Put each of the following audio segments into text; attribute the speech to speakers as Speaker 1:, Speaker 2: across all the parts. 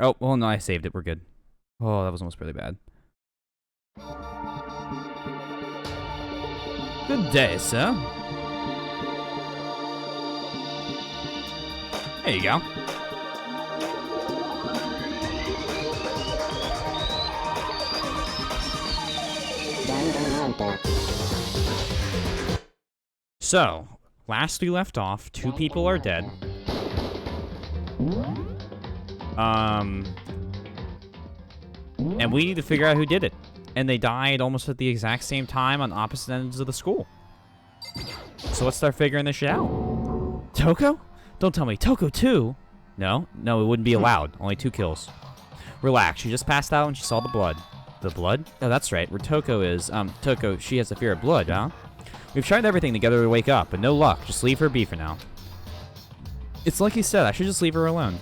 Speaker 1: Oh, well, no, I saved it. We're good. Oh, that was almost really bad. Good day, sir. There you go. So, last we left off, 2 people are dead. And we need to figure out who did it. And they died almost at the exact same time on opposite ends of the school. So let's start figuring this shit out. Toko? Don't tell me. Toko too? No, it wouldn't be allowed. Only 2 kills. Relax. She just passed out and she saw the blood. The blood? Oh, that's right. Where Toko is, Toko, she has a fear of blood, huh? We've tried everything to get her to wake up, but no luck. Just leave her be for now. It's like you said. I should just leave her alone.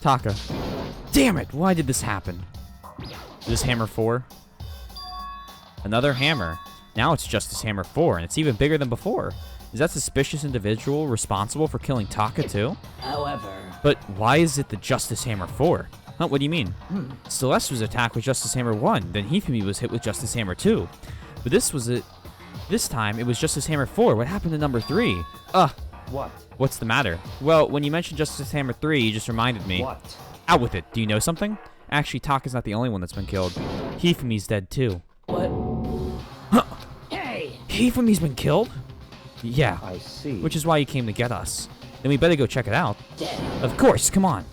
Speaker 1: Taka. Damn it! Why did this happen? Is this hammer 4? Another hammer. Now it's Justice Hammer 4, and it's even bigger than before. Is that suspicious individual responsible for killing Taka too?
Speaker 2: However...
Speaker 1: But why is it the Justice Hammer 4? Huh, what do you mean? Celeste was attacked with Justice Hammer 1, then Hifumi was hit with Justice Hammer 2. But this time, it was Justice Hammer 4. What happened to number 3?
Speaker 2: What?
Speaker 1: What's the matter? Well, when you mentioned Justice Hammer 3, you just reminded me.
Speaker 2: What?
Speaker 1: Out with it. Do you know something? Actually, Taka's not the only one that's been killed. Hifumi's dead too.
Speaker 2: What?
Speaker 1: Huh?
Speaker 2: Hey!
Speaker 1: Hifumi's been killed? Yeah.
Speaker 2: I see.
Speaker 1: Which is why you came to get us. Then we better go check it out.
Speaker 2: Damn.
Speaker 1: Of course, come on.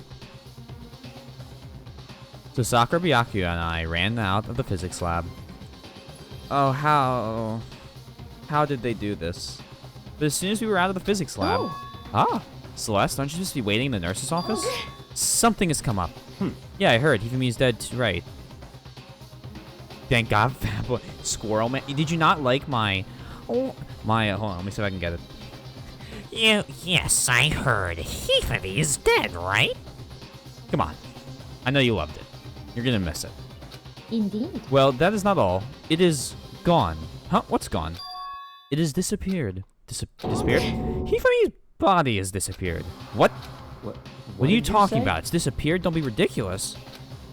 Speaker 1: So Sakura Byakuya and I ran out of the physics lab. Oh, how did they do this? But as soon as we were out of the physics lab... Celeste, aren't you supposed to be waiting in the nurse's office? Something has come up. Yeah, I heard. Hifumi's dead, right. Thank God, fat boy. Squirrel man. Did you not like my... hold on, let me see if I can get it.
Speaker 3: Yes, I heard. Hifumi is dead, right?
Speaker 1: Come on. I know you loved it. You're gonna miss it.
Speaker 4: Indeed.
Speaker 1: Well, that is not all. It is gone. Huh? What's gone? It has disappeared. Disappeared? Hifumi's body has disappeared. What? What are you talking about? It's disappeared? Don't be ridiculous.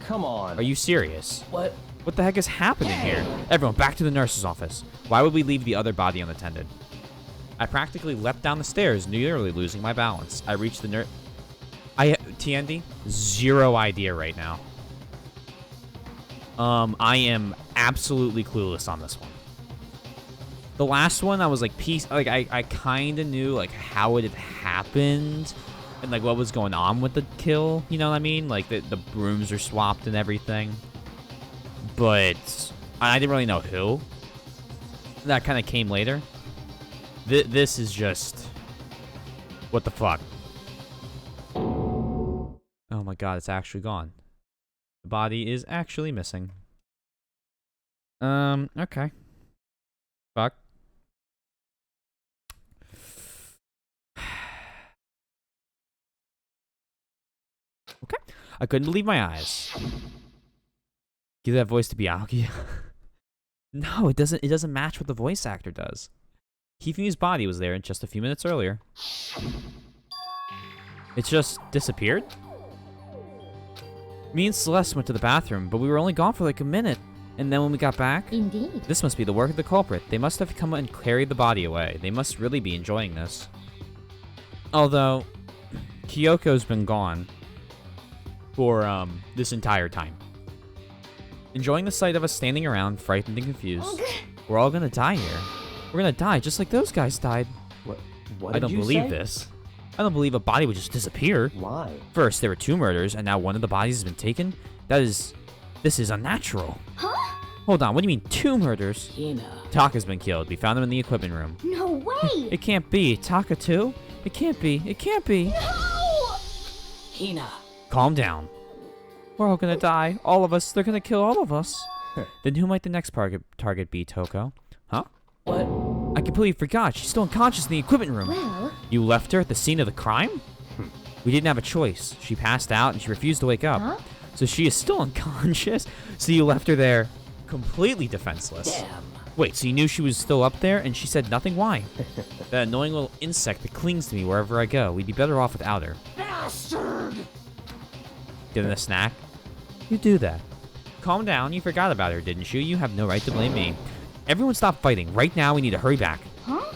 Speaker 2: Come on.
Speaker 1: Are you serious?
Speaker 2: What?
Speaker 1: What the heck is happening here? Everyone, back to the nurse's office. Why would we leave the other body unattended? I practically leapt down the stairs, nearly losing my balance. I reached the nurse... TND? Zero idea right now. I am absolutely clueless on this one. The last one, I was like, I kind of knew, like, how it had happened and, like, what was going on with the kill. You know what I mean? Like, the brooms are swapped and everything. But I didn't really know who. That kind of came later. This is just... What the fuck? Oh my god, it's actually gone. The body is actually missing. Okay. Fuck. Okay. I couldn't believe my eyes. Give that voice to Byakuya. No, it doesn't match what the voice actor does. Hifumi's body was there just a few minutes earlier. It's just disappeared? Me and Celeste went to the bathroom, but we were only gone for like a minute. And then when we got back...
Speaker 4: Indeed.
Speaker 1: This must be the work of the culprit. They must have come and carried the body away. They must really be enjoying this. Although, Kyoko's been gone for, this entire time. Enjoying the sight of us standing around, frightened and confused. We're all gonna die here. We're gonna die just like those guys died.
Speaker 2: What
Speaker 1: I don't believe this. I don't believe a body would just disappear.
Speaker 2: Why?
Speaker 1: First, there were 2 murders, and now one of the bodies has been taken? This is unnatural.
Speaker 4: Huh?
Speaker 1: Hold on, what do you mean 2 murders?
Speaker 2: Hina.
Speaker 1: Taka's been killed. We found him in the equipment room.
Speaker 4: No way!
Speaker 1: It can't be. Taka too? It can't be. It can't be.
Speaker 4: No!
Speaker 2: Hina.
Speaker 1: Calm down. We're all gonna die. All of us. They're gonna kill all of us. Then who might the next target be, Toko? Huh?
Speaker 2: What?
Speaker 1: I completely forgot. She's still unconscious in the equipment room.
Speaker 4: Well...
Speaker 1: You left her at the scene of the crime? We didn't have a choice. She passed out and she refused to wake up.
Speaker 4: Huh?
Speaker 1: So she is still unconscious? So you left her there completely defenseless.
Speaker 2: Damn.
Speaker 1: Wait, so you knew she was still up there and she said nothing? Why? That annoying little insect that clings to me wherever I go. We'd be better off without her.
Speaker 2: Bastard!
Speaker 1: Getting a snack? You do that. Calm down. You forgot about her, didn't you? You have no right to blame me. Everyone stop fighting. Right now, we need to hurry back.
Speaker 4: Huh?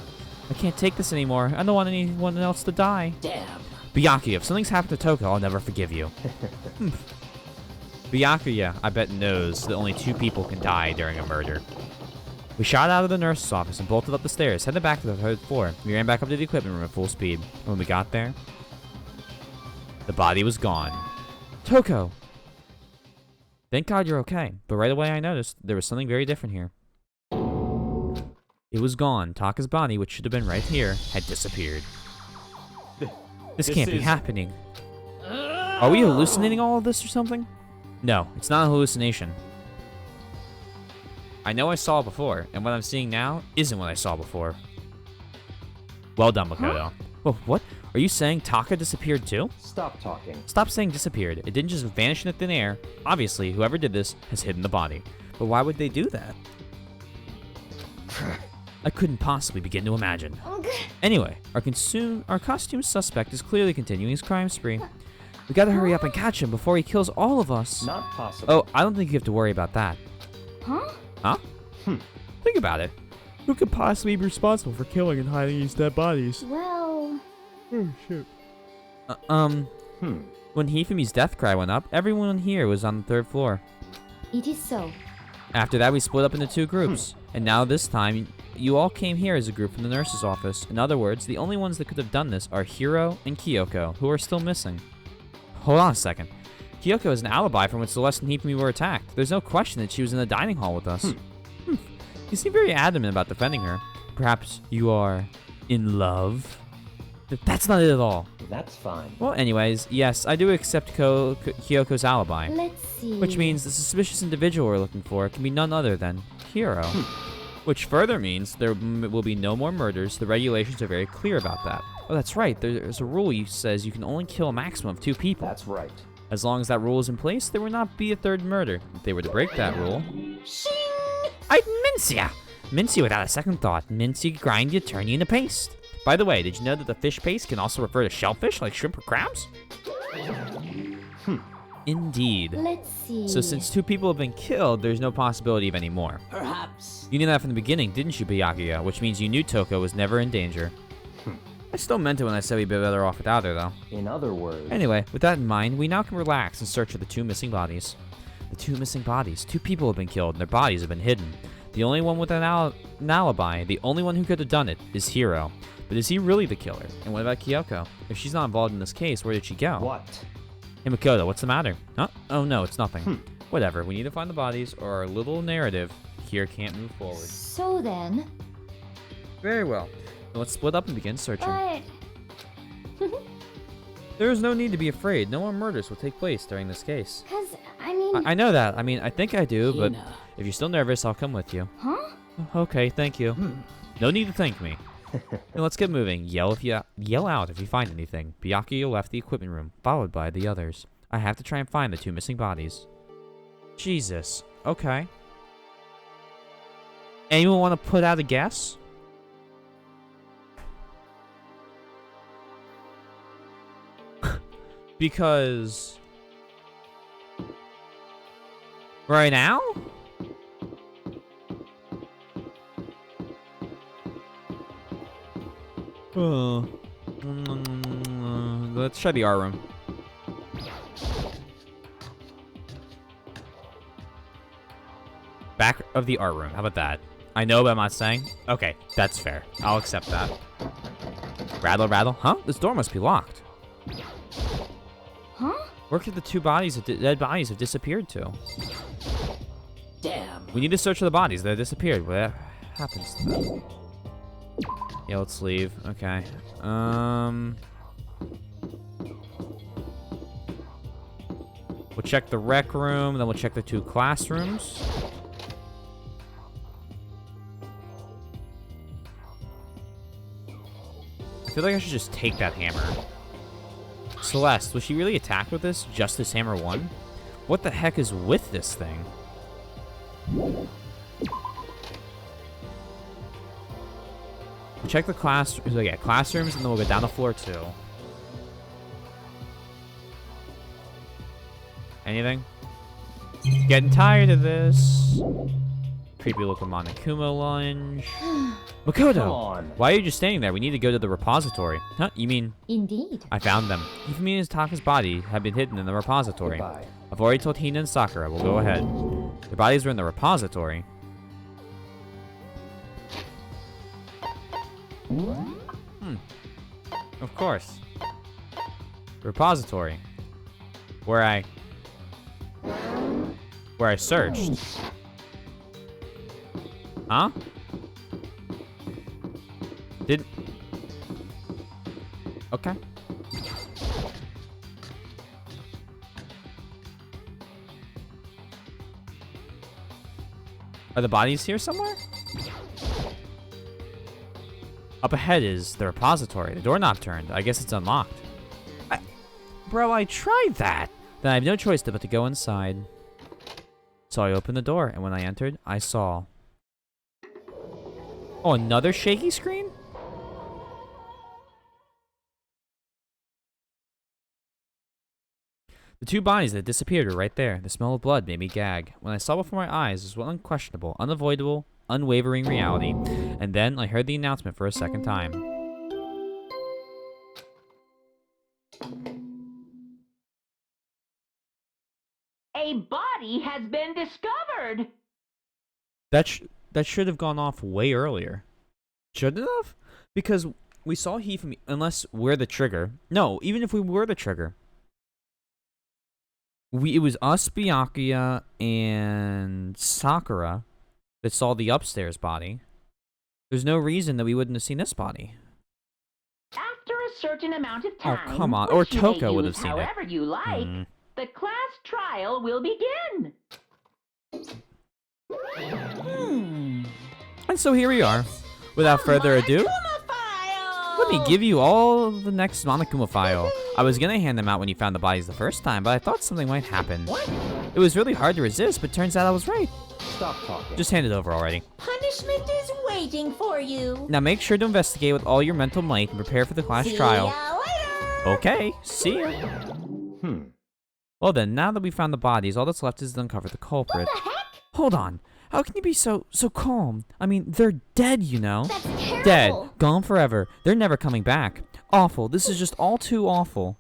Speaker 1: I can't take this anymore. I don't want anyone else to die.
Speaker 2: Damn.
Speaker 1: Byakuya, if something's happened to Toko, I'll never forgive you. Byakuya, I bet, knows that only 2 people can die during a murder. We shot out of the nurse's office and bolted up the stairs, headed back to the 3rd floor. We ran back up to the equipment room at full speed. When we got there, the body was gone. Toko! Thank God you're okay, but right away I noticed there was something very different here. It was gone. Taka's body, which should have been right here, had disappeared. This can't be happening. Are we hallucinating all of this or something? No, it's not a hallucination. I know I saw it before, and what I'm seeing now isn't what I saw before. Well done, Makoto. Well, what? Are you saying Taka disappeared too?
Speaker 2: Stop talking.
Speaker 1: Stop saying disappeared. It didn't just vanish into thin air. Obviously, whoever did this has hidden the body. But why would they do that? I couldn't possibly begin to imagine. Anyway, our costume suspect is clearly continuing his crime spree. We gotta hurry up and catch him before he kills all of us.
Speaker 2: Not possible.
Speaker 1: Oh, I don't think you have to worry about that.
Speaker 4: Huh?
Speaker 1: Huh? Think about it. Who could possibly be responsible for killing and hiding these dead bodies?
Speaker 4: Well...
Speaker 1: Oh, shit. When Hifumi's death cry went up, everyone here was on the 3rd floor.
Speaker 4: It is so.
Speaker 1: After that, we split up into 2 groups. And now this time, you all came here as a group from the nurse's office. In other words, the only ones that could have done this are Hiro and Kyoko, who are still missing. Hold on a second. Kyoko has an alibi from when Celeste and Hifumi were attacked. There's no question that she was in the dining hall with us. You seem very adamant about defending her. Perhaps you are in love? That's not it at all.
Speaker 2: That's fine.
Speaker 1: Well, anyways, yes, I do accept Kyoko's alibi.
Speaker 4: Let's see.
Speaker 1: Which means the suspicious individual we're looking for can be none other than Hiro. Which further means there will be no more murders. The regulations are very clear about that. Oh, that's right. There's a rule that says you can only kill a maximum of 2 people.
Speaker 2: That's right.
Speaker 1: As long as that rule is in place, there will not be a 3rd murder. If they were to break that rule...
Speaker 3: I'd mince ya! Mince you without a second thought. Mince you, grind you, turn you into paste.
Speaker 1: By the way, did you know that the fish paste can also refer to shellfish like shrimp or crabs? Indeed.
Speaker 4: Let's see.
Speaker 1: So since 2 people have been killed, there's no possibility of any more.
Speaker 2: Perhaps.
Speaker 1: You knew that from the beginning, didn't you, Byakuya? Which means you knew Toko was never in danger. I still meant it when I said we'd be better off without her, though.
Speaker 2: In other words.
Speaker 1: Anyway, with that in mind, we now can relax in search of the 2 missing bodies. The 2 missing bodies. 2 people have been killed, and their bodies have been hidden. The only one with an alibi, the only one who could have done it, is Hiro. But is he really the killer? And what about Kyoko? If she's not involved in this case, where did she go?
Speaker 2: What?
Speaker 1: Hey, Makoto, what's the matter? Huh? Oh, no, it's nothing. Whatever, we need to find the bodies, or our little narrative here can't move forward.
Speaker 4: So then...
Speaker 1: Very well. Then let's split up and begin searching.
Speaker 4: But...
Speaker 1: There is no need to be afraid. No more murders will take place during this case.
Speaker 4: Cause, I mean...
Speaker 1: I know that. I mean, I think I do, but
Speaker 2: Hina.
Speaker 1: if you're still nervous, I'll come with you.
Speaker 4: Huh?
Speaker 1: Okay, thank you. No need to thank me. Now let's get moving. Yell out if you find anything. Byakuya left the equipment room, followed by the others. I have to try and find the 2 missing bodies. Jesus. Okay. Anyone want to put out a guess? Because... right now? Let's try the art room. Back of the art room. How about that? I know, but I'm not saying. Okay, that's fair. I'll accept that. Rattle, rattle. Huh? This door must be locked.
Speaker 4: Huh?
Speaker 1: Where could the 2 bodies, dead bodies, have disappeared to?
Speaker 2: Damn.
Speaker 1: We need to search for the bodies that have disappeared. What happens to them? Yeah, let's leave. Okay. We'll check the rec room, then we'll check the 2 classrooms. I feel like I should just take that hammer. Celeste, was she really attacked with this? Just this hammer won? What the heck is with this thing? We'll check the classrooms, and then we'll go down to floor 2. Anything? Getting tired of this. Creepy looking Monokuma lunge.
Speaker 2: Come
Speaker 1: Makoto!
Speaker 2: on.
Speaker 1: Why are you just standing there? We need to go to the repository. Huh? You mean...
Speaker 4: Indeed.
Speaker 1: I found them. Hifumi and Taka's body had been hidden in the repository.
Speaker 2: Goodbye.
Speaker 1: I've already told Hina and Sakura. We'll go ahead. Their bodies were in the repository. Of course. Repository. Where I searched. Huh? Okay. Are the bodies here somewhere? Up ahead is the repository. The doorknob turned. I guess it's unlocked. Bro, I tried that. Then I have no choice but to go inside. So I opened the door, and when I entered, I saw... Oh, another shaky screen? The two bodies that disappeared were right there. The smell of blood made me gag. When I saw before my eyes was one unquestionable, unavoidable, unwavering reality. And then I heard the announcement for a second time.
Speaker 5: A body has been discovered.
Speaker 1: That should have gone off way earlier. Shouldn't it have? Because we saw Hifumi, unless we're the trigger. No, even if we were the trigger. It was us, Byakuya, and Sakura that saw the upstairs body. There's no reason that we wouldn't have seen this body.
Speaker 5: After a certain amount of time,
Speaker 1: Oh, come on. Or
Speaker 5: which you may
Speaker 1: Toko would have
Speaker 5: use
Speaker 1: seen it.
Speaker 5: however you like, the class trial will begin.
Speaker 1: And so here we are. Without further ado, let me give you all the next Monokuma file. I was gonna hand them out when you found the bodies the first time, but I thought something might happen. It was really hard to resist, but turns out I was right.
Speaker 2: Stop talking.
Speaker 1: Just hand it over already.
Speaker 6: Punishment is waiting for you.
Speaker 1: Now make sure to investigate with all your mental might and prepare for the class trial.
Speaker 6: Ya later.
Speaker 1: Okay, see ya. Well then, now that we found the bodies, all that's left is to uncover the culprit.
Speaker 6: What the heck?
Speaker 1: Hold on. How can you be so calm? I mean, they're dead, you know?
Speaker 6: That's terrible.
Speaker 1: Dead. Gone forever. They're never coming back. Awful. This is just all too awful.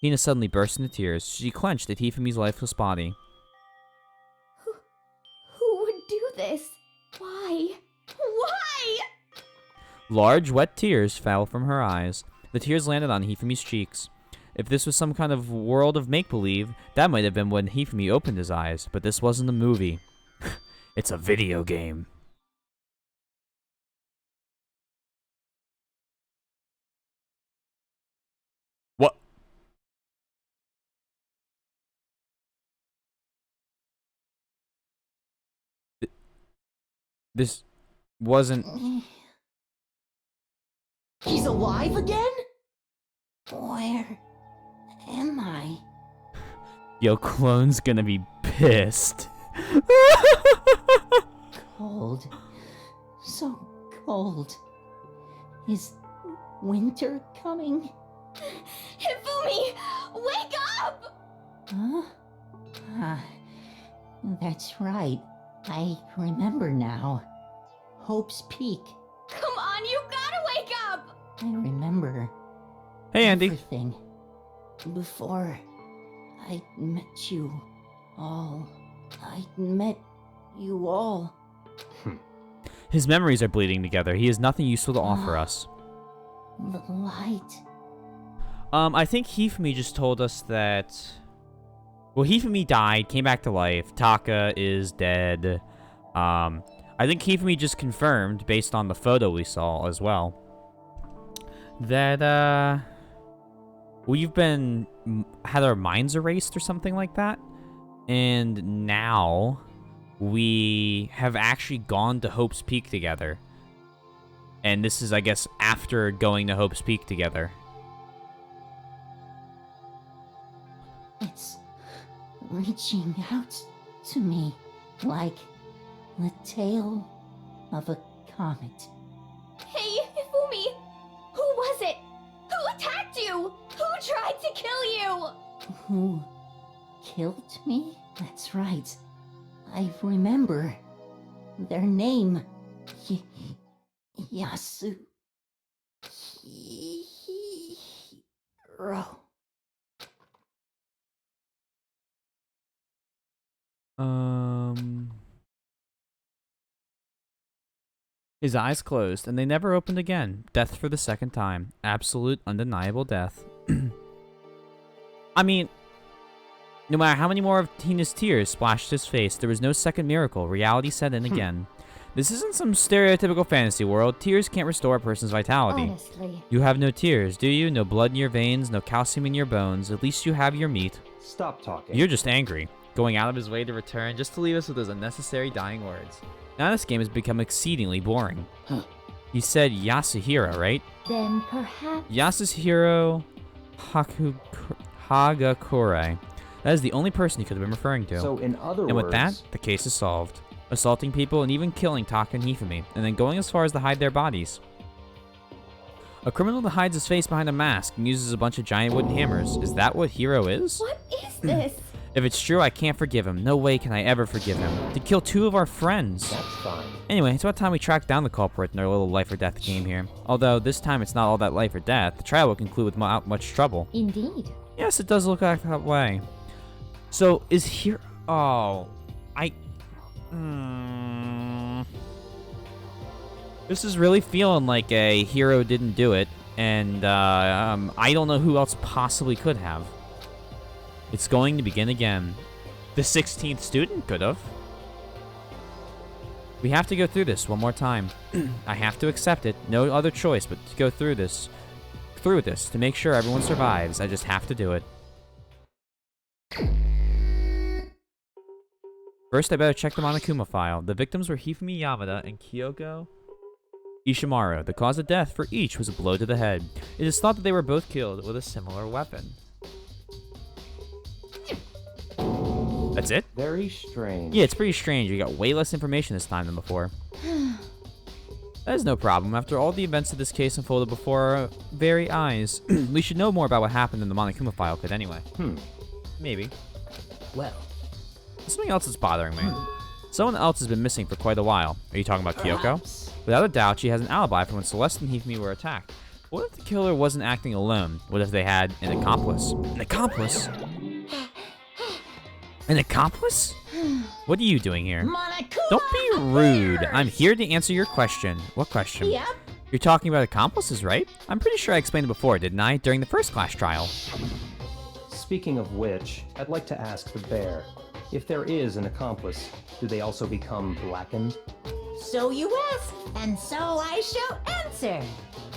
Speaker 1: Hina suddenly burst into tears. She clenched at Hifumi's lifeless body.
Speaker 4: Who would do this? Why? Why?
Speaker 1: Large, wet tears fell from her eyes. The tears landed on Hifumi's cheeks. If this was some kind of world of make-believe, that might have been when Hifumi opened his eyes, but this wasn't a movie. It's a video game. What? This wasn't...
Speaker 6: He's alive again? Where am I?
Speaker 1: Yo, Clone's gonna be pissed.
Speaker 6: Cold. So cold. Is winter coming?
Speaker 4: Hifumi! Wake up!
Speaker 6: Huh? Ah, that's right. I remember now. Hope's Peak.
Speaker 4: Come on, you gotta wake up!
Speaker 6: I remember
Speaker 1: Hey, Andy.
Speaker 6: everything. Before I met you all. I met you all.
Speaker 1: His memories are bleeding together. He has nothing useful to offer us.
Speaker 6: The light.
Speaker 1: I think Hifumi just told us that... Well, Hifumi died, came back to life. Taka is dead. I think Hifumi just confirmed, based on the photo we saw as well, that, we've had our minds erased or something like that. And now we have actually gone to Hope's Peak together. And this is, I guess, after going to Hope's Peak together.
Speaker 6: It's reaching out to me like the tail of a comet.
Speaker 4: Hey, Hifumi! Who was it? Who attacked you? Who tried to kill you?
Speaker 6: Who killed me? That's right. I remember. Their name. Yasu. Hiro.
Speaker 1: His eyes closed, and they never opened again. Death for the second time. Absolute, undeniable death. I mean, no matter how many more of Tina's tears splashed his face, there was no second miracle. Reality set in again. This isn't some stereotypical fantasy world. Tears can't restore a person's vitality.
Speaker 4: Honestly.
Speaker 1: You have no tears, do you? No blood in your veins, no calcium in your bones. At least you have your meat.
Speaker 2: Stop talking.
Speaker 1: You're just angry, going out of his way to return just to leave us with those unnecessary dying words. Now this game has become exceedingly boring. You said Yasuhiro, right?
Speaker 4: Then perhaps...
Speaker 1: Yasuhiro Hagakure. That is the only person he could have been referring to.
Speaker 2: So in other
Speaker 1: And
Speaker 2: words...
Speaker 1: with that, the case is solved. Assaulting people and even killing Taka and Hifumi, and then going as far as to hide their bodies. A criminal that hides his face behind a mask and uses a bunch of giant wooden hammers. Is that what Hiro is?
Speaker 4: What is this?
Speaker 1: If it's true, I can't forgive him. No way can I ever forgive him. To kill 2 of our friends.
Speaker 2: That's fine.
Speaker 1: Anyway, it's about time we track down the culprit in our little life or death game here. Although, this time it's not all that life or death. The trial will conclude without much trouble.
Speaker 4: Indeed.
Speaker 1: Yes, it does look like that way. So, is Hiro... Oh... This is really feeling like a Hiro didn't do it. And, I don't know who else possibly could have. It's going to begin again. The 16th student could have. We have to go through this one more time. I have to accept it. No other choice but to go through this. Through this to make sure everyone survives. I just have to do it. First, I better check the Monokuma file. The victims were Hifumi Yamada and Kyoko Ishimaru. The cause of death for each was a blow to the head. It is thought that they were both killed with a similar weapon. That's it?
Speaker 2: Very strange.
Speaker 1: Yeah, it's pretty strange. We got way less information this time than before. That is no problem. After all the events of this case unfolded before our very eyes, we should know more about what happened in the Monokuma file kit anyway. Maybe.
Speaker 2: Well.
Speaker 1: There's something else that's bothering me. Someone else has been missing for quite a while. Are you talking about Kyoko?
Speaker 2: Perhaps.
Speaker 1: Without a doubt, she has an alibi from when Celeste and Hifumi were attacked. What if the killer wasn't acting alone? What if they had an accomplice? An accomplice? An accomplice? What are you doing here? Don't be rude. I'm here to answer your question. What question?
Speaker 4: Yep.
Speaker 1: You're talking about accomplices, right? I'm pretty sure I explained it before, didn't I? During the first class trial.
Speaker 2: Speaking of which, I'd like to ask the bear, if there is an accomplice, do they also become blackened?
Speaker 7: So you ask, and so I shall answer.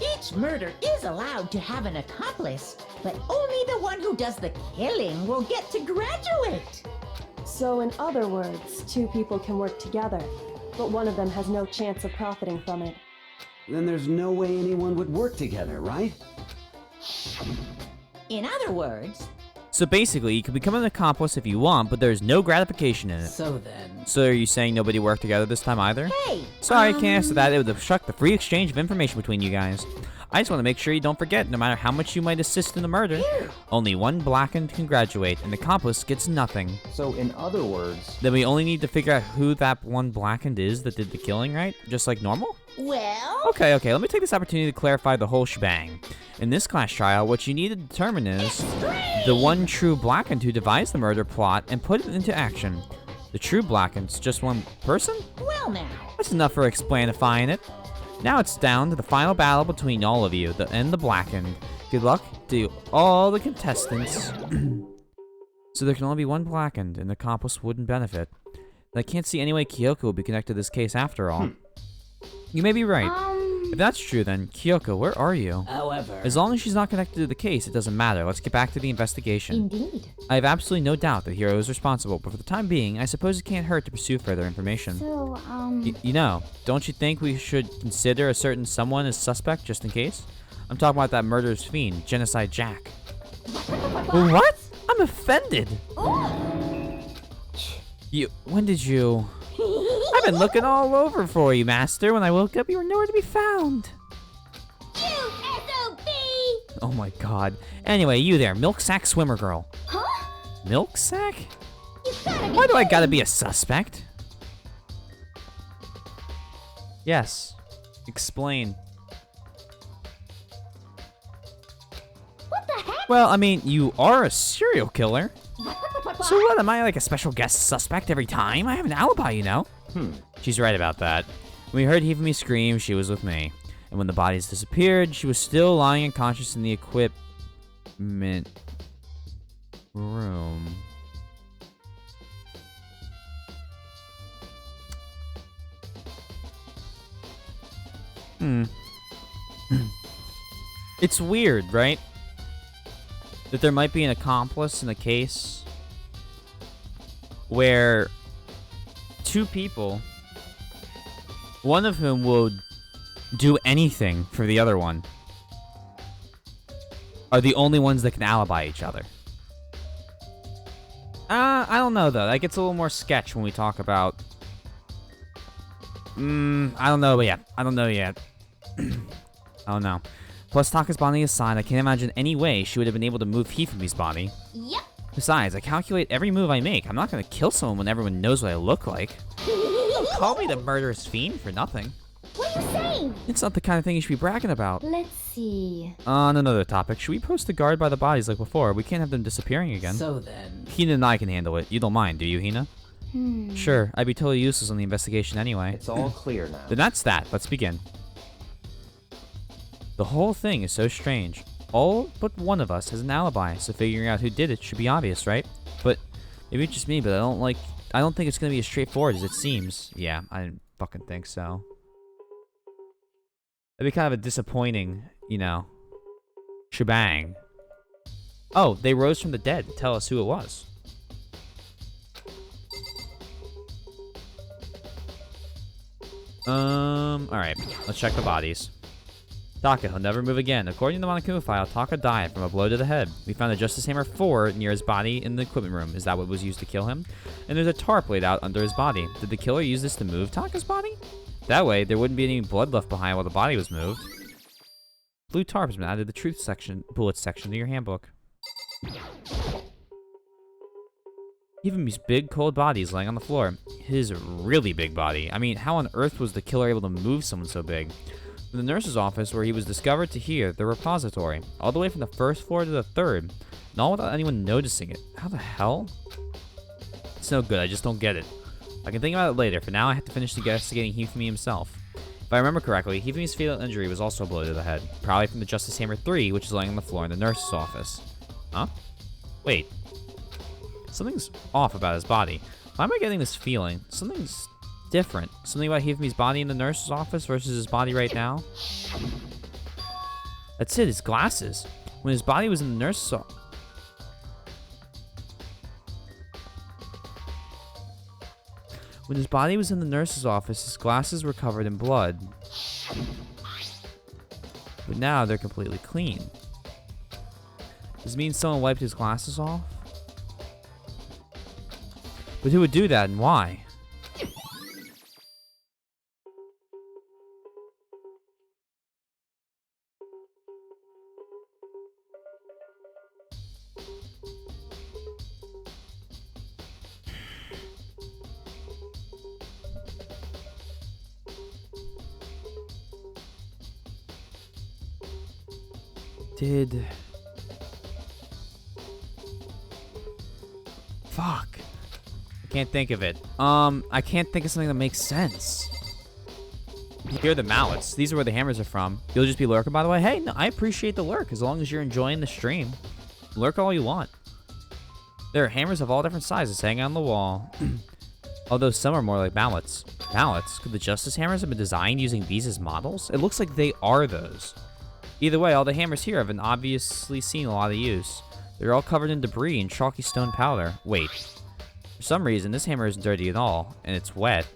Speaker 7: Each murder is allowed to have an accomplice, but only the one who does the killing will get to graduate.
Speaker 8: So in other words, 2 people can work together, but one of them has no chance of profiting from it.
Speaker 9: Then there's no way anyone would work together, right?
Speaker 7: In other words,
Speaker 1: So basically, you can become an accomplice if you want, but there's no gratification in it.
Speaker 7: so then...
Speaker 1: So are you saying nobody worked together this time either?
Speaker 7: Hey!
Speaker 1: Sorry, I can't answer that. It would obstruct the free exchange of information between you guys. I just want to make sure you don't forget, no matter how much you might assist in the murder, only one blackened can graduate, and the accomplice gets nothing.
Speaker 2: So in other words,
Speaker 1: Then we only need to figure out who that one blackened is that did the killing, right? Just like normal?
Speaker 7: Well...
Speaker 1: Okay, let me take this opportunity to clarify the whole shebang. In this class trial, what you need to determine is the one true blackened who devised the murder plot and put it into action. The true blackened's just one person?
Speaker 7: Well now...
Speaker 1: That's enough for explanifying it. Now it's down to the final battle between all of you and the blackened. Good luck to all the contestants. So there can only be one blackened, and the accomplice wouldn't benefit. And I can't see any way Kyoko would be connected to this case after all. You may be right. If that's true, then Kyoko, where are you?
Speaker 7: However...
Speaker 1: As long as she's not connected to the case, it doesn't matter. Let's get back to the investigation.
Speaker 4: Indeed.
Speaker 1: I have absolutely no doubt that Hiro is responsible, but for the time being, I suppose it can't hurt to pursue further information.
Speaker 4: So,
Speaker 1: You know, don't you think we should consider a certain someone as suspect just in case? I'm talking about that murderous fiend, Genocide Jack. What? I'm offended. When did you... I've been looking all over for you, Master. When I woke up, you were nowhere to be found.
Speaker 4: You SOB!
Speaker 1: Oh my god. Anyway, you there, milk sack swimmer girl.
Speaker 4: Huh?
Speaker 3: milk sack?
Speaker 4: You gotta be
Speaker 3: Why do I gotta
Speaker 4: kidding.
Speaker 3: be a suspect?
Speaker 1: Yes. Explain.
Speaker 4: What the heck?
Speaker 3: Well, I mean, you are a serial killer. So what, am I like a special guest suspect every time? I have an alibi, you know?
Speaker 1: She's right about that. When we heard Hifumi scream, she was with me. And when the bodies disappeared, she was still lying unconscious in the equipment room. It's weird, right? That there might be an accomplice in a case where two people, one of whom will do anything for the other one, are the only ones that can alibi each other. I don't know, though. That gets a little more sketch when we talk about... I don't know yet. I don't know yet. I don't know. Plus, Taka's body aside, I can't imagine any way she would have been able to move Hifumi's body.
Speaker 4: Yep.
Speaker 1: Besides, I calculate every move I make. I'm not gonna kill someone when everyone knows what I look like. Don't call me the murderous fiend for nothing.
Speaker 4: What are you saying?
Speaker 1: It's not the kind of thing you should be bragging about.
Speaker 4: Let's see.
Speaker 1: On another topic, should we post a guard by the bodies like before? We can't have them disappearing again.
Speaker 6: So then,
Speaker 1: Hina and I can handle it. You don't mind, do you, Hina? Sure, I'd be totally useless on the investigation anyway.
Speaker 2: It's all clear now.
Speaker 1: Then that's that. Let's begin. The whole thing is so strange. All but one of us has an alibi, so figuring out who did it should be obvious, right? But maybe it's just me, but I don't think it's gonna be as straightforward as it seems. Yeah, I didn't fucking think so. That'd be kind of a disappointing, you know, shebang. Oh, they rose from the dead to tell us who it was. Alright, let's check the bodies. Taka, he'll never move again. According to the Monokuma file, Taka died from a blow to the head. We found a Justice Hammer 4 near his body in the equipment room. Is that what was used to kill him? And there's a tarp laid out under his body. Did the killer use this to move Taka's body? That way, there wouldn't be any blood left behind while the body was moved. Blue tarp has been added to the truth section, bullets section of your handbook. Even his big, cold body is laying on the floor. His really big body. I mean, how on earth was the killer able to move someone so big? From the nurse's office, where he was discovered, to here, the repository. All the way from the first floor to the third. And all without anyone noticing it. How the hell? It's no good, I just don't get it. I can think about it later. For now, I have to finish investigating Hifumi himself. If I remember correctly, Hifumi's fatal injury was also a blow to the head. Probably from the Justice Hammer 3, which is laying on the floor in the nurse's office. Huh? Wait. Something's off about his body. Why am I getting this feeling? Something's different. Something about Hifumi's body in the nurse's office versus his body right now? That's it, his glasses. When his body was in the nurse's office... When his body was in the nurse's office, his glasses were covered in blood. But now they're completely clean. Does it mean someone wiped his glasses off? But who would do that and why? Fuck. I can't think of it. I can't think of something that makes sense. Here are the mallets. These are where the hammers are from. You'll just be lurking, by the way. Hey, no, I appreciate the lurk as long as you're enjoying the stream. Lurk all you want. There are hammers of all different sizes hanging on the wall. Although some are more like mallets. Mallets? Could the Justice Hammers have been designed using these as models? It looks like they are those. Either way, all the hammers here have been obviously seen a lot of use. They're all covered in debris and chalky stone powder. Wait. For some reason, this hammer isn't dirty at all, and it's wet.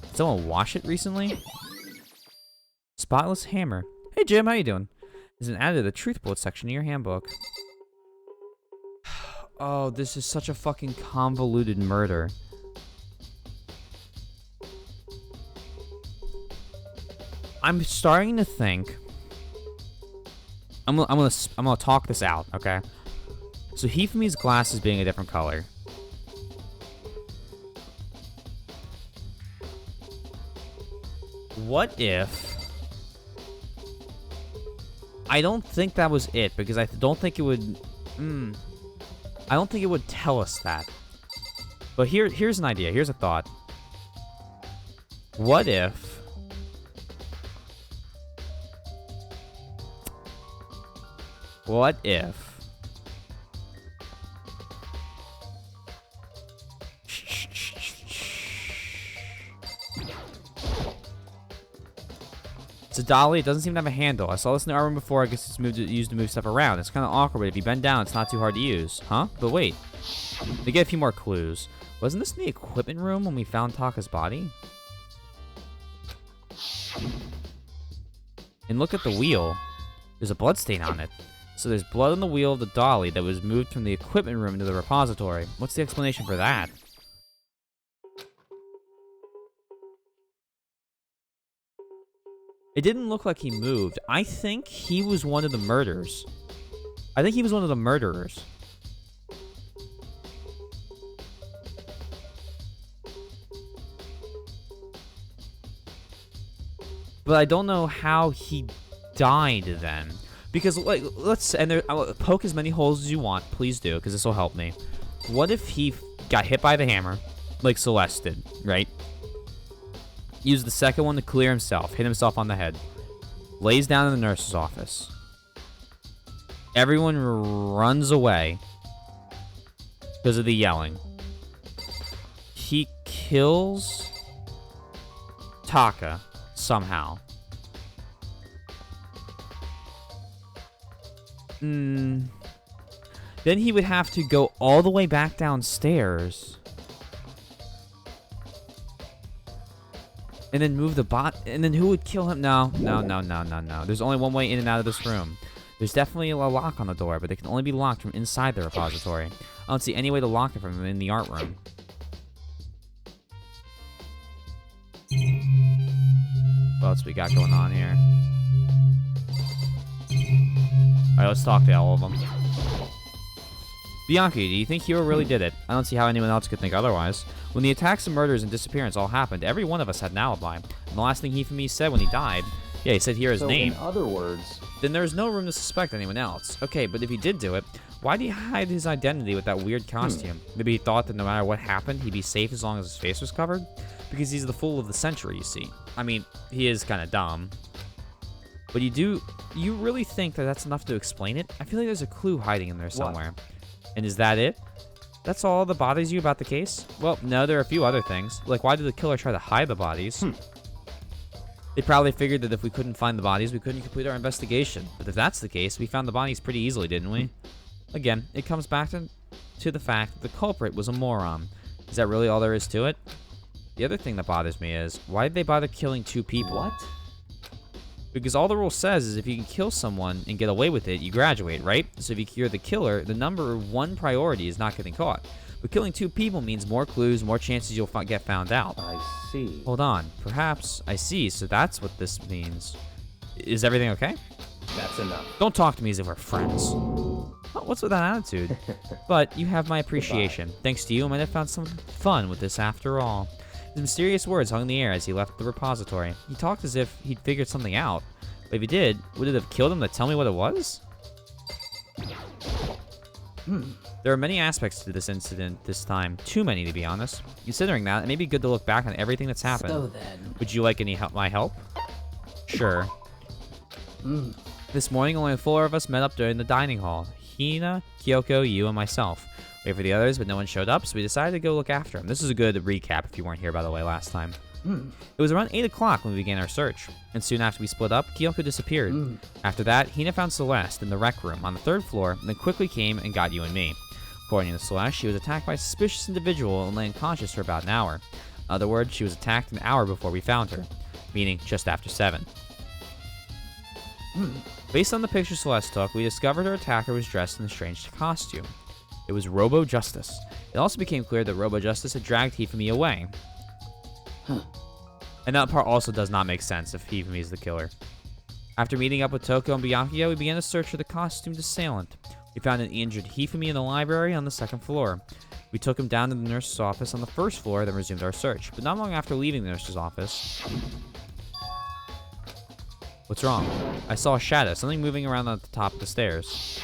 Speaker 1: Did someone wash it recently? Spotless hammer. Hey Jim, how you doing? Is an added to the truth bullet section of your handbook. Oh, this is such a fucking convoluted murder. I'm starting to think. I'm gonna talk this out, okay? So Hifumi's glasses being a different color. What if... I don't think that was it, because I don't think it would... I don't think it would tell us that. But here's an idea. Here's a thought. What if... What if... It's a dolly. It doesn't seem to have a handle. I saw this in our room before. I guess it's used to move stuff around. It's kind of awkward, but if you bend down, it's not too hard to use. Huh? But wait. They get a few more clues. Wasn't this in the equipment room when we found Taka's body? And look at the wheel. There's a blood stain on it. So there's blood on the wheel of the dolly that was moved from the equipment room into the repository. What's the explanation for that? It didn't look like he moved. I think he was one of the murderers. I think he was one of the murderers. But I don't know how he died then. Because, like, let's... And there, poke as many holes as you want. Please do, because this will help me. What if he got hit by the hammer, like Celeste did, right? Used the second one to clear himself. Hit himself on the head. Lays down in the nurse's office. Everyone runs away because of the yelling. He kills Taka somehow. Then he would have to go all the way back downstairs. And then move the bot. And then who would kill him? No. There's only one way in and out of this room. There's definitely a lock on the door, but they can only be locked from inside the repository. I don't see any way to lock it from in the art room. What else we got going on here? Alright, let's talk to all of them. Bianchi, do you think Hiro really did it? I don't see how anyone else could think otherwise. When the attacks and murders and disappearance all happened, every one of us had an alibi. And the last thing Hifumi said when he died, yeah, he said Hiro's name.
Speaker 2: In other words...
Speaker 1: Then there's no room to suspect anyone else. Okay, but if he did do it, why did he hide his identity with that weird costume? Maybe he thought that no matter what happened, he'd be safe as long as his face was covered? Because he's the fool of the century, you see. I mean, he is kind of dumb. But you really think that that's enough to explain it? I feel like there's a clue hiding in there somewhere. What? And is that it? That's all that bothers you about the case? Well, no, there are a few other things. Like, why did the killer try to hide the bodies? They probably figured that if we couldn't find the bodies, we couldn't complete our investigation. But if that's the case, we found the bodies pretty easily, didn't we? Again, it comes back to the fact that the culprit was a moron. Is that really all there is to it? The other thing that bothers me is, why did they bother killing 2 people?
Speaker 2: What?
Speaker 1: Because all the rule says is if you can kill someone and get away with it, you graduate, right? So if you're the killer, the number 1 priority is not getting caught. But killing 2 people means more clues, more chances you'll get found out.
Speaker 2: I see.
Speaker 1: Hold on. Perhaps I see. So that's what this means. Is everything okay?
Speaker 2: That's enough.
Speaker 1: Don't talk to me as if we're friends. What's with that attitude? But you have my appreciation. Thanks to you, I might have found some fun with this after all. His mysterious words hung in the air as he left the repository. He talked as if he'd figured something out. But if he did, would it have killed him to tell me what it was? There are many aspects to this incident this time. Too many, to be honest. Considering that, it may be good to look back on everything that's happened.
Speaker 6: So then...
Speaker 1: Would you like any help? My help? Sure. This morning, only 4 of us met up during the dining hall. Hina, Kyoko, you, and myself. Wait for the others, but no one showed up, so we decided to go look after him. This is a good recap if you weren't here, by the way, last time. It was around 8 o'clock when we began our search, and soon after we split up, Kyoko disappeared. After that, Hina found Celeste in the rec room on the 3rd floor, and then quickly came and got you and me. According to Celeste, she was attacked by a suspicious individual and lay unconscious for about an hour. In other words, she was attacked an hour before we found her, meaning just after 7. Based on the picture Celeste took, we discovered her attacker was dressed in a strange costume. It was Robo Justice. It also became clear that Robo Justice had dragged Hifumi away. And that part also does not make sense if Hifumi is the killer. After meeting up with Toko and Byakuya, we began a search for the costumed assailant. We found an injured Hifumi in the library on the 2nd floor. We took him down to the nurse's office on the 1st floor, then resumed our search. But not long after leaving the nurse's office... What's wrong? I saw a shadow, something moving around at the top of the stairs.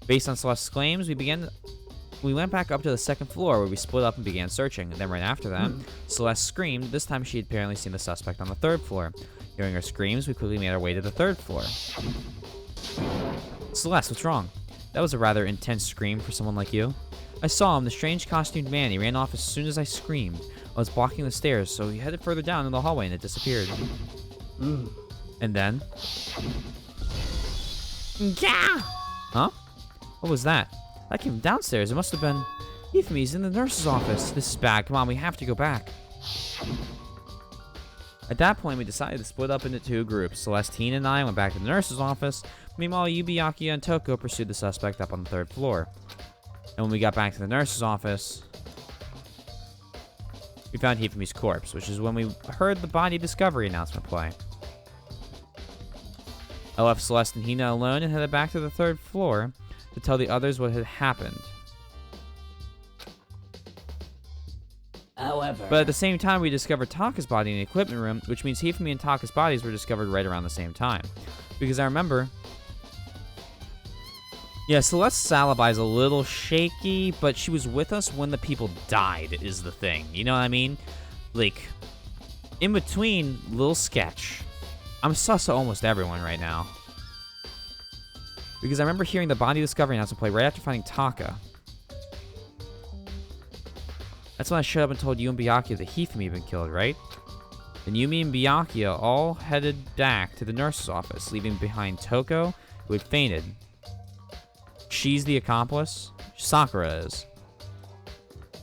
Speaker 1: Based on Celeste's claims, we went back up to the 2nd floor where we split up and began searching. And then right after that, Celeste screamed. This time she had apparently seen the suspect on the 3rd floor. Hearing her screams, we quickly made our way to the 3rd floor. Celeste, what's wrong? That was a rather intense scream for someone like you. I saw him, the strange costumed man. He ran off as soon as I screamed. I was blocking the stairs, so he headed further down in the hallway and it disappeared. And then... Yeah! Huh? What was that? That came downstairs. It must have been... Hifumi's in the nurse's office. This is bad. Come on, we have to go back. At that point, we decided to split up into 2 groups. Celestine and I went back to the nurse's office. Meanwhile, Yubiaki and Toko pursued the suspect up on the 3rd floor. And when we got back to the nurse's office, we found Hifumi's corpse, which is when we heard the body discovery announcement play. I left Celeste and Hina alone and headed back to the 3rd floor to tell the others what had happened.
Speaker 6: However...
Speaker 1: But at the same time, we discovered Taka's body in the equipment room, which means Hifumi and Taka's bodies were discovered right around the same time. Because I remember... Yeah, Celeste's alibi is a little shaky, but she was with us when the people died, is the thing. You know what I mean? Like, in between, little sketch. I'm sus of almost everyone right now. Because I remember hearing the body discovery announcement play right after finding Taka. That's when I showed up and told you and Byakuya that Hifumi had been killed, right? Then Yumi and Byakuya all headed back to the nurse's office, leaving behind Toko, who had fainted. She's the accomplice? Sakura is.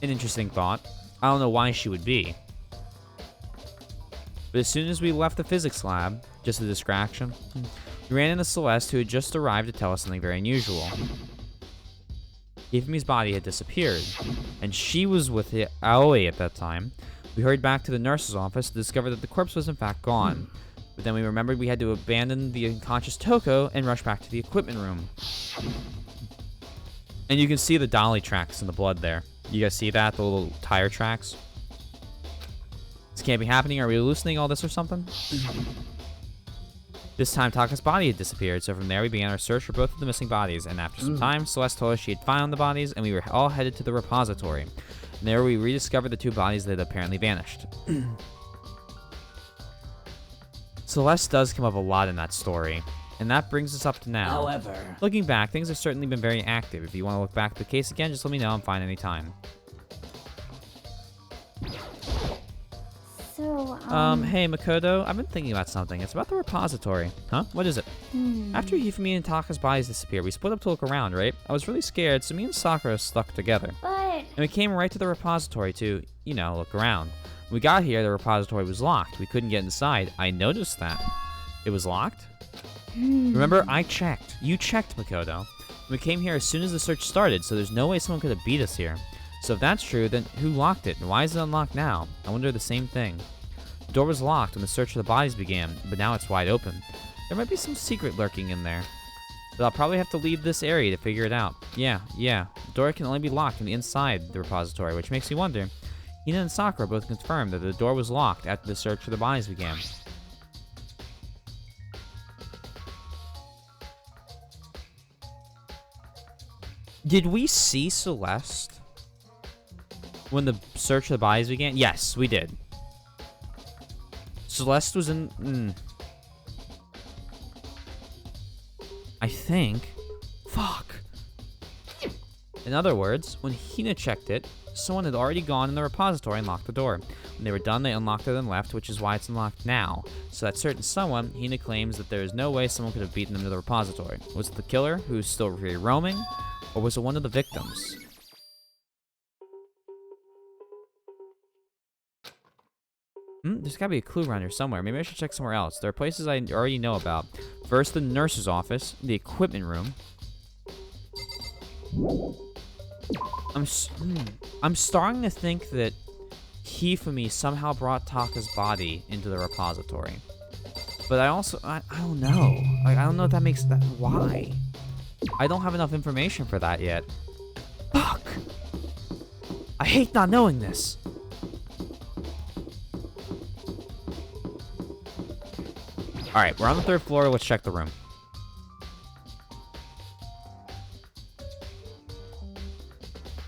Speaker 1: An interesting thought. I don't know why she would be. But as soon as we left the physics lab, just a distraction, we ran into Celeste, who had just arrived to tell us something very unusual. Hifumi's body had disappeared, and she was with Aoi at that time. We hurried back to the nurse's office to discover that the corpse was in fact gone. But then we remembered we had to abandon the unconscious Toko and rush back to the equipment room. And you can see the dolly tracks in the blood there. You guys see that? The little tire tracks? This can't be happening. Are we hallucinating all this or something? This time, Taka's body had disappeared, so from there we began our search for both of the missing bodies, and after some time, Celeste told us she had found the bodies, and we were all headed to the repository. And there we rediscovered the 2 bodies that had apparently vanished. Celeste does come up a lot in that story, and that brings us up to now.
Speaker 6: However...
Speaker 1: Looking back, things have certainly been very active. If you want to look back at the case again, just let me know. I'm fine anytime.
Speaker 4: So,
Speaker 1: Hey, Makoto, I've been thinking about something. It's about the repository. Huh? What is it? After Hifumi and Taka's bodies disappeared, we split up to look around, right? I was really scared, so me and Sakura stuck together.
Speaker 4: But...
Speaker 1: And we came right to the repository to, you know, look around. When we got here, the repository was locked. We couldn't get inside. I noticed that. It was locked? Remember, I checked. You checked, Makoto. We came here as soon as the search started, so there's no way someone could have beat us here. So if that's true, then who locked it, and why is it unlocked now? I wonder the same thing. The door was locked when the search for the bodies began, but now it's wide open. There might be some secret lurking in there. But I'll probably have to leave this area to figure it out. Yeah. The door can only be locked from the inside the repository, which makes me wonder. Hina and Sakura both confirmed that the door was locked after the search for the bodies began. Did we see Celeste when the search for the bodies began? Yes, we did. Celeste was in... I think... Fuck. In other words, when Hina checked it, someone had already gone in the repository and locked the door. When they were done, they unlocked it and left, which is why it's unlocked now. So that certain someone, Hina claims that there is no way someone could have beaten them to the repository. Was it the killer, who's still free roaming, or was it one of the victims? There's gotta be a clue around here somewhere. Maybe I should check somewhere else. There are places I already know about. First, the nurse's office, the equipment room. I'm starting to think that Hifumi somehow brought Taka's body into the repository. But I don't know. Like, I don't know if that makes that... Why? I don't have enough information for that yet.
Speaker 3: Fuck. I hate not knowing this.
Speaker 1: Alright, we're on the 3rd floor. Let's check the room.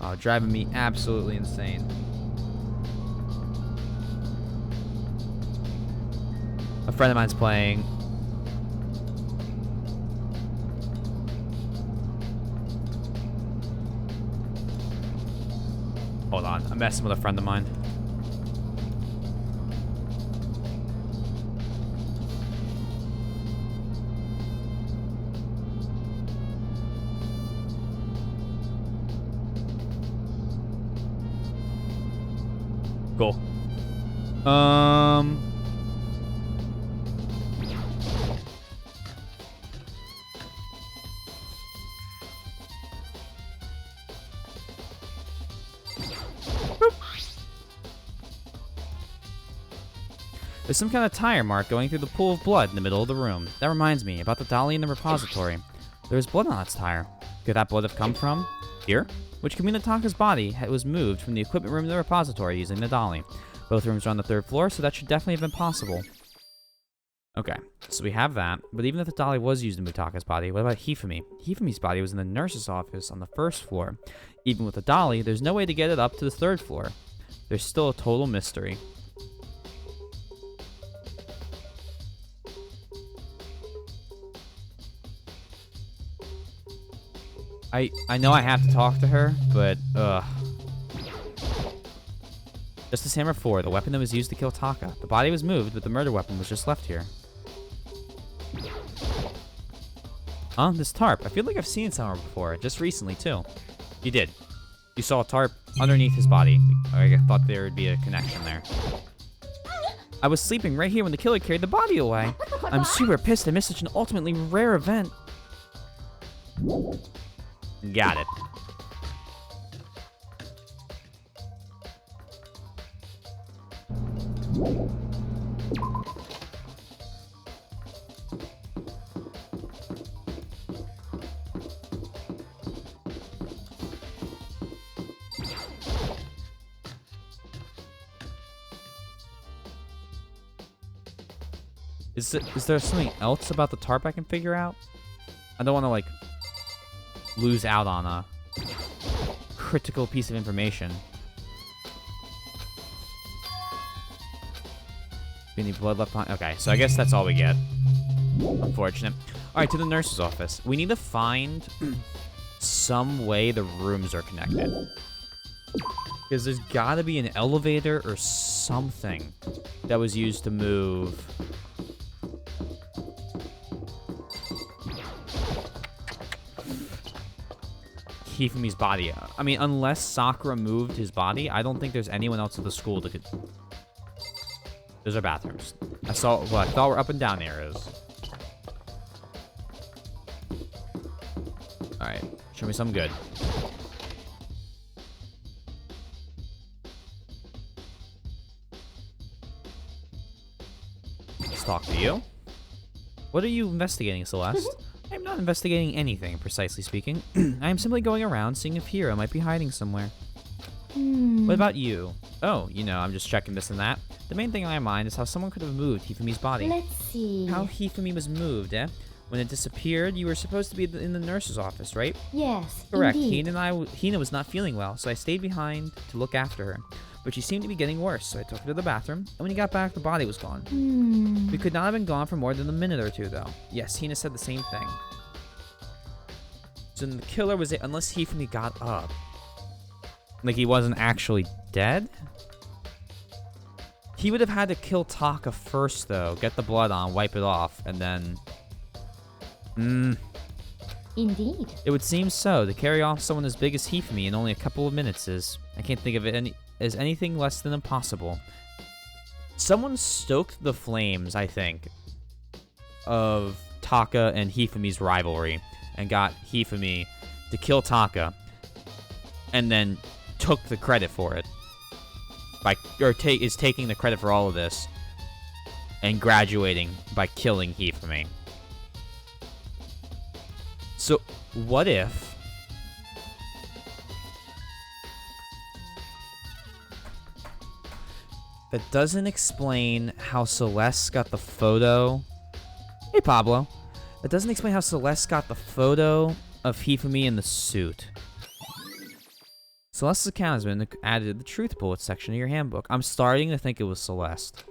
Speaker 1: Oh, driving me absolutely insane. A friend of mine's playing. Hold on, I'm messing with a friend of mine. Cool. There's some kind of tire mark going through the pool of blood in the middle of the room. That reminds me about the dolly in the repository. There was blood on its tire. Could that blood have come from here? Which could mean that Taka's body was moved from the equipment room to the repository using the dolly. Both rooms are on the 3rd floor, so that should definitely have been possible. Okay, so we have that, but even if the dolly was used to move Taka's body, what about Hifumi? Hifumi's body was in the nurse's office on the 1st floor. Even with the dolly, there's no way to get it up to the 3rd floor. There's still a total mystery. I know I have to talk to her, but Justice Hammer 4, the weapon that was used to kill Taka. The body was moved, but the murder weapon was just left here. Huh? This tarp. I feel like I've seen it somewhere before, just recently too. You did. You saw a tarp underneath his body. I thought there would be a connection there. I was sleeping right here when the killer carried the body away. I'm super pissed I missed such an ultimately rare event. Got it. Is there something else about the tarp I can figure out? I don't want to, like, lose out on a critical piece of information. Any blood left behind? Okay, so I guess that's all we get. Unfortunate. Alright, to the nurse's office. We need to find some way the rooms are connected. Because there's gotta be an elevator or something that was used to move Hifumi's body. I mean, unless Sakura moved his body, I don't think there's anyone else at the school that could... Those are bathrooms. I thought were up and down areas. Alright, show me something good. Let's talk to you. What are you investigating, Celeste? I am not investigating anything, precisely speaking. I am simply going around seeing if Hiro might be hiding somewhere. What about you? Oh, you know, I'm just checking this and that. The main thing on my mind is how someone could have moved Hifumi's body.
Speaker 4: Let's see.
Speaker 1: How Hifumi was moved, eh? When it disappeared, you were supposed to be in the nurse's office, right?
Speaker 4: Yes,
Speaker 1: Correct.
Speaker 4: indeed.
Speaker 1: Hina was not feeling well, so I stayed behind to look after her. But she seemed to be getting worse, so I took her to the bathroom, and when he got back, the body was gone. We could not have been gone for more than a minute or two, though. Yes, Hina said the same thing. So the killer was it, unless Hifumi got up. Like he wasn't actually dead? He would have had to kill Taka first, though. Get the blood on, wipe it off, and then...
Speaker 4: Indeed.
Speaker 1: It would seem so. To carry off someone as big as Hifumi in only a couple of minutes is... I can't think of it as anything less than impossible. Someone stoked the flames, I think, of Taka and Hifumi's rivalry, and got Hifumi to kill Taka, and then took the credit for it. Is taking the credit for all of this, and graduating by killing Hifumi. So, What if... that doesn't explain how Celeste got the photo... Hey, Pablo. That doesn't explain how Celeste got the photo of Hifumi in the suit. Celeste's account has been added to the Truth Bullet section of your handbook. I'm starting to think it was Celeste.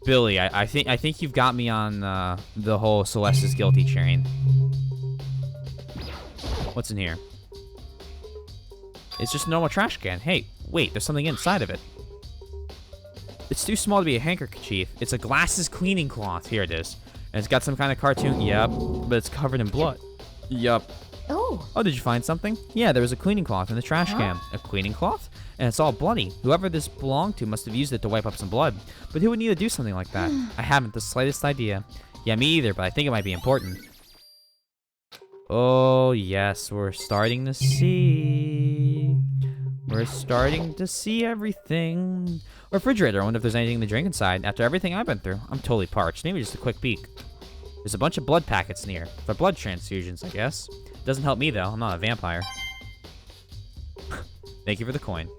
Speaker 1: Billy, I think you've got me on the whole Celeste is guilty train. What's in here? It's just a normal trash can. Hey, wait, there's something inside of it. It's too small to be a handkerchief. It's a glasses cleaning cloth. Here it is. And it's got some kind of cartoon. Yep, but it's covered in blood. Yup.
Speaker 4: Oh.
Speaker 1: Oh, did you find something? Yeah, there was a cleaning cloth in the trash can. A cleaning cloth? And it's all bloody. Whoever this belonged to must have used it to wipe up some blood. But who would need to do something like that? I haven't the slightest idea. Yeah, me either, but I think it might be important. Oh, yes, we're starting to see. We're starting to see everything. Refrigerator, I wonder if there's anything to drink inside. After everything I've been through, I'm totally parched. Maybe just a quick peek. There's a bunch of blood packets near. For blood transfusions, I guess. Doesn't help me, though. I'm not a vampire. Thank you for the coin.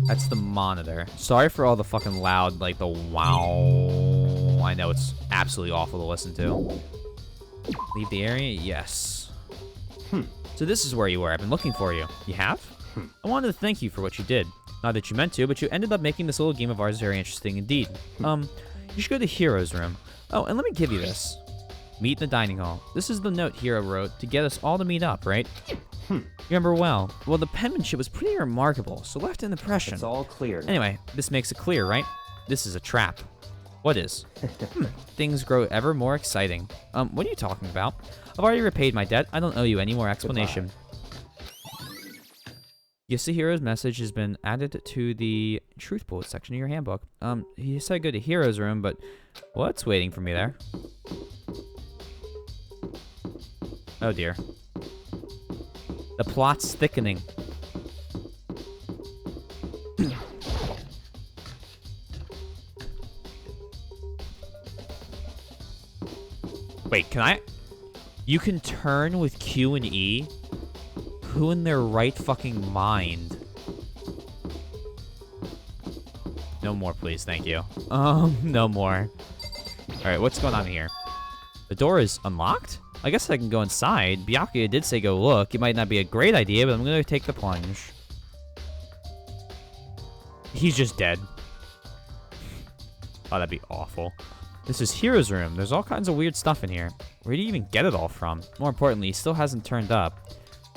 Speaker 1: That's the monitor. Sorry for all the fucking loud, like, the wow. I know it's absolutely awful to listen to. Leave the area? Yes. So this is where you were. I've been looking for you. You have? I wanted to thank you for what you did. Not that you meant to, but you ended up making this little game of ours very interesting indeed. You should go to Hero's room. Oh, and let me give you this. Meet in the dining hall. This is the note Hero wrote to get us all to meet up, right? You remember well. Well, the penmanship was pretty remarkable, so left an impression.
Speaker 2: It's all clear now.
Speaker 1: Anyway, this makes it clear, right? This is a trap. What is? Things grow ever more exciting. What are you talking about? I've already repaid my debt. I don't owe you any more explanation. Yasuhiro's message has been added to the Truth Bullet section of your handbook. He said go to Hero's room, but what's waiting for me there? Oh dear. The plot's thickening. Wait, can I? You can turn with Q and E? Who in their right fucking mind? No more, please. Thank you. No more. Alright, what's going on here? The door is unlocked? I guess I can go inside. Byakuya did say go look. It might not be a great idea, but I'm gonna take the plunge. He's just dead. Oh, that'd be awful. This is Hero's room. There's all kinds of weird stuff in here. Where do you even get it all from? More importantly, he still hasn't turned up.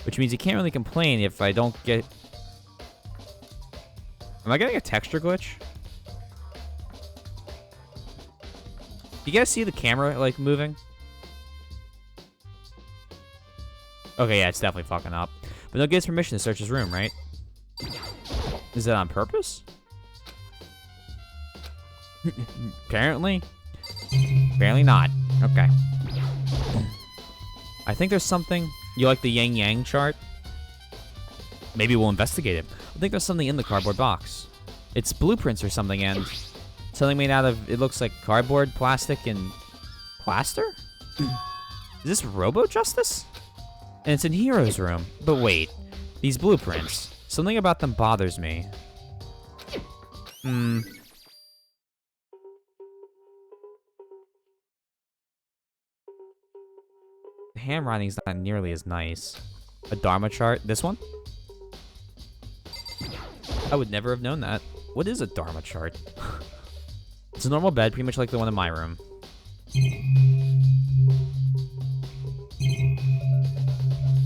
Speaker 1: Which means he can't really complain if I don't get... Am I getting a texture glitch? You guys see the camera, like, moving? Okay, yeah, it's definitely fucking up. But no gives permission to search his room, right? Is that on purpose? Apparently. Apparently not. Okay. I think there's something... You like the yin-yang chart? Maybe we'll investigate it. I think there's something in the cardboard box. It's blueprints or something, and something made out of, it looks like cardboard, plastic, and plaster? Is this Robo-Justice? And it's in Hero's room. But wait, these blueprints, something about them bothers me. The handwriting's not nearly as nice. A Dharma chart? This one? I would never have known that. What is a Dharma chart? It's a normal bed, pretty much like the one in my room.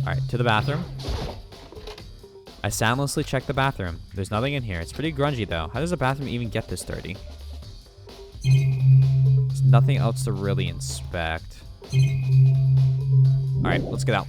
Speaker 1: Alright, to the bathroom. I soundlessly check the bathroom. There's nothing in here. It's pretty grungy, though. How does a bathroom even get this dirty? There's nothing else to really inspect. Alright, let's get out.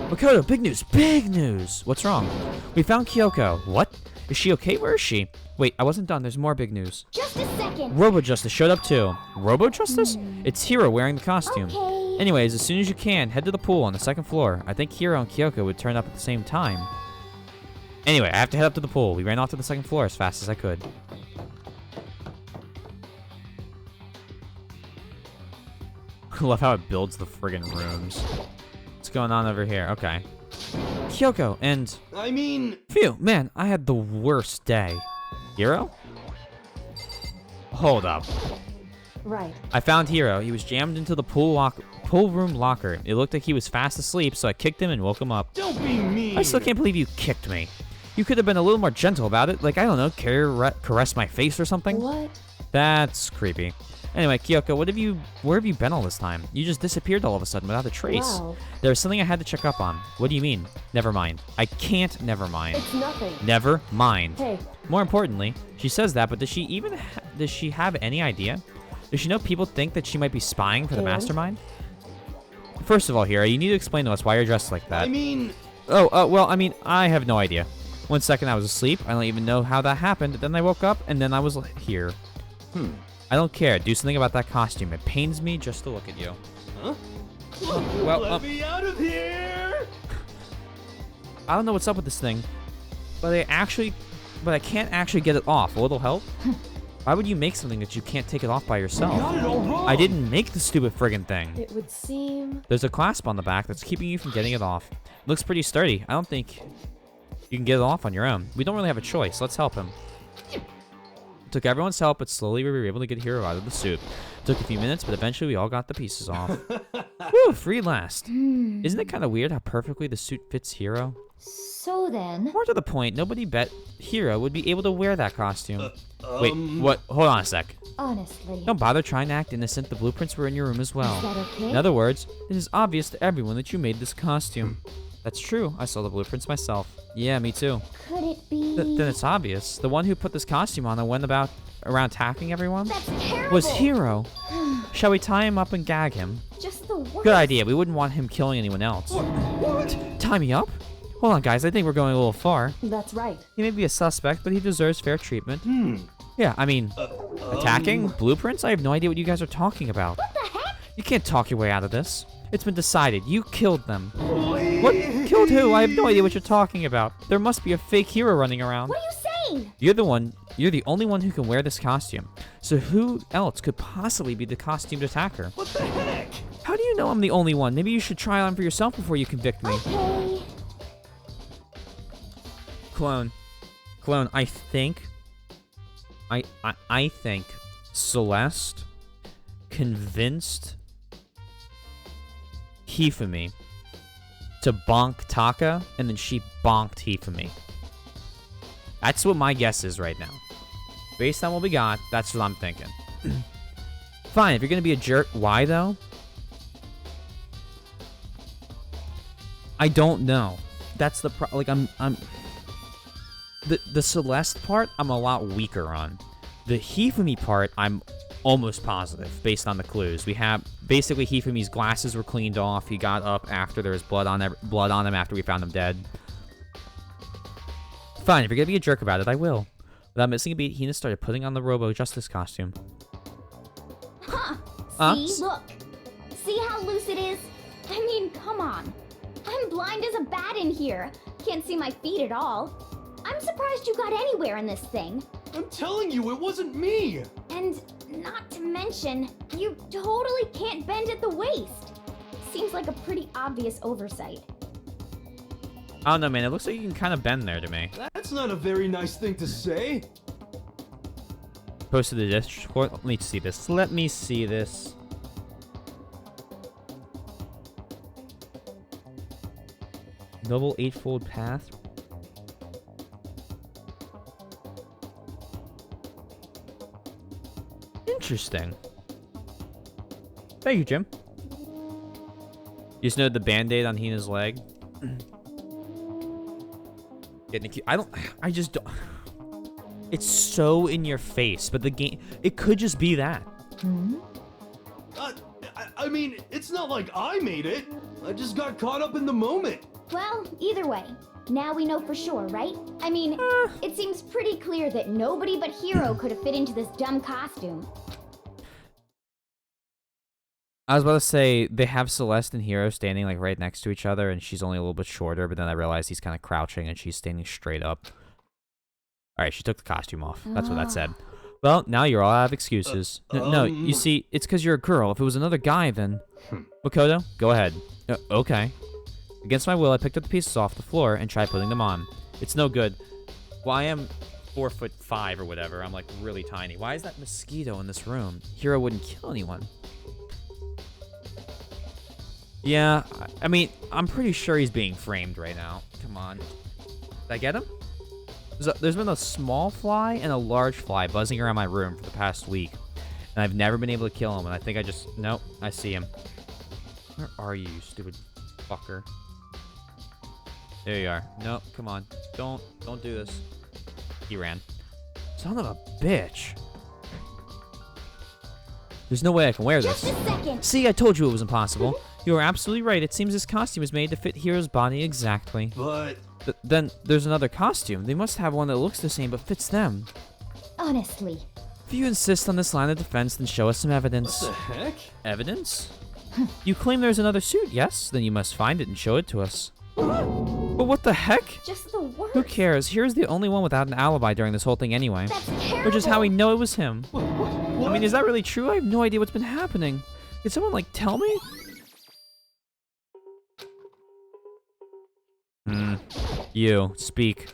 Speaker 1: Makoto, big news! Big news! What's wrong? We found Kyoko. What? Is she okay? Where is she? Wait, I wasn't done. There's more big news.
Speaker 4: Just a second.
Speaker 1: Robo-Justice showed up too. Robo-Justice? It's Hiro wearing the costume.
Speaker 4: Okay.
Speaker 1: Anyways, as soon as you can, head to the pool on the second floor. I think Hiro and Kyoko would turn up at the same time. Anyway, I have to head up to the pool. We ran off to the second floor as fast as I could. I love how it builds the friggin' rooms. What's going on over here? Okay. Kyoko, and...
Speaker 9: I mean...
Speaker 1: Phew, man, I had the worst day. Hiro? Hold up.
Speaker 8: Right.
Speaker 1: I found Hiro. He was jammed into the pool room locker. It looked like he was fast asleep, so I kicked him and woke him up.
Speaker 9: Don't be mean!
Speaker 1: I still can't believe you kicked me. You could have been a little more gentle about it. Like, I don't know, caress my face or something?
Speaker 8: What?
Speaker 1: That's creepy. Anyway, Kyoko, where have you been all this time? You just disappeared all of a sudden without a trace.
Speaker 8: Wow.
Speaker 1: There was something I had to check up on. What do you mean? Never mind. I can't never mind.
Speaker 8: It's nothing.
Speaker 1: Never mind.
Speaker 8: Hey,
Speaker 1: More importantly, she says that, but does she have any idea? Does she know people think that she might be spying for the
Speaker 8: And?
Speaker 1: mastermind? First of all, Hiro, you need to explain to us why you're dressed like that.
Speaker 9: I mean...
Speaker 1: Well, I mean, I have no idea. 1 second I was asleep. I don't even know how that happened. Then I woke up, and then I was here. I don't care. Do something about that costume. It pains me just to look at you.
Speaker 9: Huh?
Speaker 1: Well,
Speaker 9: me out of here!
Speaker 1: I don't know what's up with this thing, but I can't actually get it off. A little help? Why would you make something that you can't take it off by yourself?
Speaker 9: Got it all wrong!
Speaker 1: I didn't make the stupid friggin' thing.
Speaker 8: it would seem...
Speaker 1: There's a clasp on the back that's keeping you from getting it off. It looks pretty sturdy. I don't think you can get it off on your own. We don't really have a choice. Let's help him. It took everyone's help, but slowly we were able to get Hiro out of the suit. It took a few minutes, but eventually we all got the pieces off. Woo, free last. Isn't it kind of weird how perfectly the suit fits Hiro?
Speaker 4: So then...
Speaker 1: More to the point, nobody bet Hiro would be able to wear that costume. Wait, what? Hold on a sec.
Speaker 4: Honestly.
Speaker 1: Don't bother trying to act innocent. The blueprints were in your room as well.
Speaker 4: Is that okay?
Speaker 1: In other words, it is obvious to everyone that you made this costume. That's true. I saw the blueprints myself. Yeah, me too.
Speaker 4: Could it be...
Speaker 1: Then it's obvious. The one who put this costume on and went around attacking everyone
Speaker 4: That's terrible!
Speaker 1: was Hiro. Shall we tie him up and gag him?
Speaker 4: Just the worst.
Speaker 1: Good idea. We wouldn't want him killing anyone else. Tie me up? Hold on, guys. I think we're going a little far.
Speaker 8: That's right.
Speaker 1: He may be a suspect, but he deserves fair treatment. Yeah, I mean, attacking? Blueprints? I have no idea what you guys are talking about.
Speaker 4: What the heck?
Speaker 1: You can't talk your way out of this. It's been decided. You killed them. What? Killed who? I have no idea what you're talking about. There must be a fake hero running around.
Speaker 4: What are you saying?
Speaker 1: You're the only one who can wear this costume. So who else could possibly be the costumed attacker?
Speaker 9: What the heck?
Speaker 1: How do you know I'm the only one? Maybe you should try on for yourself before you convict me.
Speaker 4: Okay.
Speaker 1: Clone, I think Celeste convinced Hifumi to bonk Taka, and then she bonked Hifumi. That's what my guess is right now. Based on what we got, that's what I'm thinking. Fine, if you're gonna be a jerk, why though? I don't know. That's the the Celeste part, I'm a lot weaker on. The Hifumi part, I'm almost positive, based on the clues. We have, basically, Hifumi's glasses were cleaned off. He got up after there was blood on him after we found him dead. Fine, if you're gonna be a jerk about it, I will. Without missing a beat, Hina started putting on the Robo Justice costume.
Speaker 4: Huh? See? Look. See how loose it is? I mean, come on. I'm blind as a bat in here. Can't see my feet at all. I'm surprised you got anywhere in this thing.
Speaker 9: I'm telling you, it wasn't me!
Speaker 4: And not to mention, you totally can't bend at the waist. Seems like a pretty obvious oversight.
Speaker 1: I don't know, man. It looks like you can kind of bend there to me.
Speaker 9: That's not a very nice thing to say.
Speaker 1: Posted the Discord. Let me see this. Let me see this. Noble Eightfold Path. Interesting. Thank you, Jim. You just noted the band-aid on Hina's leg. I just don't. It's so in your face, but the game, it could just be that.
Speaker 9: I mean, it's not like I made it. I just got caught up in the moment.
Speaker 4: Well, either way, now we know for sure, right? I mean, it seems pretty clear that nobody but Hiro could have fit into this dumb costume.
Speaker 1: I was about to say, they have Celeste and Hero standing like right next to each other, and she's only a little bit shorter, but then I realized he's kind of crouching and she's standing straight up. Alright, she took the costume off. That's what that said. Well, now you're all out of excuses. No, you see, it's because you're a girl. If it was another guy, then... Makoto, go ahead. Okay. Against my will, I picked up the pieces off the floor and tried putting them on. It's no good. Well, I am 4'5" or whatever. I'm like really tiny. Why is that mosquito in this room? Hero wouldn't kill anyone. Yeah, I mean, I'm pretty sure he's being framed right now. Come on. Did I get him? There's been a small fly and a large fly buzzing around my room for the past week. And I've never been able to kill him, and I think I just... Nope, I see him. Where are you, stupid fucker? There you are. Nope, come on. Don't do this. He ran. Son of a bitch. There's no way I can wear this.
Speaker 4: Just a second.
Speaker 1: See, I told you it was impossible. You are absolutely right. It seems this costume is made to fit Hero's body exactly.
Speaker 9: But...
Speaker 1: Then there's another costume. They must have one that looks the same but fits them.
Speaker 4: Honestly.
Speaker 1: If you insist on this line of defense, then show us some evidence.
Speaker 9: What the heck?
Speaker 1: Evidence? You claim there's another suit, yes? Then you must find it and show it to us. But what the heck?
Speaker 4: Just the worst.
Speaker 1: Who cares? Here's the only one without an alibi during this whole thing anyway.
Speaker 4: That's terrible.
Speaker 1: Which is how we know it was him.
Speaker 9: What?
Speaker 1: I mean, is that really true? I have no idea what's been happening. Did someone, like, tell me? You, speak.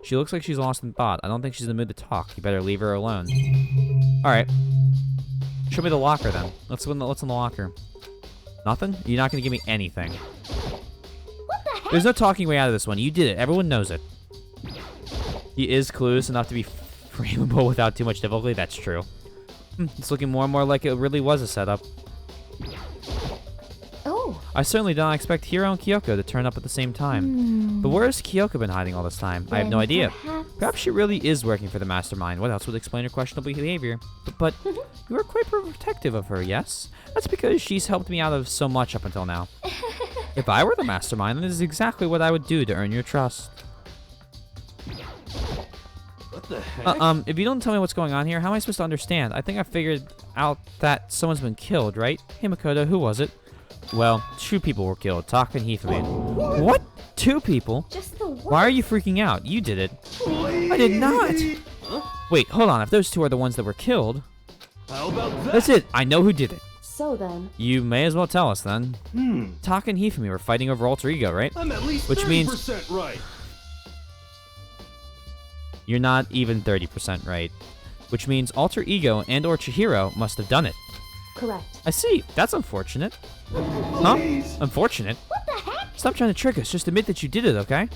Speaker 1: She looks like she's lost in thought. I don't think she's in the mood to talk. You better leave her alone. Alright. Show me the locker, then. What's in the locker? Nothing? You're not gonna give me anything.
Speaker 4: What the heck?
Speaker 1: There's no talking way out of this one. You did it. Everyone knows it. He is clueless enough to be frameable without too much difficulty. That's true. It's looking more and more like it really was a setup.
Speaker 4: Oh.
Speaker 1: I certainly don't expect Hiro and Kyoko to turn up at the same time. But where has Kyoko been hiding all this time? I have no
Speaker 4: Then
Speaker 1: idea.
Speaker 4: perhaps
Speaker 1: she really is working for the mastermind. What else would explain her questionable behavior? But you are quite protective of her, yes? That's because she's helped me out of so much up until now. If I were the mastermind, then this is exactly what I would do to earn your trust.
Speaker 9: What the heck?
Speaker 1: If you don't tell me what's going on here, how am I supposed to understand? I think I figured out that someone's been killed, right? Hey, Makoto, who was it? Well, 2 people were killed, Taka and Hifumi. What? 2 people?
Speaker 4: Just the worst.
Speaker 1: Why are you freaking out? You did it.
Speaker 9: Please.
Speaker 1: I did not!
Speaker 9: Huh?
Speaker 1: Wait, hold on. If those 2 are the ones that were killed...
Speaker 9: How about that?
Speaker 1: That's it! I know who did it.
Speaker 8: So then,
Speaker 1: You may as well tell us, then. Taka and Hifumi were fighting over alter ego, right?
Speaker 9: I'm at least
Speaker 1: Which
Speaker 9: 30%
Speaker 1: means-
Speaker 9: right.
Speaker 1: You're not even 30% right. Which means alter ego and or Chihiro must have done it.
Speaker 8: correct.
Speaker 1: I see. That's unfortunate. Huh?
Speaker 9: Please.
Speaker 1: Unfortunate?
Speaker 4: What the heck?
Speaker 1: Stop trying to trick us. Just admit that you did it, okay?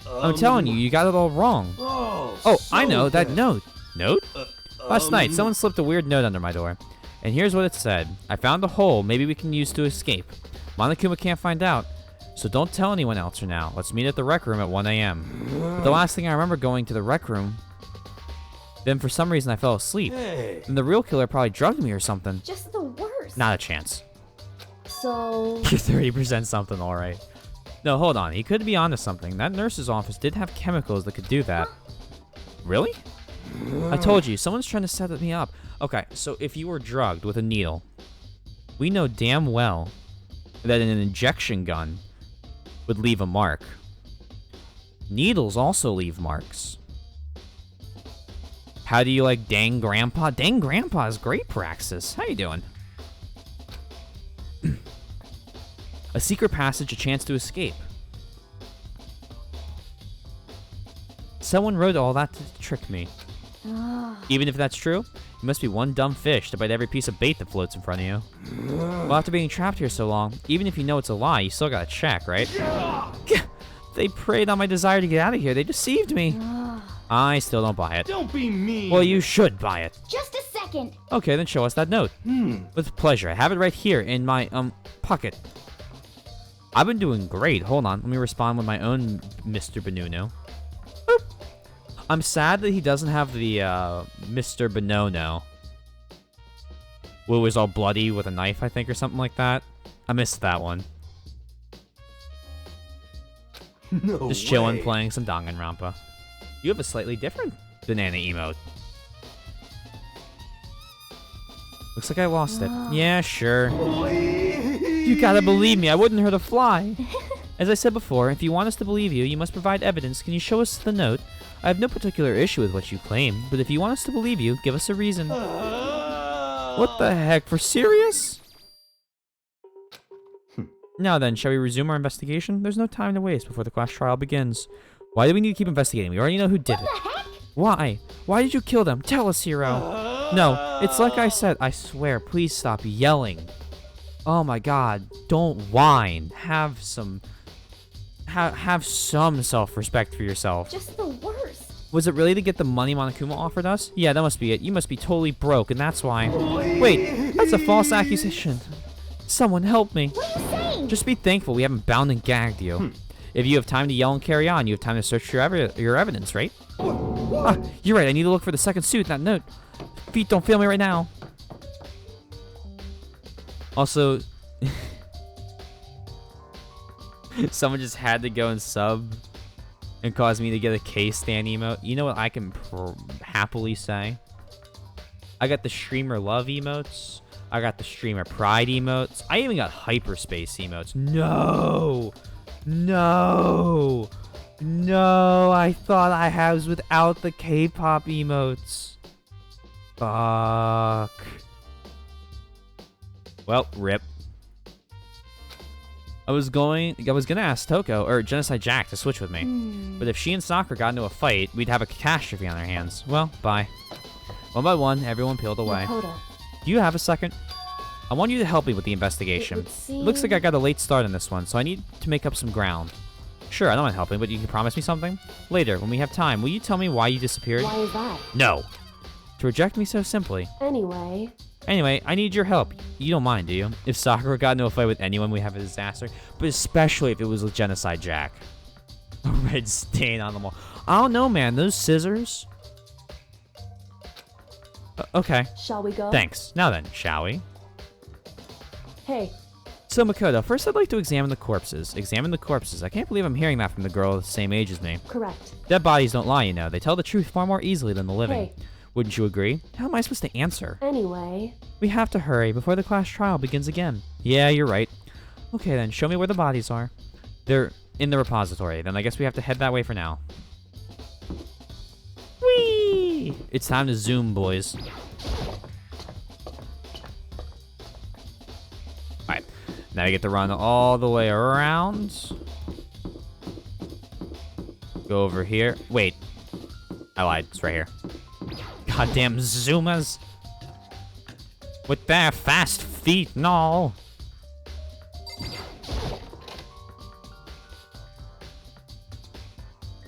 Speaker 1: I'm
Speaker 9: Um,
Speaker 1: telling you, you got it all wrong. Oh, I
Speaker 9: so
Speaker 1: know. That
Speaker 9: bad.
Speaker 1: note. Note? Last night,
Speaker 9: um,
Speaker 1: someone slipped a weird note under my door. And here's what it said. I found a hole maybe we can use to escape. Monokuma can't find out. So don't tell anyone else for now. Let's meet at the rec room at 1 a.m. But the last thing I remember going to the rec room, then for some reason I fell asleep.
Speaker 9: Hey.
Speaker 1: And the real killer probably drugged me or something.
Speaker 4: Just the worst.
Speaker 1: Not a chance.
Speaker 8: So,
Speaker 1: You're 30% something, alright. No, hold on. He could be onto something. That nurse's office did have chemicals that could do that. Really? I told you, someone's trying to set me up. Okay, so if you were drugged with a needle, we know damn well that an injection gun would leave a mark. Needles also leave marks. How do you like Dang Grandpa? Dang Grandpa is great praxis. How you doing? A secret passage, a chance to escape. Someone wrote all that to trick me. Even if that's true, you must be one dumb fish to bite every piece of bait that floats in front of you. Well, after being trapped here so long, even if you know it's a lie, you still gotta check, right? They preyed on my desire to get out of here. They deceived me. I still don't buy it.
Speaker 9: Don't be mean.
Speaker 1: Well, you should buy it.
Speaker 4: Just a second.
Speaker 1: Okay, then show us that note. With pleasure. I have it right here in my, pocket. I've been doing great. Hold on. Let me respond with my own Mr. Benuno. Boop. I'm sad that he doesn't have the, Mr. Bonono. Who was all bloody with a knife, I think, or something like that. I missed that one.
Speaker 9: No
Speaker 1: Just chilling,
Speaker 9: way.
Speaker 1: playing some Danganronpa. You have a slightly different banana emote. Looks like I lost it. Yeah, sure. You gotta believe me, I wouldn't hurt a fly. As I said before, if you want us to believe you, you must provide evidence. Can you show us the note? I have no particular issue with what you claim, but if you want us to believe you, give us a reason. What the heck, for serious? Now then, shall we resume our investigation? There's no time to waste before the class trial begins. Why do we need to keep investigating? We already know who did it.
Speaker 4: What the heck?
Speaker 1: Why? Why did you kill them? Tell us, hero. No, it's like I said. I swear, please stop yelling. Oh my god, don't whine. Have some self-respect for yourself.
Speaker 4: Just the worst.
Speaker 1: Was it really to get the money Monokuma offered us? Yeah, that must be it. You must be totally broke, and that's why. Wait, that's a false accusation. Someone help me.
Speaker 4: What are you saying?
Speaker 1: Just be thankful we haven't bound and gagged you. If you have time to yell and carry on, you have time to search your evidence, right? Ah, you're right. I need to look for the second suit, that note. Feet don't fail me right now. Also, someone just had to go and sub and cause me to get a K-Stan emote. You know what I can happily say? I got the streamer love emotes. I got the streamer pride emotes. I even got hyperspace emotes. No! No! No! I thought I was without the K-pop emotes. Fuck. Well, rip. I was gonna ask Toko or Genocide Jack to switch with me. But if she and Sakura got into a fight, we'd have a catastrophe on our hands. Well, bye. One by one, everyone peeled away.
Speaker 8: Makoto.
Speaker 1: Do you have a second? I want you to help me with the investigation. It looks like I got a late start on this one, so I need to make up some ground. Sure, I don't mind helping, but you can promise me something? Later, when we have time, will you tell me why you disappeared?
Speaker 8: Why is that?
Speaker 1: No. To reject me so simply.
Speaker 8: Anyway,
Speaker 1: I need your help. You don't mind, do you? If Sakura got into a fight with anyone, we have a disaster. But especially if it was with Genocide Jack. A red stain on the wall. I don't know, man. Those scissors. Okay.
Speaker 8: shall we go?
Speaker 1: Thanks. Now then, shall we?
Speaker 8: Hey,
Speaker 1: So, Makoto, first I'd like to examine the corpses. Examine the corpses. I can't believe I'm hearing that from the girl the same age as me.
Speaker 8: correct.
Speaker 1: Dead bodies don't lie, you know. They tell the truth far more easily than the living.
Speaker 8: Hey.
Speaker 1: Wouldn't you agree? How am I supposed to answer?
Speaker 8: Anyway,
Speaker 1: We have to hurry before the class trial begins again. Yeah, you're right. Okay then, show me where the bodies are. They're in the repository. Then I guess we have to head that way for now. Whee! It's time to zoom, boys. Alright, now you get to run all the way around. Go over here. Wait. I lied. It's right here. Goddamn Zumas. With their fast feet and all.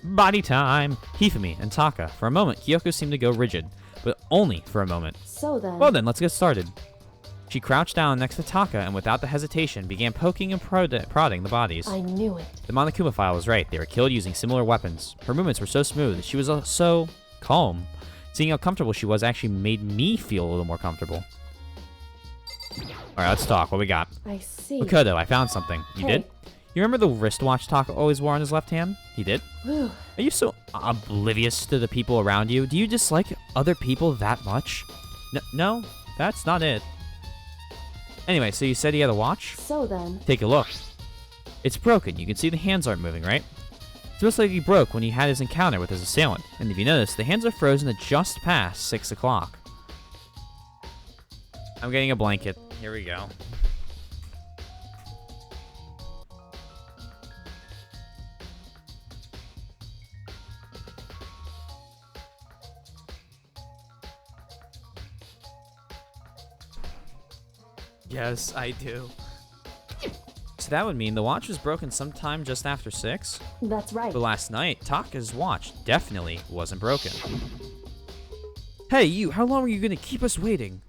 Speaker 1: Body time. Hifumi and Taka. For a moment, Kyoko seemed to go rigid, but only for a moment.
Speaker 8: so then.
Speaker 1: Well then, let's get started. She crouched down next to Taka and without the hesitation began poking and prodding the bodies.
Speaker 8: I knew it.
Speaker 1: The Monokuma file was right. They were killed using similar weapons. Her movements were so smooth. She was so calm. Seeing how comfortable she was actually made me feel a little more comfortable. Alright, let's talk. What we got?
Speaker 8: I see.
Speaker 1: Makoto, I found something. You
Speaker 8: Hey.
Speaker 1: did? You remember the wristwatch Taka always wore on his left hand? He did?
Speaker 8: Whew.
Speaker 1: Are you so oblivious to the people around you? Do you dislike other people that much? No, that's not it. Anyway, so you said he had a watch?
Speaker 8: So then.
Speaker 1: Take a look. It's broken. You can see the hands aren't moving, right? It's most likely broke when he had his encounter with his assailant. And if you notice, the hands are frozen at just past 6 o'clock. I'm getting a blanket. Here we go. Yes, I do. So that would mean the watch was broken sometime just after 6?
Speaker 8: That's right.
Speaker 1: But last night, Taka's watch definitely wasn't broken. Hey, you! How long are you gonna keep us waiting?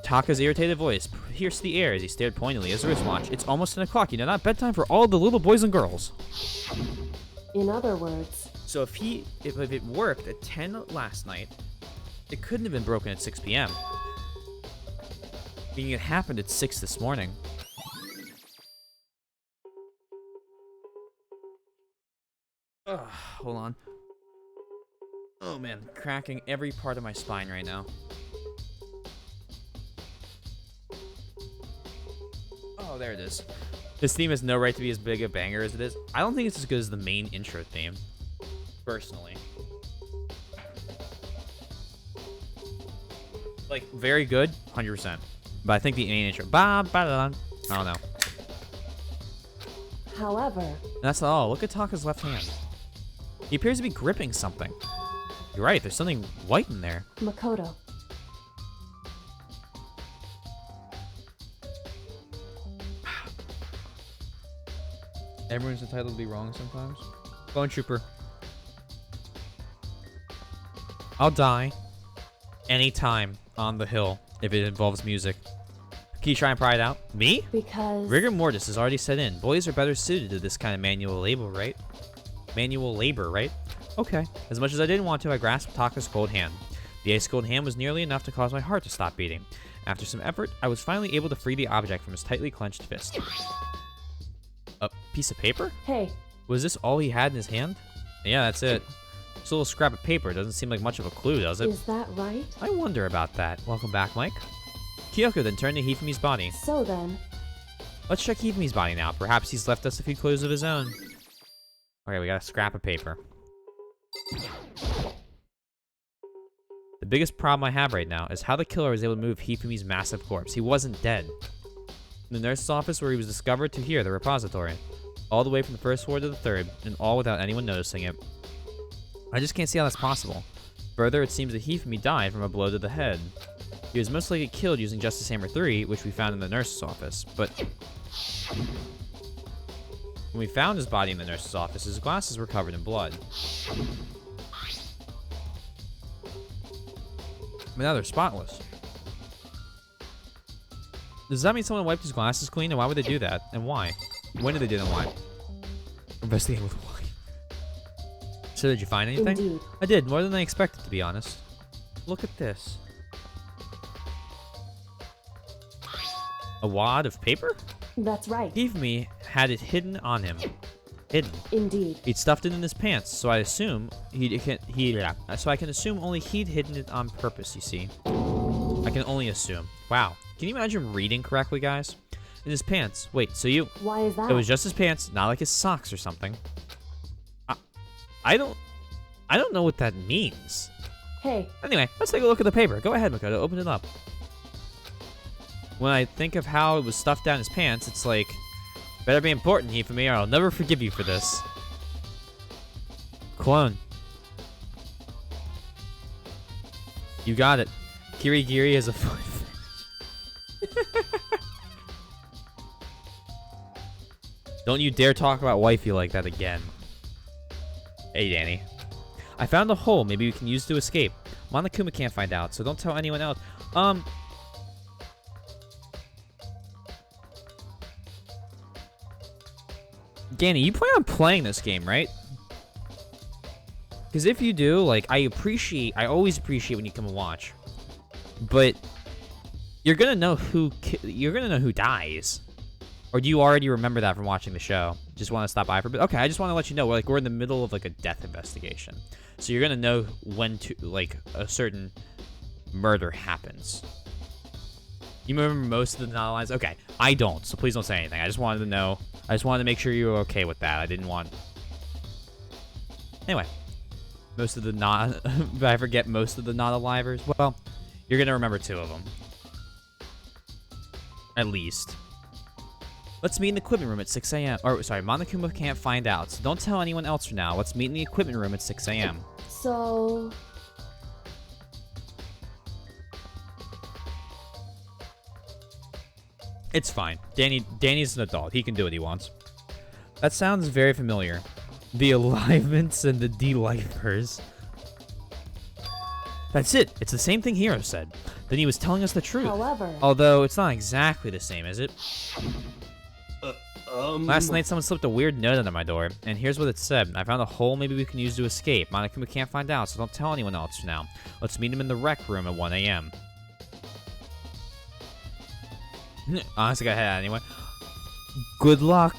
Speaker 1: Taka's irritated voice pierced the air as he stared pointedly at his wristwatch. It's almost 10 o'clock, you know, not bedtime for all the little boys and girls.
Speaker 8: In other words,
Speaker 1: So if it worked at 10 last night, it couldn't have been broken at 6 p.m. Meaning it happened at 6 this morning. Ugh, hold on. Oh man, cracking every part of my spine right now. Oh, there it is. This theme has no right to be as big a banger as it is. I don't think it's as good as the main intro theme, personally. Like, very good, 100%. But I think the main intro, I don't know.
Speaker 8: However,
Speaker 1: And that's all. Look at Taka's left hand. He appears to be gripping something. You're right, there's something white in there.
Speaker 8: Makoto,
Speaker 1: Everyone's entitled to be wrong sometimes. Bone Trooper. I'll die anytime on the hill if it involves music. Can you try and pry it out? Me?
Speaker 8: because
Speaker 1: Rigor mortis has already set in. Boys are better suited to this kind of manual labor, right? Okay. As much as I didn't want to, I grasped Taka's cold hand. The ice cold hand was nearly enough to cause my heart to stop beating. After some effort, I was finally able to free the object from his tightly clenched fist. A piece of paper?
Speaker 8: hey,
Speaker 1: Was this all he had in his hand? Yeah, that's it. It's a little scrap of paper. Doesn't seem like much of a clue, does it?
Speaker 8: is that right?
Speaker 1: I wonder about that. Welcome back, Mike. Kyoko then turned to Hifumi's body.
Speaker 8: So then,
Speaker 1: Let's check Hifumi's body now. Perhaps he's left us a few clues of his own. Okay, we got a scrap of paper. The biggest problem I have right now is how the killer was able to move Hifumi's massive corpse. He wasn't dead. From the nurse's office where he was discovered to here, the repository. All the way from the first floor to the third, and all without anyone noticing it. I just can't see how that's possible. Further, it seems that Hifumi died from a blow to the head. He was most likely killed using Justice Hammer 3, which we found in the nurse's office, but when we found his body in the nurse's office, his glasses were covered in blood. But now they're spotless. Does that mean someone wiped his glasses clean? And why would they do that? And why? When did they do that and why? Investigating with why. So did you find anything?
Speaker 8: indeed.
Speaker 1: I did, more than I expected, to be honest. Look at this. A wad of paper?
Speaker 8: That's right.
Speaker 1: Hifumi had it hidden on him. Hidden.
Speaker 8: Indeed.
Speaker 1: He'd stuffed it in his pants, so I assume so I can assume only he'd hidden it on purpose, you see. I can only assume. Wow. Can you imagine reading correctly, guys? In his pants. Wait, so you...
Speaker 8: Why is that?
Speaker 1: It was just his pants, not like his socks or something. I don't know what that means.
Speaker 8: Hey,
Speaker 1: Anyway, let's take a look at the paper. Go ahead, Makoto. Open it up. When I think of how it was stuffed down his pants, it's like, better be important, Hifumi, or I'll never forgive you for this. Clone. You got it. Kirigiri has a foot. Don't you dare talk about wifey like that again. Hey, Danny. I found a hole maybe we can use to escape. Monokuma can't find out, so don't tell anyone else. Danny, you plan on playing this game, right? Because if you do, like, I always appreciate when you come and watch. But you're gonna know who dies. Or do you already remember that from watching the show? Just want to stop by for a bit? Okay, I just want to let you know, we're in the middle of, like, a death investigation. So you're gonna know when to, like, a certain murder happens. You remember most of the not lines? Okay, I don't, so please don't say anything. I just wanted to know. I just wanted to make sure you were okay with that. I didn't want... Anyway. Most of the not... If I forget most of the not-alivers, well, you're gonna remember 2 of them. At least. Let's meet in the equipment room at 6 a.m. Or, sorry, Monokuma can't find out, so don't tell anyone else for now. Let's meet in the equipment room at 6 a.m.
Speaker 8: so...
Speaker 1: It's fine. Danny's an adult. He can do what he wants. That sounds very familiar. The alignments and the delifers. That's it. It's the same thing Hiro said. Then he was telling us the truth.
Speaker 8: However...
Speaker 1: Although, it's not exactly the same, is it? Last night, someone slipped a weird note under my door, and here's what it said. I found a hole maybe we can use to escape. Monokuma can't find out, so don't tell anyone else for now. Let's meet him in the rec room at 1 a.m. Honestly, I had anyway. Good luck.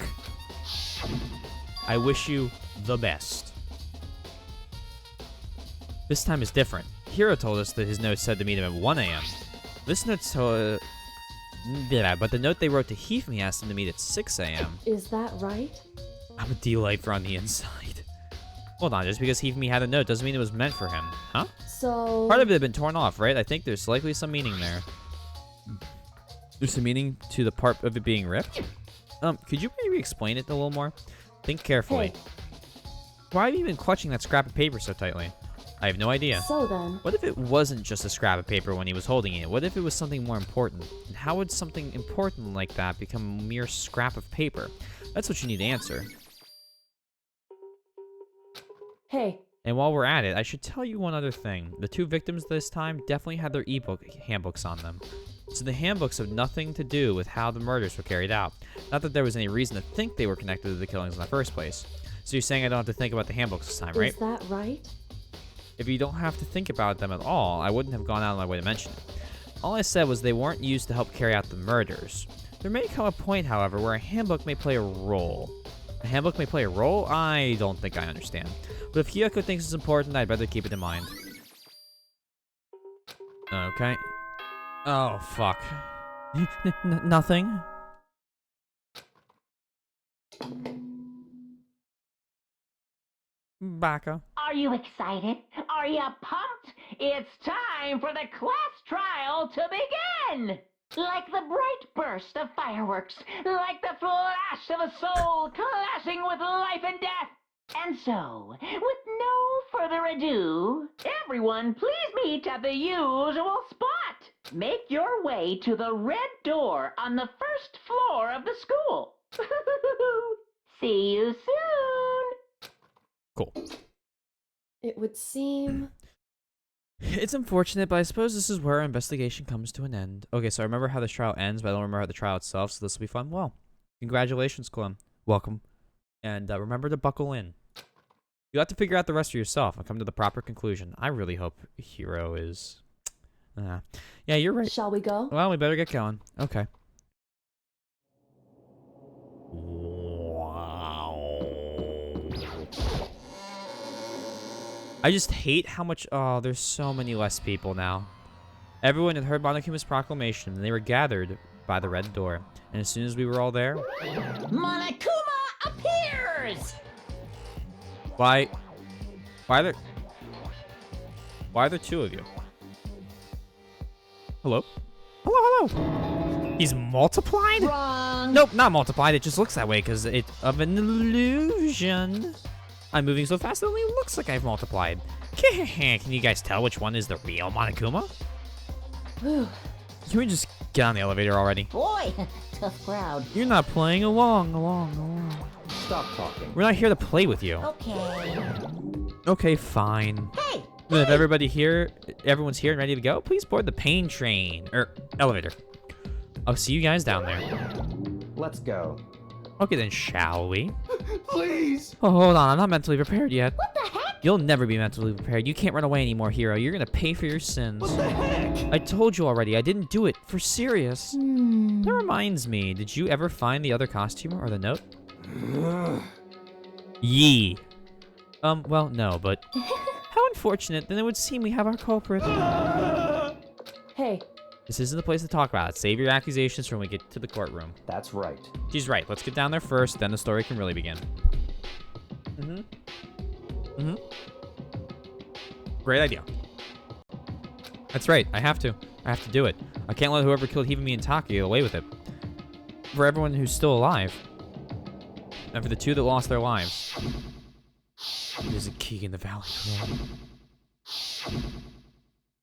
Speaker 1: I wish you the best. This time is different. Hiro told us that his note said to meet him at 1 a.m. This note Yeah, but the note they wrote to Hifumi asked them to meet at 6 a.m.
Speaker 8: Is that right?
Speaker 1: I'm a D-lifer on the inside. Hold on, just because Hifumi had a note doesn't mean it was meant for him, huh?
Speaker 8: So...
Speaker 1: Part of it had been torn off, right? I think there's likely some meaning there. There's some meaning to the part of it being ripped? Could you maybe explain it a little more? Think carefully.
Speaker 8: Hey.
Speaker 1: Why have you been clutching that scrap of paper so tightly? I have no idea.
Speaker 8: So then...
Speaker 1: What if it wasn't just a scrap of paper when he was holding it? What if it was something more important? And how would something important like that become a mere scrap of paper? That's what you need to answer.
Speaker 8: Hey.
Speaker 1: And while we're at it, I should tell you one other thing. The 2 victims this time definitely had their ebook handbooks on them. So the handbooks have nothing to do with how the murders were carried out. Not that there was any reason to think they were connected to the killings in the first place. So you're saying I don't have to think about the handbooks this time, right?
Speaker 8: Is that right?
Speaker 1: If you don't have to think about them at all, I wouldn't have gone out of my way to mention it. All I said was they weren't used to help carry out the murders. There may come a point, however, where a handbook may play a role. A handbook may play a role? I don't think I understand. But if Hiyoko thinks it's important, I'd better keep it in mind. Okay. Oh, fuck. Nothing? Baka.
Speaker 5: Are you excited? Are you pumped? It's time for the class trial to begin! Like the bright burst of fireworks, like the flash of a soul clashing with life and death. And so, with no further ado, everyone please meet at the usual spot. Make your way to the red door on the first floor of the school. See you soon.
Speaker 1: Cool.
Speaker 8: It would seem...
Speaker 1: It's unfortunate, but I suppose this is where our investigation comes to an end. Okay, so I remember how this trial ends, but I don't remember how the trial itself, so this will be fun. Well, congratulations, Clem. Welcome. And remember to buckle in. You'll have to figure out the rest for yourself and come to the proper conclusion. I really hope Hiro is... yeah, you're right.
Speaker 8: Shall we go?
Speaker 1: Well, we better get going. Okay. Wow. I just hate how much... Oh, there's so many less people now. Everyone had heard Monokuma's proclamation, and they were gathered by the red door. And as soon as we were all there...
Speaker 7: Monokuma appears!
Speaker 1: Why are there 2 of you? Hello? Hello. He's multiplied?
Speaker 7: Wrong!
Speaker 1: Nope, not multiplied. It just looks that way because it's of an illusion. I'm moving so fast it only looks like I've multiplied. Can you guys tell which one is the real Monokuma?
Speaker 8: Whew.
Speaker 1: Can we just get on the elevator already?
Speaker 7: Boy, tough crowd.
Speaker 1: You're not playing along.
Speaker 2: Stop talking.
Speaker 1: We're not here to play with you.
Speaker 7: Okay.
Speaker 1: Okay, fine.
Speaker 7: Hey!
Speaker 1: Then if everyone's here and ready to go, please board the pain train, or elevator. I'll see you guys down there.
Speaker 2: Let's go.
Speaker 1: Okay then, shall we?
Speaker 9: Please!
Speaker 1: Oh, hold on, I'm not mentally prepared yet.
Speaker 4: What the heck?
Speaker 1: You'll never be mentally prepared. You can't run away anymore, Hero. You're gonna pay for your sins.
Speaker 9: What the heck?
Speaker 1: I told you already, I didn't do it. For serious. That reminds me, did you ever find the other costume or the note? Yee. Well, no, but... How unfortunate. Then it would seem we have our culprit.
Speaker 8: Hey.
Speaker 1: This isn't the place to talk about it. Save your accusations for when we get to the courtroom.
Speaker 2: That's right.
Speaker 1: She's right. Let's get down there first, then the story can really begin. Great idea. That's right. I have to. I have to do it. I can't let whoever killed Hifumi and Taki get away with it. For everyone who's still alive. And for the 2 that lost their lives. There's a key in the valley.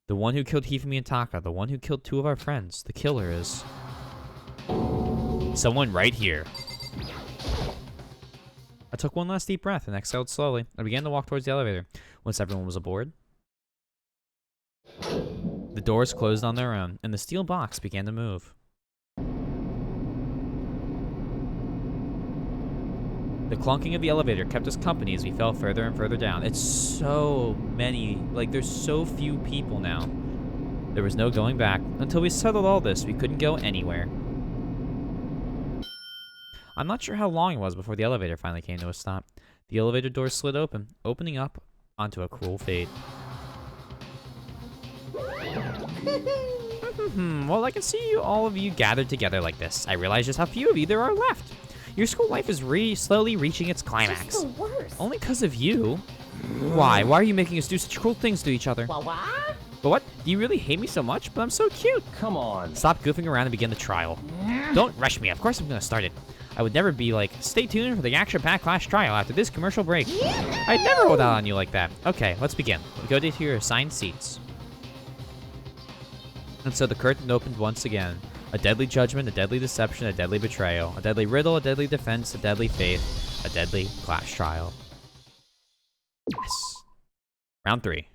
Speaker 1: The one who killed Hifumi and Taka, the one who killed 2 of our friends. The killer is... someone right here. I took one last deep breath and exhaled slowly. I began to walk towards the elevator. Once everyone was aboard, the doors closed on their own, and the steel box began to move. The clunking of the elevator kept us company as we fell further and further down. It's so many, like there's so few people now. There was no going back. Until we settled all this, we couldn't go anywhere. I'm not sure how long it was before the elevator finally came to a stop. The elevator door slid open, opening up onto a cruel fate.
Speaker 3: Well, I can see all of you gathered together like this. I realize just how few of you there are left. Your school life is slowly reaching its climax.
Speaker 4: Just the worst.
Speaker 3: Only because of you. Why? Why are you making us do such cruel things to each other?
Speaker 7: What?
Speaker 3: But what? Do you really hate me so much? But I'm so cute.
Speaker 2: Come on.
Speaker 3: Stop goofing around and begin the trial. Don't rush me. Of course I'm gonna start it. I would never be like, stay tuned for the action-packed class trial after this commercial break. I'd never hold out on you like that. Okay, let's begin. We go to your assigned seats. And so the curtain opened once again. A deadly judgment, a deadly deception, a deadly betrayal, a deadly riddle, a deadly defense, a deadly faith, a deadly class trial. Yes. Round 3.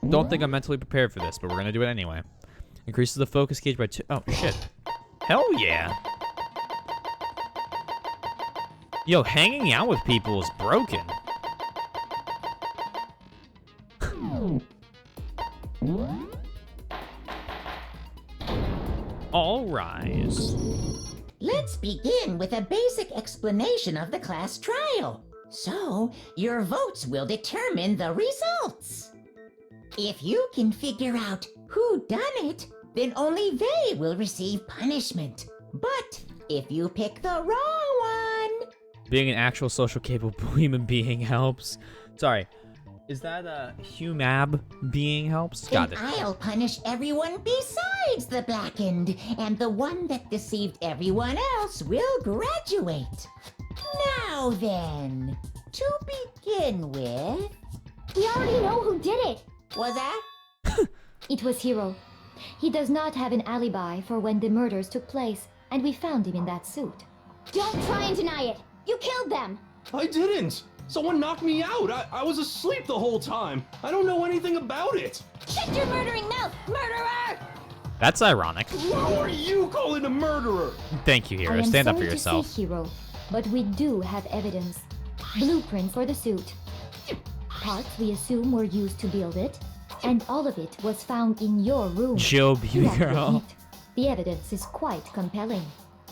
Speaker 3: Don't think I'm mentally prepared for this, but we're gonna do it anyway. Increases the focus gauge by 2. Oh, shit. Hell yeah. Yo, hanging out with people is broken. All rise.
Speaker 7: Let's begin with a basic explanation of the class trial. So, your votes will determine the results. If you can figure out who done it, then only they will receive punishment. But if you pick the wrong one...
Speaker 3: Being an actual social capable human being helps. Sorry, is that a humab being helps? Got
Speaker 7: then
Speaker 3: it.
Speaker 7: I'll punish everyone besides the blackened, and the one that deceived everyone else will graduate. Now then, to begin with...
Speaker 4: We already know who did it.
Speaker 7: Was that?
Speaker 4: It was Hiro. He does not have an alibi for when the murders took place, and we found him in that suit. Don't try and deny it. You killed them.
Speaker 9: I didn't. Someone knocked me out. I was asleep the whole time. I don't know anything about it.
Speaker 4: Shut your murdering mouth, murderer!
Speaker 3: That's ironic.
Speaker 9: Who are you calling a murderer?
Speaker 3: Thank you, Hero. Stand up for yourself.
Speaker 4: To say, Hiro, but we do have evidence. Blueprints for the suit. Parts we assume were used to build it, and all of it was found in your room.
Speaker 3: Chill, baby
Speaker 4: You have to
Speaker 3: girl.
Speaker 4: admit, the evidence is quite compelling.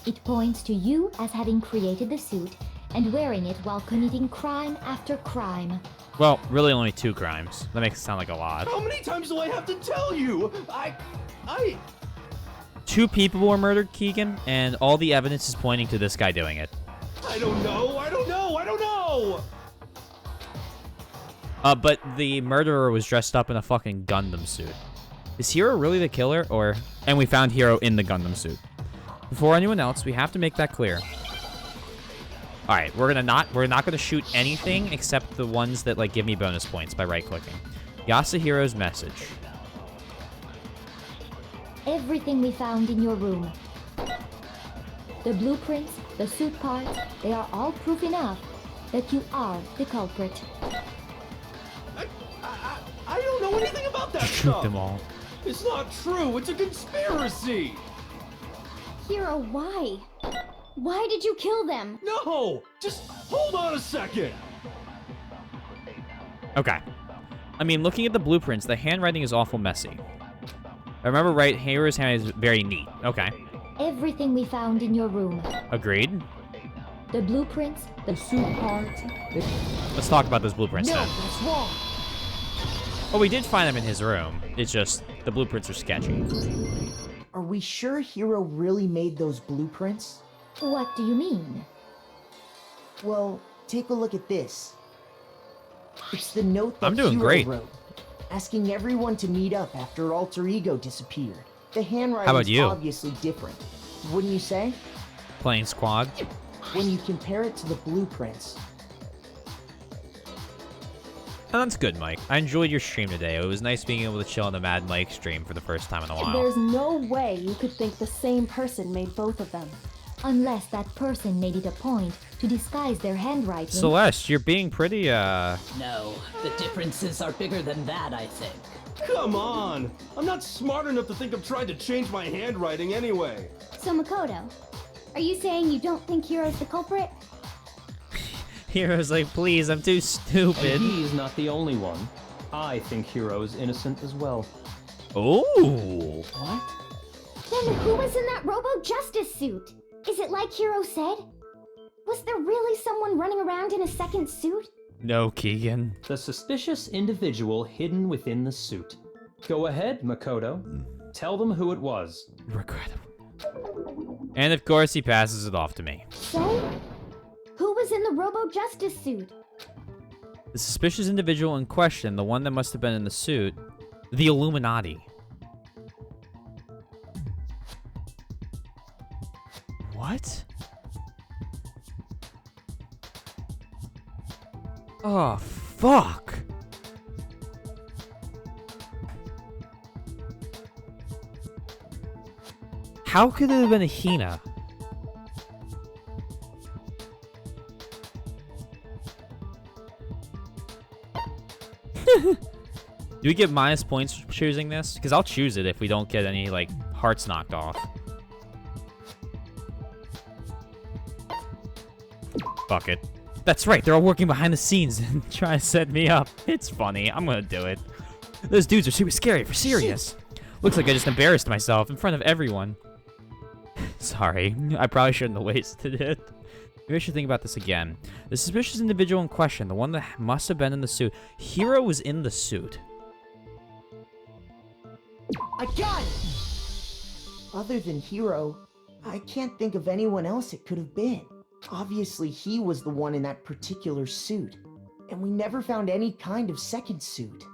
Speaker 4: It points to you as having created the suit and wearing it while committing crime after crime.
Speaker 3: Well, really only 2 crimes. That makes it sound like a lot.
Speaker 9: How many times do I have to tell you?
Speaker 3: 2 people were murdered, Keegan, and all the evidence is pointing to this guy doing it.
Speaker 9: I don't know.
Speaker 3: But the murderer was dressed up in a fucking Gundam suit. Is Hero really the killer, or... And we found Hero in the Gundam suit. Before anyone else, we have to make that clear. Alright, we're not gonna shoot anything except the ones that, like, give me bonus points by right-clicking. Yasuhiro's message.
Speaker 4: Everything we found in your room. The blueprints, the suit parts, they are all proof enough that you are the culprit.
Speaker 9: I don't know anything about that
Speaker 3: Shoot
Speaker 9: stuff.
Speaker 3: them all.
Speaker 9: It's not true. It's a conspiracy.
Speaker 4: Hiro, why? Why did you kill them?
Speaker 9: No, just hold on a second.
Speaker 3: Okay. I mean, looking at the blueprints, the handwriting is awful messy. If I remember right, Hero's handwriting is very neat. Okay.
Speaker 4: Everything we found in your room.
Speaker 3: Agreed.
Speaker 4: The blueprints, the suit parts.
Speaker 3: Let's talk about those blueprints
Speaker 8: No,
Speaker 3: then.
Speaker 8: that's wrong.
Speaker 3: Well, we did find them in his room. It's just, the blueprints are sketchy.
Speaker 10: Are we sure Hiro really made those blueprints?
Speaker 4: What do you mean?
Speaker 10: Well, take a look at this. It's the note that
Speaker 3: I'm doing
Speaker 10: Hiro
Speaker 3: great.
Speaker 10: wrote, asking everyone to meet up after Alter Ego disappeared. The handwriting
Speaker 3: How about
Speaker 10: is
Speaker 3: you?
Speaker 10: obviously different, wouldn't you say?
Speaker 3: Playing squad.
Speaker 10: When you compare it to the blueprints.
Speaker 3: Oh, that's good, Mike. I enjoyed your stream today. It was nice being able to chill on the Mad Mike stream for the first time in a while.
Speaker 8: There's no way you could think the same person made both of them.
Speaker 4: Unless that person made it a point to disguise their handwriting.
Speaker 3: Celeste, you're being pretty,
Speaker 11: No, the differences are bigger than that, I think.
Speaker 9: Come on. I'm not smart enough to think of trying to change my handwriting anyway.
Speaker 4: So Makoto, are you saying you don't think Hiro's the culprit?
Speaker 3: Hero's like, please, I'm too stupid.
Speaker 2: And he's not the only one. I think Hiro is innocent as well.
Speaker 3: Oh.
Speaker 10: What?
Speaker 4: Then who was in that Robo Justice suit? Is it like Hiro said? Was there really someone running around in a second suit?
Speaker 3: No, Keegan.
Speaker 2: The suspicious individual hidden within the suit. Go ahead, Makoto. Tell them who it was.
Speaker 3: Regrettable. And of course, he passes it off to me.
Speaker 4: So? Who was in the Robo-Justice suit?
Speaker 3: The suspicious individual in question, the one that must have been in the suit, the Illuminati. What? Oh, fuck. How could it have been a Hina? Do we get minus points for choosing this? Because I'll choose it if we don't get any, like, hearts knocked off. Fuck it. That's right, they're all working behind the scenes and trying to set me up. It's funny, I'm gonna do it. Those dudes are super scary, for serious. Looks like I just embarrassed myself in front of everyone. Sorry, I probably shouldn't have wasted it. Maybe I should think about this again. The suspicious individual in question, the one that must have been in the suit. Hiro was in the suit.
Speaker 10: I got it! Other than Hiro, I can't think of anyone else it could have been. Obviously, he was the one in that particular suit, and we never found any kind of second suit.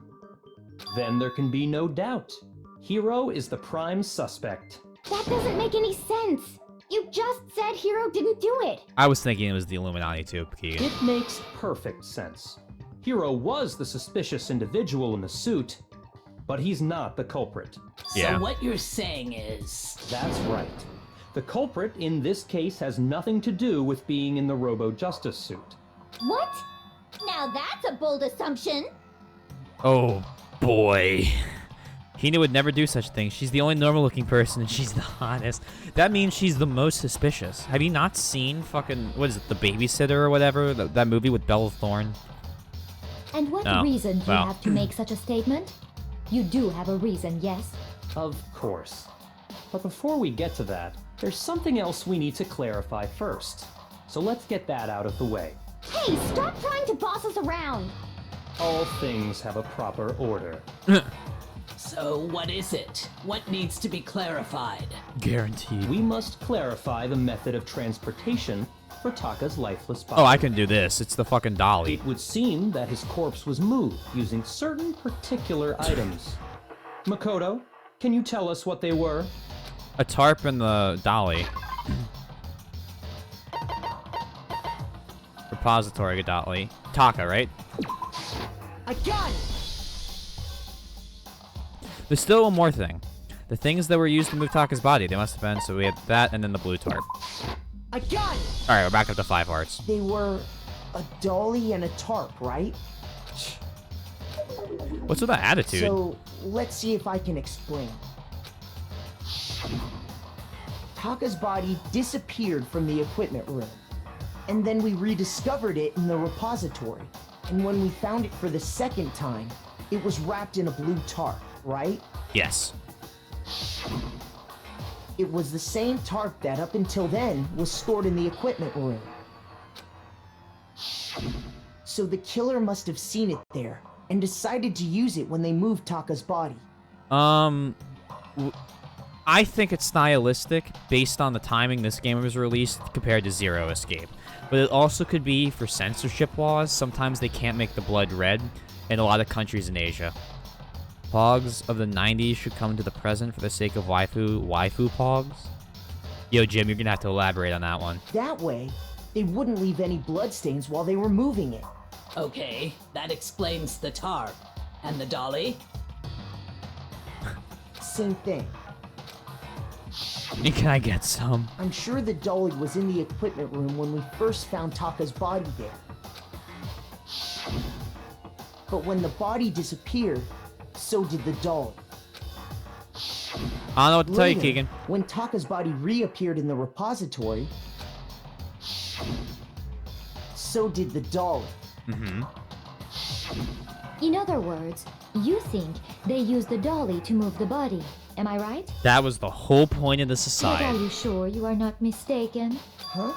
Speaker 2: Then there can be no doubt. Hiro is the prime suspect.
Speaker 4: That doesn't make any sense. You just said Hiro didn't do it.
Speaker 3: I was thinking it was the Illuminati too, Keegan.
Speaker 2: It makes perfect sense. Hiro was the suspicious individual in the suit, but he's not the culprit.
Speaker 3: Yeah.
Speaker 11: So what you're saying is...
Speaker 2: That's right. The culprit in this case has nothing to do with being in the Robo-Justice suit.
Speaker 4: What? Now that's a bold assumption.
Speaker 3: Oh, boy. Hina would never do such a thing. She's the only normal-looking person, and she's the hottest. That means she's the most suspicious. Have you not seen fucking, what is it, The Babysitter or whatever? That movie with Bella Thorne?
Speaker 4: And what
Speaker 3: No.
Speaker 4: reason do
Speaker 3: Well.
Speaker 4: you have to make such a statement? You do have a reason, yes?
Speaker 2: Of course. But before we get to that, there's something else we need to clarify first. So let's get that out of the way.
Speaker 4: Hey, stop trying to boss us around!
Speaker 2: All things have a proper order.
Speaker 11: So what is it? What needs to be clarified?
Speaker 3: Guaranteed.
Speaker 2: We must clarify the method of transportation for Taka's lifeless body.
Speaker 3: Oh, I can do this. It's the fucking dolly.
Speaker 2: It would seem that his corpse was moved using certain particular items. Makoto, can you tell us what they were?
Speaker 3: A tarp and the dolly. Repository dolly. Taka, right?
Speaker 10: I got it!
Speaker 3: There's still one more thing. The things that were used to move Taka's body. They must have been, so we had that and then the blue tarp.
Speaker 10: I got it!
Speaker 3: Alright, we're back up to 5 hearts.
Speaker 10: They were a dolly and a tarp, right?
Speaker 3: What's with that attitude?
Speaker 10: So, let's see if I can explain. Taka's body disappeared from the equipment room, and then we rediscovered it in the repository. And when we found it for the second time, it was wrapped in a blue tarp, right?
Speaker 3: Yes.
Speaker 10: It was the same tarp that, up until then, was stored in the equipment room. So the killer must have seen it there, and decided to use it when they moved Taka's body.
Speaker 3: I think it's stylistic based on the timing this game was released compared to Zero Escape. But it also could be for censorship laws. Sometimes they can't make the blood red in a lot of countries in Asia. Pogs of the 90s should come to the present for the sake of waifu pogs. Yo, Jim, you're gonna have to elaborate on that one.
Speaker 10: That way, they wouldn't leave any bloodstains while they were moving it.
Speaker 11: Okay, that explains the tarp. And the dolly?
Speaker 10: Same thing.
Speaker 3: Can I get some?
Speaker 10: I'm sure the dolly was in the equipment room when we first found Taka's body there. But when the body disappeared, so did the dolly.
Speaker 3: I don't know what to tell you,
Speaker 10: Later,
Speaker 3: Keegan.
Speaker 10: when Taka's body reappeared in the repository, so did the dolly.
Speaker 3: Mm-hmm.
Speaker 4: In other words, you think they used the dolly to move the body. Am I right?
Speaker 3: That was the whole point of the
Speaker 4: But are
Speaker 3: society.
Speaker 4: you sure you are not mistaken?
Speaker 10: Huh?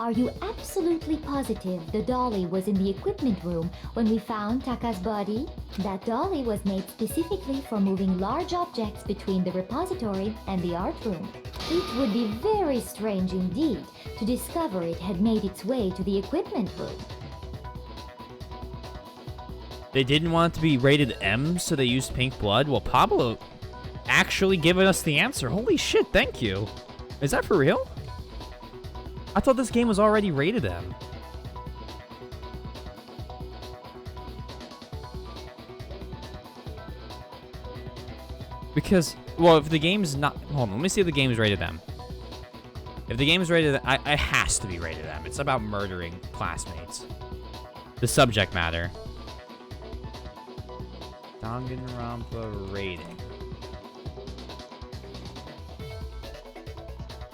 Speaker 4: Are you absolutely positive the dolly was in the equipment room when we found Taka's body? That dolly was made specifically for moving large objects between the repository and the art room. It would be very strange indeed to discover it had made its way to the equipment room.
Speaker 3: They didn't want it to be rated M, so they used pink blood? Well, Pablo actually giving us the answer. Holy shit, thank you. Is that for real? I thought this game was already rated M. Because, well, if the game's not... Hold on, let me see if the game's rated M. If the game's rated M, it has to be rated M. It's about murdering classmates. The subject matter. Danganronpa rating.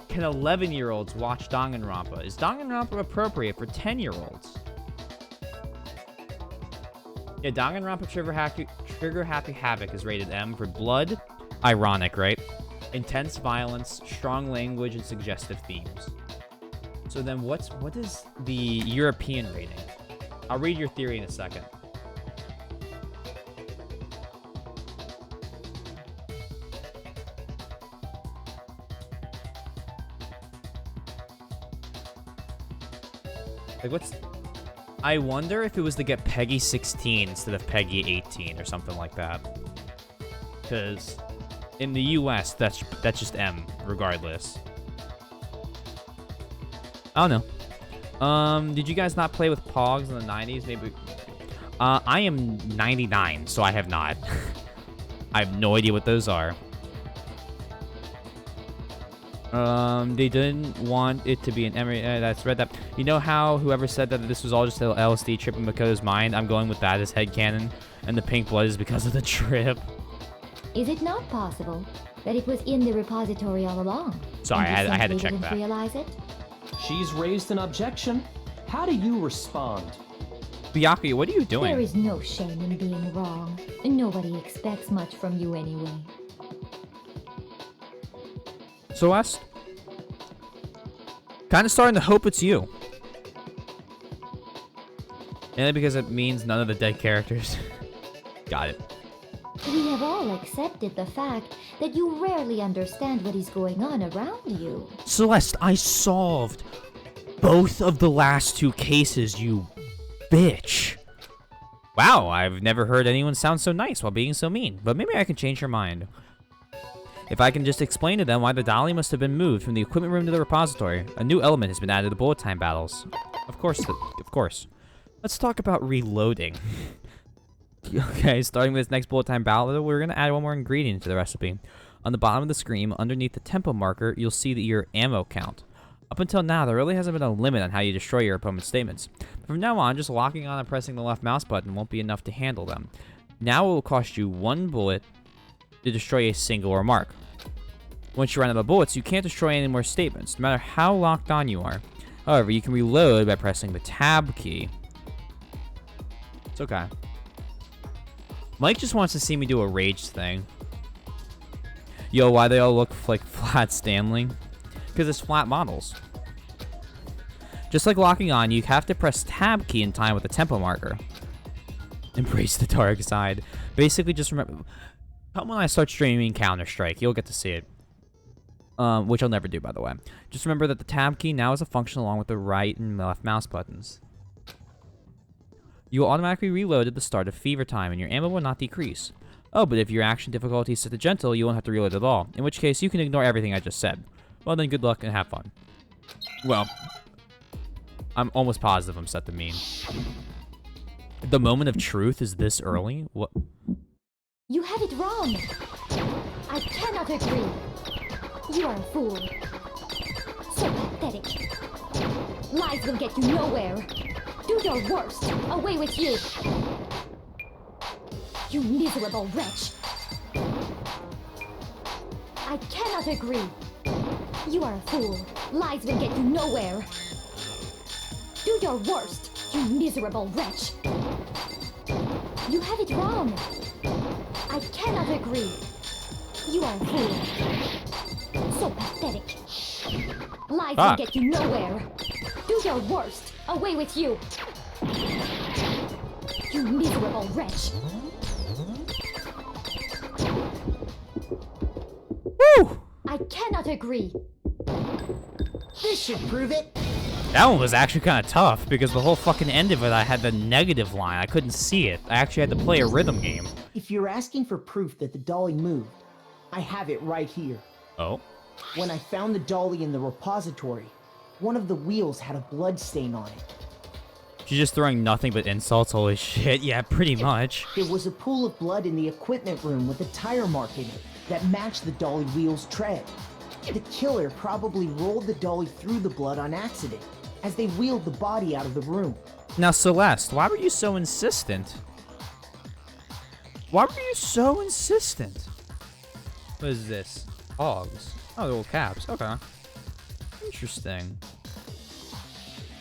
Speaker 3: Can 11-year-olds watch Danganronpa? Is Danganronpa appropriate for 10-year-olds? Yeah, Danganronpa Trigger Happy Havoc is rated M for blood. Ironic, right? Intense violence, strong language, and suggestive themes. So then what is the European rating? I'll read your theory in a second. Like, what's... I wonder if it was to get Peggy 16 instead of Peggy 18 or something like that. Because in the US, that's just M, regardless. I don't know. Did you guys not play with Pogs in the 90s? Maybe... I am 99, so I have not. I have no idea what those are. They didn't want it to be an Emery. That's read that. You know how whoever said that this was all just a LSD trip in Makoto's mind? I'm going with that as headcanon, and the pink blood is because of the trip.
Speaker 4: Is it not possible that it was in the repository all along?
Speaker 3: Sorry,
Speaker 4: and you
Speaker 3: I had to
Speaker 4: simply
Speaker 3: check
Speaker 4: didn't
Speaker 3: that.
Speaker 4: realize it?
Speaker 2: She's raised an objection. How do you respond?
Speaker 3: Byakuya, what are you doing?
Speaker 4: There is no shame in being wrong. Nobody expects much from you anyway.
Speaker 3: Celeste? Kind of starting to hope it's you. Mainly because it means none of the dead characters. Got it.
Speaker 4: We have all accepted the fact that you rarely understand what is going on around you.
Speaker 3: Celeste, I solved both of the last two cases, you bitch. Wow, I've never heard anyone sound so nice while being so mean, but maybe I can change your mind. If I can just explain to them why the dolly must have been moved from the equipment room to the repository. A new element has been added to bullet time battles. Of course. Let's talk about reloading. Okay, starting with this next bullet time battle, we're going to add one more ingredient to the recipe. On the bottom of the screen, underneath the tempo marker, you'll see your ammo count. Up until now, there really hasn't been a limit on how you destroy your opponent's statements. From now on, just locking on and pressing the left mouse button won't be enough to handle them. Now it will cost you 1 bullet to destroy a single remark. Once you run out of bullets, you can't destroy any more statements, no matter how locked on you are. However, you can reload by pressing the tab key. It's okay. Mike just wants to see me do a rage thing. Yo, why they all look like flat Stanley? Because it's flat models. Just like locking on, you have to press tab key in time with the tempo marker. Embrace the dark side. Basically, just remember... Come when I start streaming Counter-Strike, you'll get to see it. Which I'll never do, by the way. Just remember that the tab key now is a function along with the right and left mouse buttons. You will automatically reload at the start of fever time, and your ammo will not decrease. Oh, but if your action difficulty is set to gentle, you won't have to reload at all, in which case you can ignore everything I just said. Well then, good luck and have fun. Well, I'm almost positive I'm set to mean. The moment of truth is this early? What?
Speaker 4: You have it wrong. I cannot agree. You are a fool. So pathetic. Lies will get you nowhere. Do your worst. Away with you. You miserable wretch. I cannot agree. You are a fool. Lies will get you nowhere. Do your worst, you miserable wretch. You have it wrong. I cannot agree. You are a fool. So pathetic. Lies will
Speaker 3: Fuck.
Speaker 4: get you nowhere. Do your worst. Away with you. You miserable wretch.
Speaker 3: Woo!
Speaker 4: I cannot agree.
Speaker 10: This should prove it.
Speaker 3: That one was actually kind of tough because the whole fucking end of it, I had the negative line. I couldn't see it. I actually had to play a rhythm game.
Speaker 10: If you're asking for proof that the dolly moved, I have it right here.
Speaker 3: Oh?
Speaker 10: When I found the dolly in the repository, one of the wheels had a blood stain on it.
Speaker 3: She's just throwing nothing but insults. Holy shit. Yeah, pretty much.
Speaker 10: There was a pool of blood in the equipment room with a tire mark in it that matched the dolly wheel's tread. The killer probably rolled the dolly through the blood on accident as they wheeled the body out of the room.
Speaker 3: Now, Celeste, why were you so insistent? Why were you so insistent? What is this? Hogs. Oh, they're all caps. Okay. Interesting.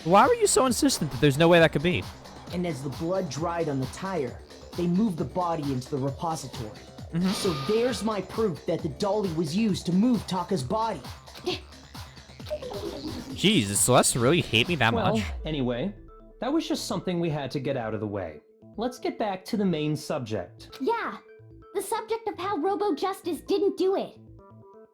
Speaker 3: Why were you so insistent that there's no way that could be?
Speaker 10: And as the blood dried on the tire, they moved the body into the repository. So there's my proof that the dolly was used to move Taka's body.
Speaker 3: Jeez, does Celeste really hate me that
Speaker 2: Well,
Speaker 3: much?
Speaker 2: anyway, that was just something we had to get out of the way. Let's get back to the main subject.
Speaker 4: Yeah, the subject of how Robo Justice didn't do it.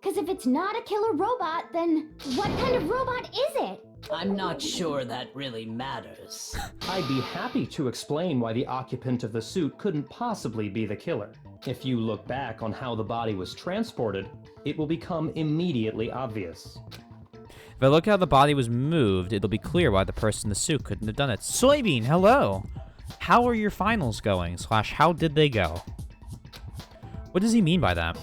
Speaker 4: Because if it's not a killer robot, then what kind of robot is it?
Speaker 11: I'm not sure that really matters.
Speaker 2: I'd be happy to explain why the occupant of the suit couldn't possibly be the killer. If you look back on how the body was transported, it will become immediately obvious.
Speaker 3: If I look how the body was moved, it'll be clear why the person in the suit couldn't have done it. Soybean, hello! How are your finals going? / how did they go? What does he mean by that?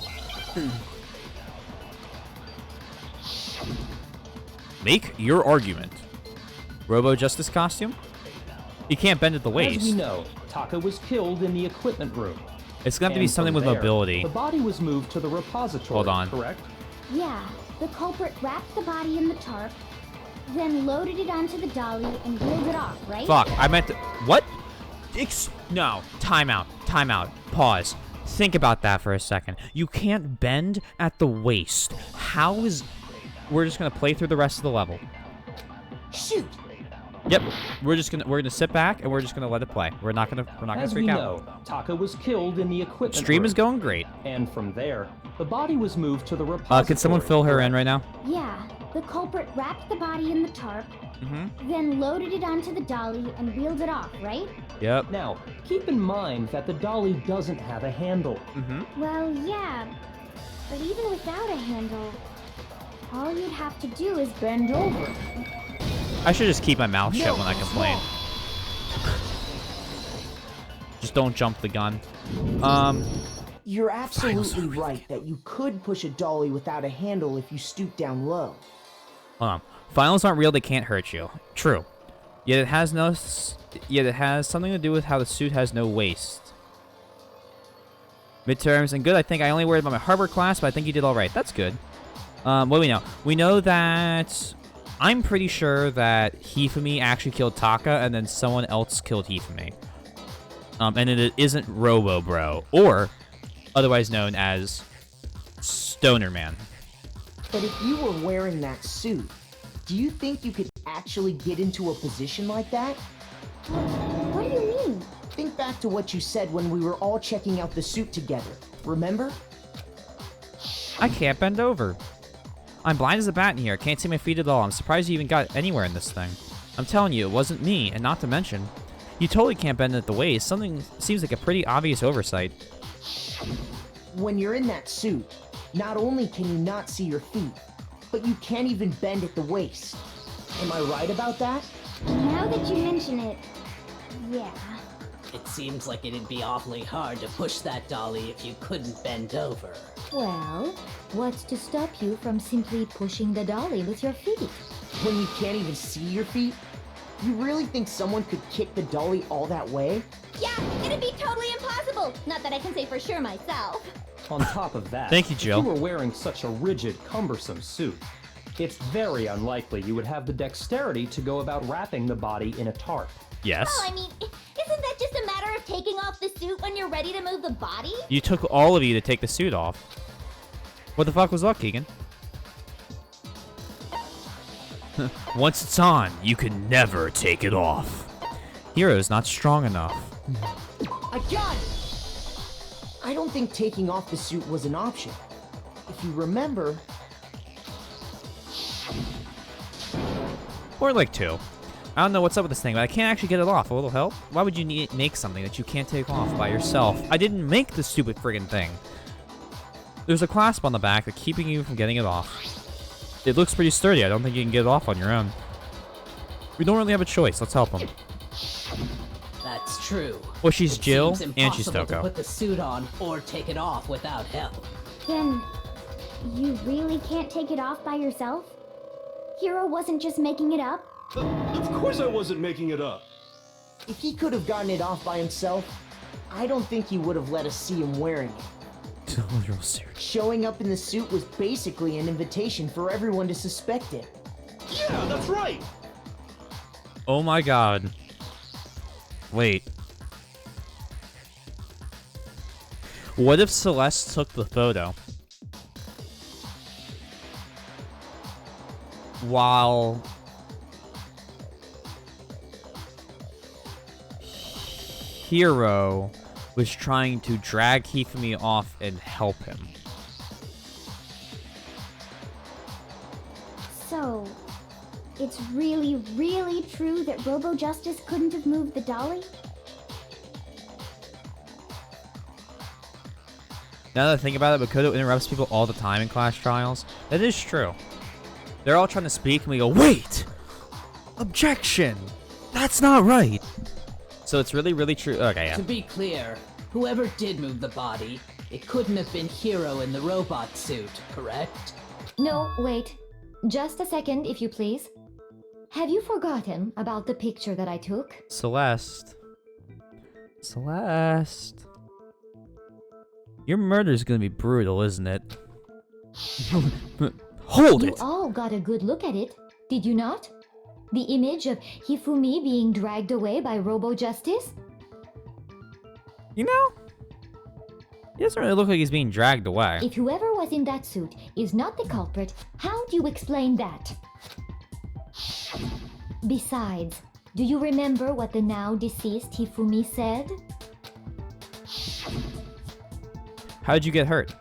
Speaker 3: Make your argument. Robo Justice costume? He can't bend at the waist.
Speaker 2: As we know, Taka was killed in the equipment room.
Speaker 3: It's going to be
Speaker 2: And
Speaker 3: something
Speaker 2: from
Speaker 3: with
Speaker 2: there,
Speaker 3: mobility.
Speaker 2: The body was moved to the repository,
Speaker 3: Hold on.
Speaker 2: correct?
Speaker 4: Yeah, the culprit wrapped the body in the tarp, then loaded it onto the dolly and wheeled it off, right?
Speaker 3: Fuck, I meant to... What? No. Time out. Pause. Think about that for a second. You can't bend at the waist. How is... We're just gonna play through the rest of the level.
Speaker 10: Shoot!
Speaker 3: Yep. We're gonna sit back and we're just gonna let it play. We're not gonna
Speaker 2: As we
Speaker 3: freak out.
Speaker 2: know, Taka was killed in the equipment
Speaker 3: Stream
Speaker 2: room.
Speaker 3: is going great.
Speaker 2: And from there, the body was moved to the repository.
Speaker 3: Can someone fill her in right now?
Speaker 4: Yeah, the culprit wrapped the body in the tarp,
Speaker 3: Mm-hmm.
Speaker 4: then loaded it onto the dolly and wheeled it off, right?
Speaker 3: Yep.
Speaker 2: Now, keep in mind that the dolly doesn't have a handle.
Speaker 3: Mm-hmm.
Speaker 4: Well, yeah, but even without a handle, all you'd have to do is bend over.
Speaker 3: I should just keep my mouth shut when I complain. Just don't jump the gun.
Speaker 10: You're absolutely right that you could push a dolly without a handle if you stoop down low.
Speaker 3: Hold on. Finals aren't real, they can't hurt you. True. Yet it has something to do with how the suit has no waist. Midterms and good. I think I only worried about my harbor class, but I think you did all right. That's good. What do we know? We know that I'm pretty sure that Hifumi actually killed Taka, and then someone else killed Hifumi. And it isn't Robo Bro, or otherwise known as Stoner Man.
Speaker 10: But if you were wearing that suit, do you think you could actually get into a position like that?
Speaker 4: What do you mean?
Speaker 10: Think back to what you said when we were all checking out the suit together. Remember?
Speaker 3: I can't bend over. I'm blind as a bat in here. Can't see my feet at all. I'm surprised you even got anywhere in this thing. I'm telling you, it wasn't me, and not to mention, you totally can't bend at the waist. Something seems like a pretty obvious oversight.
Speaker 10: When you're in that suit, not only can you not see your feet, but you can't even bend at the waist. Am I right about that?
Speaker 4: Now that you mention it, yeah.
Speaker 11: It seems like it'd be awfully hard to push that dolly if you couldn't bend over.
Speaker 4: Well, what's to stop you from simply pushing the dolly with your feet?
Speaker 10: When you can't even see your feet? You really think someone could kick the dolly all that way?
Speaker 4: Yeah, it'd be totally impossible. Not that I can say for sure myself.
Speaker 2: On top of that,
Speaker 3: Thank you, Jill.
Speaker 2: if you were wearing such a rigid, cumbersome suit, it's very unlikely you would have the dexterity to go about wrapping the body in a tarp.
Speaker 3: Yes.
Speaker 4: Oh, I mean, isn't that just a matter of taking off the suit when you're ready to move the body?
Speaker 3: You took all of you to take the suit off. What the fuck was that, Keegan? Once it's on, you can never take it off. Hero's not strong enough.
Speaker 10: I got it! I don't think taking off the suit was an option. If you remember...
Speaker 3: Or like 2. I don't know what's up with this thing, but I can't actually get it off. A little help? Why would you make something that you can't take off by yourself? I didn't make this stupid friggin' thing. There's a clasp on the back that's keeping you from getting it off. It looks pretty sturdy. I don't think you can get it off on your own. We don't really have a choice. Let's help him.
Speaker 11: That's true.
Speaker 3: Well, she's
Speaker 11: It
Speaker 3: Jill,
Speaker 11: seems
Speaker 3: and she's
Speaker 11: impossible to
Speaker 3: Toko.
Speaker 11: put the suit on or take it off without help.
Speaker 4: Then, you really can't take it off by yourself? Hero wasn't just making it up?
Speaker 9: Of course I wasn't making it up.
Speaker 10: If he could have gotten it off by himself, I don't think he would have let us see him wearing it.
Speaker 3: Real serious.
Speaker 10: Showing up in the suit was basically an invitation for everyone to suspect it.
Speaker 9: Yeah, that's right.
Speaker 3: Oh my god. Wait. What if Celeste took the photo? While Hero was trying to drag Hifumi off and help him.
Speaker 4: So, it's really, really true that Robo Justice couldn't have moved the dolly?
Speaker 3: Now that I think about it, Makoto interrupts people all the time in class trials. That is true. They're all trying to speak, and we go, wait! Objection! That's not right! So it's really, really true. Okay, yeah.
Speaker 11: To be clear, whoever did move the body, it couldn't have been Hero in the robot suit, correct?
Speaker 4: No, wait. Just a second, if you please. Have you forgotten about the picture that I took?
Speaker 3: Celeste. Celeste. Your murder's gonna be brutal, isn't it? Hold
Speaker 4: You
Speaker 3: it!
Speaker 4: all got a good look at it, did you not? The image of Hifumi being dragged away by Robo Justice?
Speaker 3: You know? He doesn't really look like he's being dragged away.
Speaker 4: If whoever was in that suit is not the culprit, how do you explain that? Besides, do you remember what the now deceased Hifumi said?
Speaker 3: How'd you get hurt?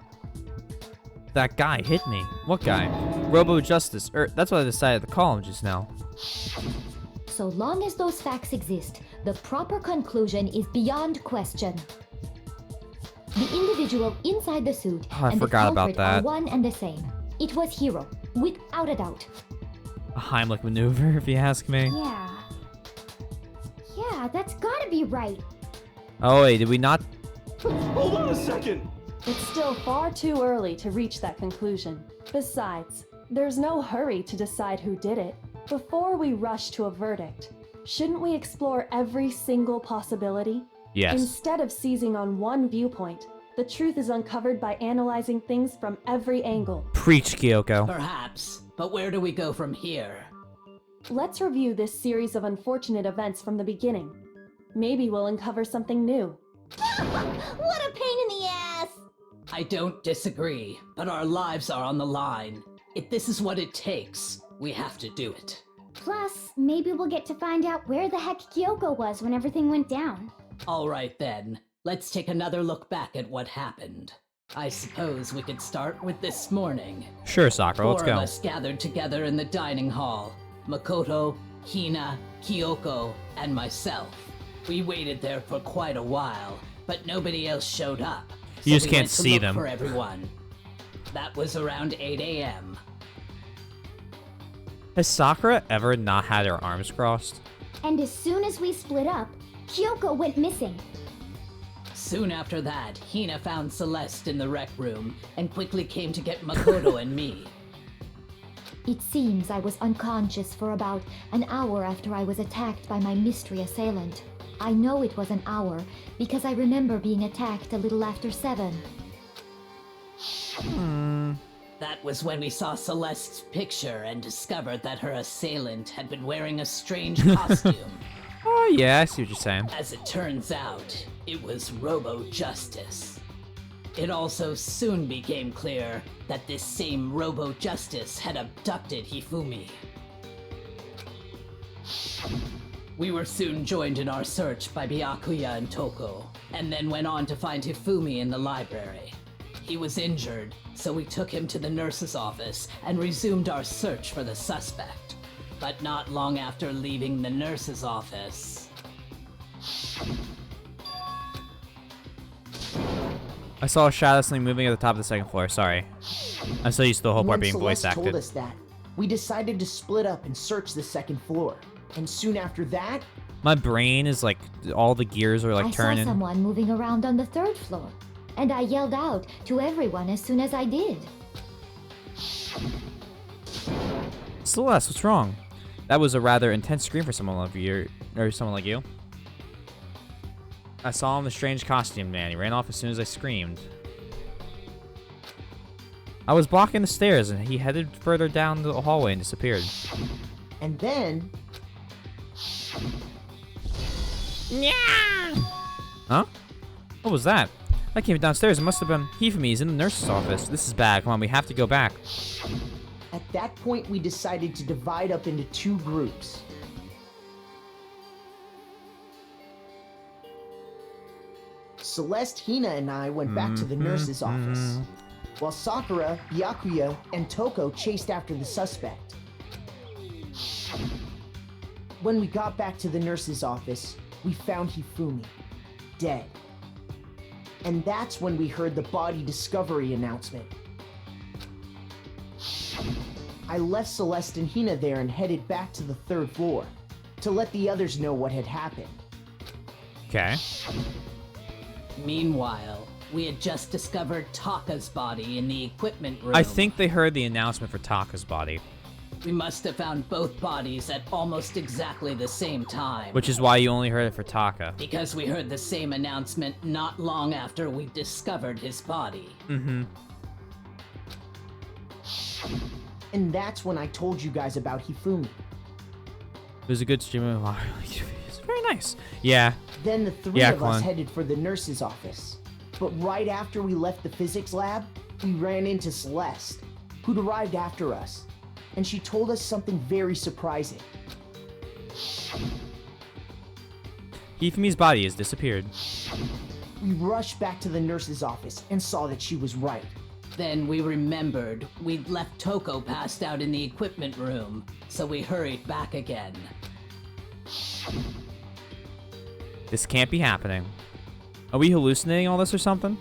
Speaker 3: That guy hit me. What guy? Robo Justice. That's what I decided to call him just now.
Speaker 4: So long as those facts exist, the proper conclusion is beyond question. The individual inside the suit
Speaker 3: Oh, I
Speaker 4: and the
Speaker 3: forgot about
Speaker 4: culprit are
Speaker 3: that.
Speaker 4: one and the same. It was Hero, without a doubt.
Speaker 3: A Heimlich maneuver, if you ask me.
Speaker 4: Yeah. Yeah, that's gotta be right.
Speaker 3: Oh wait, did we not?
Speaker 9: Hold on a second.
Speaker 8: It's still far too early to reach that conclusion. Besides, there's no hurry to decide who did it. Before we rush to a verdict, shouldn't we explore every single possibility?
Speaker 3: Yes.
Speaker 8: Instead of seizing on one viewpoint, the truth is uncovered by analyzing things from every angle.
Speaker 3: Preach, Kyoko.
Speaker 11: Perhaps, but where do we go from here?
Speaker 8: Let's review this series of unfortunate events from the beginning. Maybe we'll uncover something new.
Speaker 7: What a pain in the ass!
Speaker 11: I don't disagree, but our lives are on the line. If this is what it takes, we have to do it.
Speaker 4: Plus, maybe we'll get to find out where the heck Kyoko was when everything went down.
Speaker 11: All right then, let's take another look back at what happened. I suppose we could start with this morning.
Speaker 3: Sure, Sakura, let's
Speaker 11: Four of
Speaker 3: go.
Speaker 11: us gathered together in the dining hall. Makoto, Hina, Kyoko, and myself. We waited there for quite a while, but nobody else showed up.
Speaker 3: You just
Speaker 11: we
Speaker 3: can't
Speaker 11: went to
Speaker 3: see
Speaker 11: look
Speaker 3: them.
Speaker 11: for everyone. That was around 8 a.m.
Speaker 3: Has Sakura ever not had her arms crossed?
Speaker 4: And as soon as we split up, Kyoko went missing.
Speaker 11: Soon after that, Hina found Celeste in the rec room and quickly came to get Makoto and me.
Speaker 4: It seems I was unconscious for about an hour after I was attacked by my mystery assailant. I know it was an hour because I remember being attacked a little after 7.
Speaker 11: That was when we saw Celeste's picture and discovered that her assailant had been wearing a strange costume.
Speaker 3: Oh yeah, I see what you're saying.
Speaker 11: As it turns out, it was Robo Justice. It also soon became clear that this same Robo-Justice had abducted Hifumi. We were soon joined in our search by Byakuya and Toko, and then went on to find Hifumi in the library. He was injured, so we took him to the nurse's office and resumed our search for the suspect. But not long after leaving the nurse's office...
Speaker 3: I saw a shadow something moving at the top of the second floor. Sorry. I'm so used to the whole part
Speaker 10: When
Speaker 3: being voice
Speaker 10: Celeste
Speaker 3: acted.
Speaker 10: told us that, we decided to split up and search the second floor. And soon after that,
Speaker 3: My brain is like, all the gears are like
Speaker 4: I
Speaker 3: turning.
Speaker 4: saw someone moving around on the 3rd floor, and I yelled out to everyone as soon as I did.
Speaker 3: Celeste, what's wrong? That was a rather intense scream for someone like you. Or someone like you. I saw him in the strange costume man. He ran off as soon as I screamed. I was blocking the stairs and he headed further down the hallway and disappeared.
Speaker 10: and then,
Speaker 3: Huh? What was that? I came downstairs. It must have been Hifumi. He's in the nurse's office. This is bad. Come on, we have to go back.
Speaker 10: at that point, we decided to divide up into 2 groups. Celeste, Hina, and I went back to the nurse's office, while Sakura, Byakuya, and Toko chased after the suspect. When we got back to the nurse's office, we found Hifumi, dead. And that's when we heard the body discovery announcement. I left Celeste and Hina there and headed back to the 3rd floor to let the others know what had happened.
Speaker 3: Okay.
Speaker 11: Meanwhile, we had just discovered Taka's body in the equipment room.
Speaker 3: I think they heard the announcement for Taka's body,
Speaker 11: We must have found both bodies at almost exactly the same time.
Speaker 3: which is why you only heard it for Taka.
Speaker 11: Because we heard the same announcement not long after we discovered his body.
Speaker 3: Mm-hmm.
Speaker 10: And that's when I told you guys about Hifumi.
Speaker 3: It was a good stream of It's very nice. Yeah.
Speaker 10: Then the 3
Speaker 3: Yeah,
Speaker 10: of
Speaker 3: come
Speaker 10: us
Speaker 3: on.
Speaker 10: headed for the nurse's office. But right after we left the physics lab, we ran into Celeste, who'd arrived after us. And she told us something very surprising.
Speaker 3: Hifumi's body has disappeared.
Speaker 10: We rushed back to the nurse's office and saw that she was right.
Speaker 11: Then we remembered we'd left Toko passed out in the equipment room, so we hurried back again.
Speaker 3: This can't be happening. Are we hallucinating all this or something?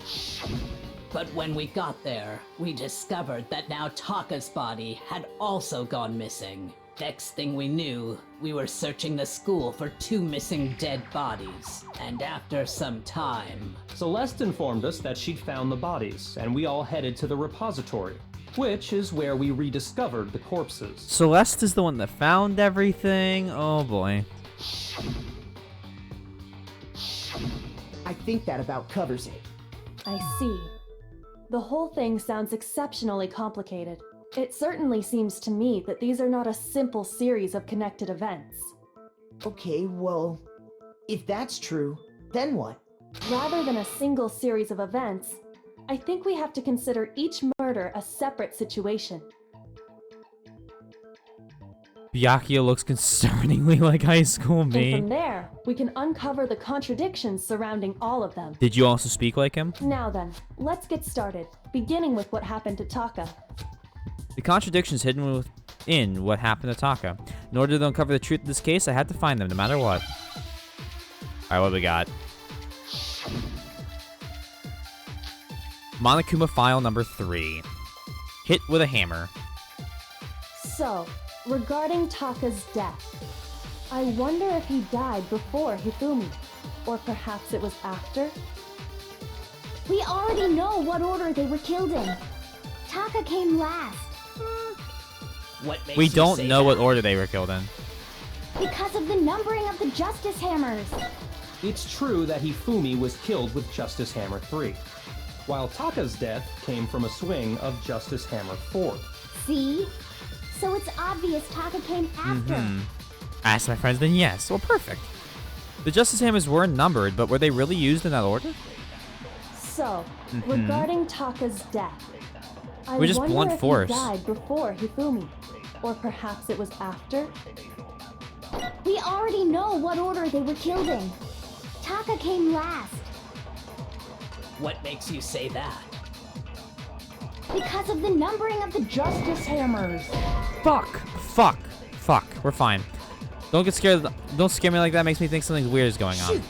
Speaker 11: But when we got there, we discovered that now Taka's body had also gone missing. Next thing we knew, we were searching the school for 2 missing dead bodies. And after some time...
Speaker 2: Celeste informed us that she'd found the bodies, and we all headed to the repository, which is where we rediscovered the corpses.
Speaker 3: Celeste is the one that found everything. Oh boy.
Speaker 10: I think that about covers it.
Speaker 8: I see. The whole thing sounds exceptionally complicated. It certainly seems to me that these are not a simple series of connected events.
Speaker 10: Okay, well, if that's true, then what?
Speaker 8: Rather than a single series of events, I think we have to consider each murder a separate situation.
Speaker 3: Byakuya looks concerningly like high school
Speaker 8: And from
Speaker 3: me.
Speaker 8: there, we can uncover the contradictions surrounding all of them.
Speaker 3: Did you also speak like him?
Speaker 8: Now then, let's get started, beginning with what happened to Taka.
Speaker 3: The contradictions hidden within what happened to Taka. In order to uncover the truth of this case, I had to find them, no matter what. Alright, what do we got? Monokuma file number 3. Hit with a hammer.
Speaker 8: So, regarding Taka's death, I wonder if he died before Hifumi, or perhaps it was after?
Speaker 4: We already know what order they were killed in. Taka came last.
Speaker 11: What makes
Speaker 3: We
Speaker 11: you
Speaker 3: don't
Speaker 11: say
Speaker 3: know
Speaker 11: that?
Speaker 3: what order they were killed in.
Speaker 4: Because of the numbering of the Justice Hammers.
Speaker 2: It's true that Hifumi was killed with Justice Hammer 3, while Taka's death came from a swing of Justice Hammer 4.
Speaker 4: See? So it's obvious Taka came after.
Speaker 3: I asked my friends, then yes. Well, perfect. The Justice Hammers were numbered, but were they really used in that order?
Speaker 8: So, regarding Taka's death, I
Speaker 3: We just
Speaker 8: wonder
Speaker 3: blunt
Speaker 8: if
Speaker 3: force.
Speaker 8: he died before Hifumi, or perhaps it was after.
Speaker 4: We already know what order they were killed in. Taka came last
Speaker 11: What makes you say that?
Speaker 4: because of the numbering of the justice hammers.
Speaker 3: Fuck. We're fine. Don't get scared. Don't scare me like that. Makes me think something weird is going on.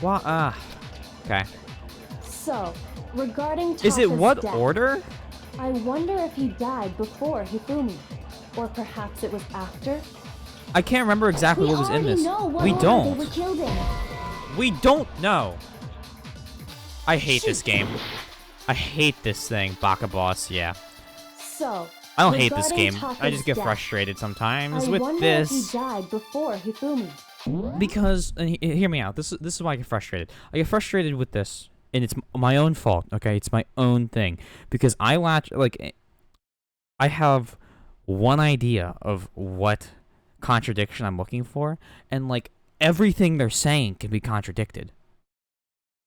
Speaker 3: What? Okay.
Speaker 8: So, regarding Taka's
Speaker 3: Is it what
Speaker 8: death,
Speaker 3: order?
Speaker 8: I wonder if he died before Hifumi, or perhaps it was after.
Speaker 3: I can't remember exactly
Speaker 4: We
Speaker 3: what was in
Speaker 4: already
Speaker 3: this.
Speaker 4: know what
Speaker 3: We
Speaker 4: order they were
Speaker 3: don't.
Speaker 4: killed in.
Speaker 3: We don't know. I hate this game. I hate this thing, Baka Boss. Yeah.
Speaker 8: So,
Speaker 3: I don't hate this
Speaker 8: regarding
Speaker 3: game. I
Speaker 8: Taka's
Speaker 3: just get
Speaker 8: death,
Speaker 3: frustrated sometimes
Speaker 8: I
Speaker 3: with
Speaker 8: wonder
Speaker 3: this.
Speaker 8: if he died before Hifumi.
Speaker 3: Because, and hear me out. This is why I get frustrated. I get frustrated with this, and it's my own fault. Okay, it's my own thing because I have one idea of what contradiction I'm looking for, and like everything they're saying can be contradicted.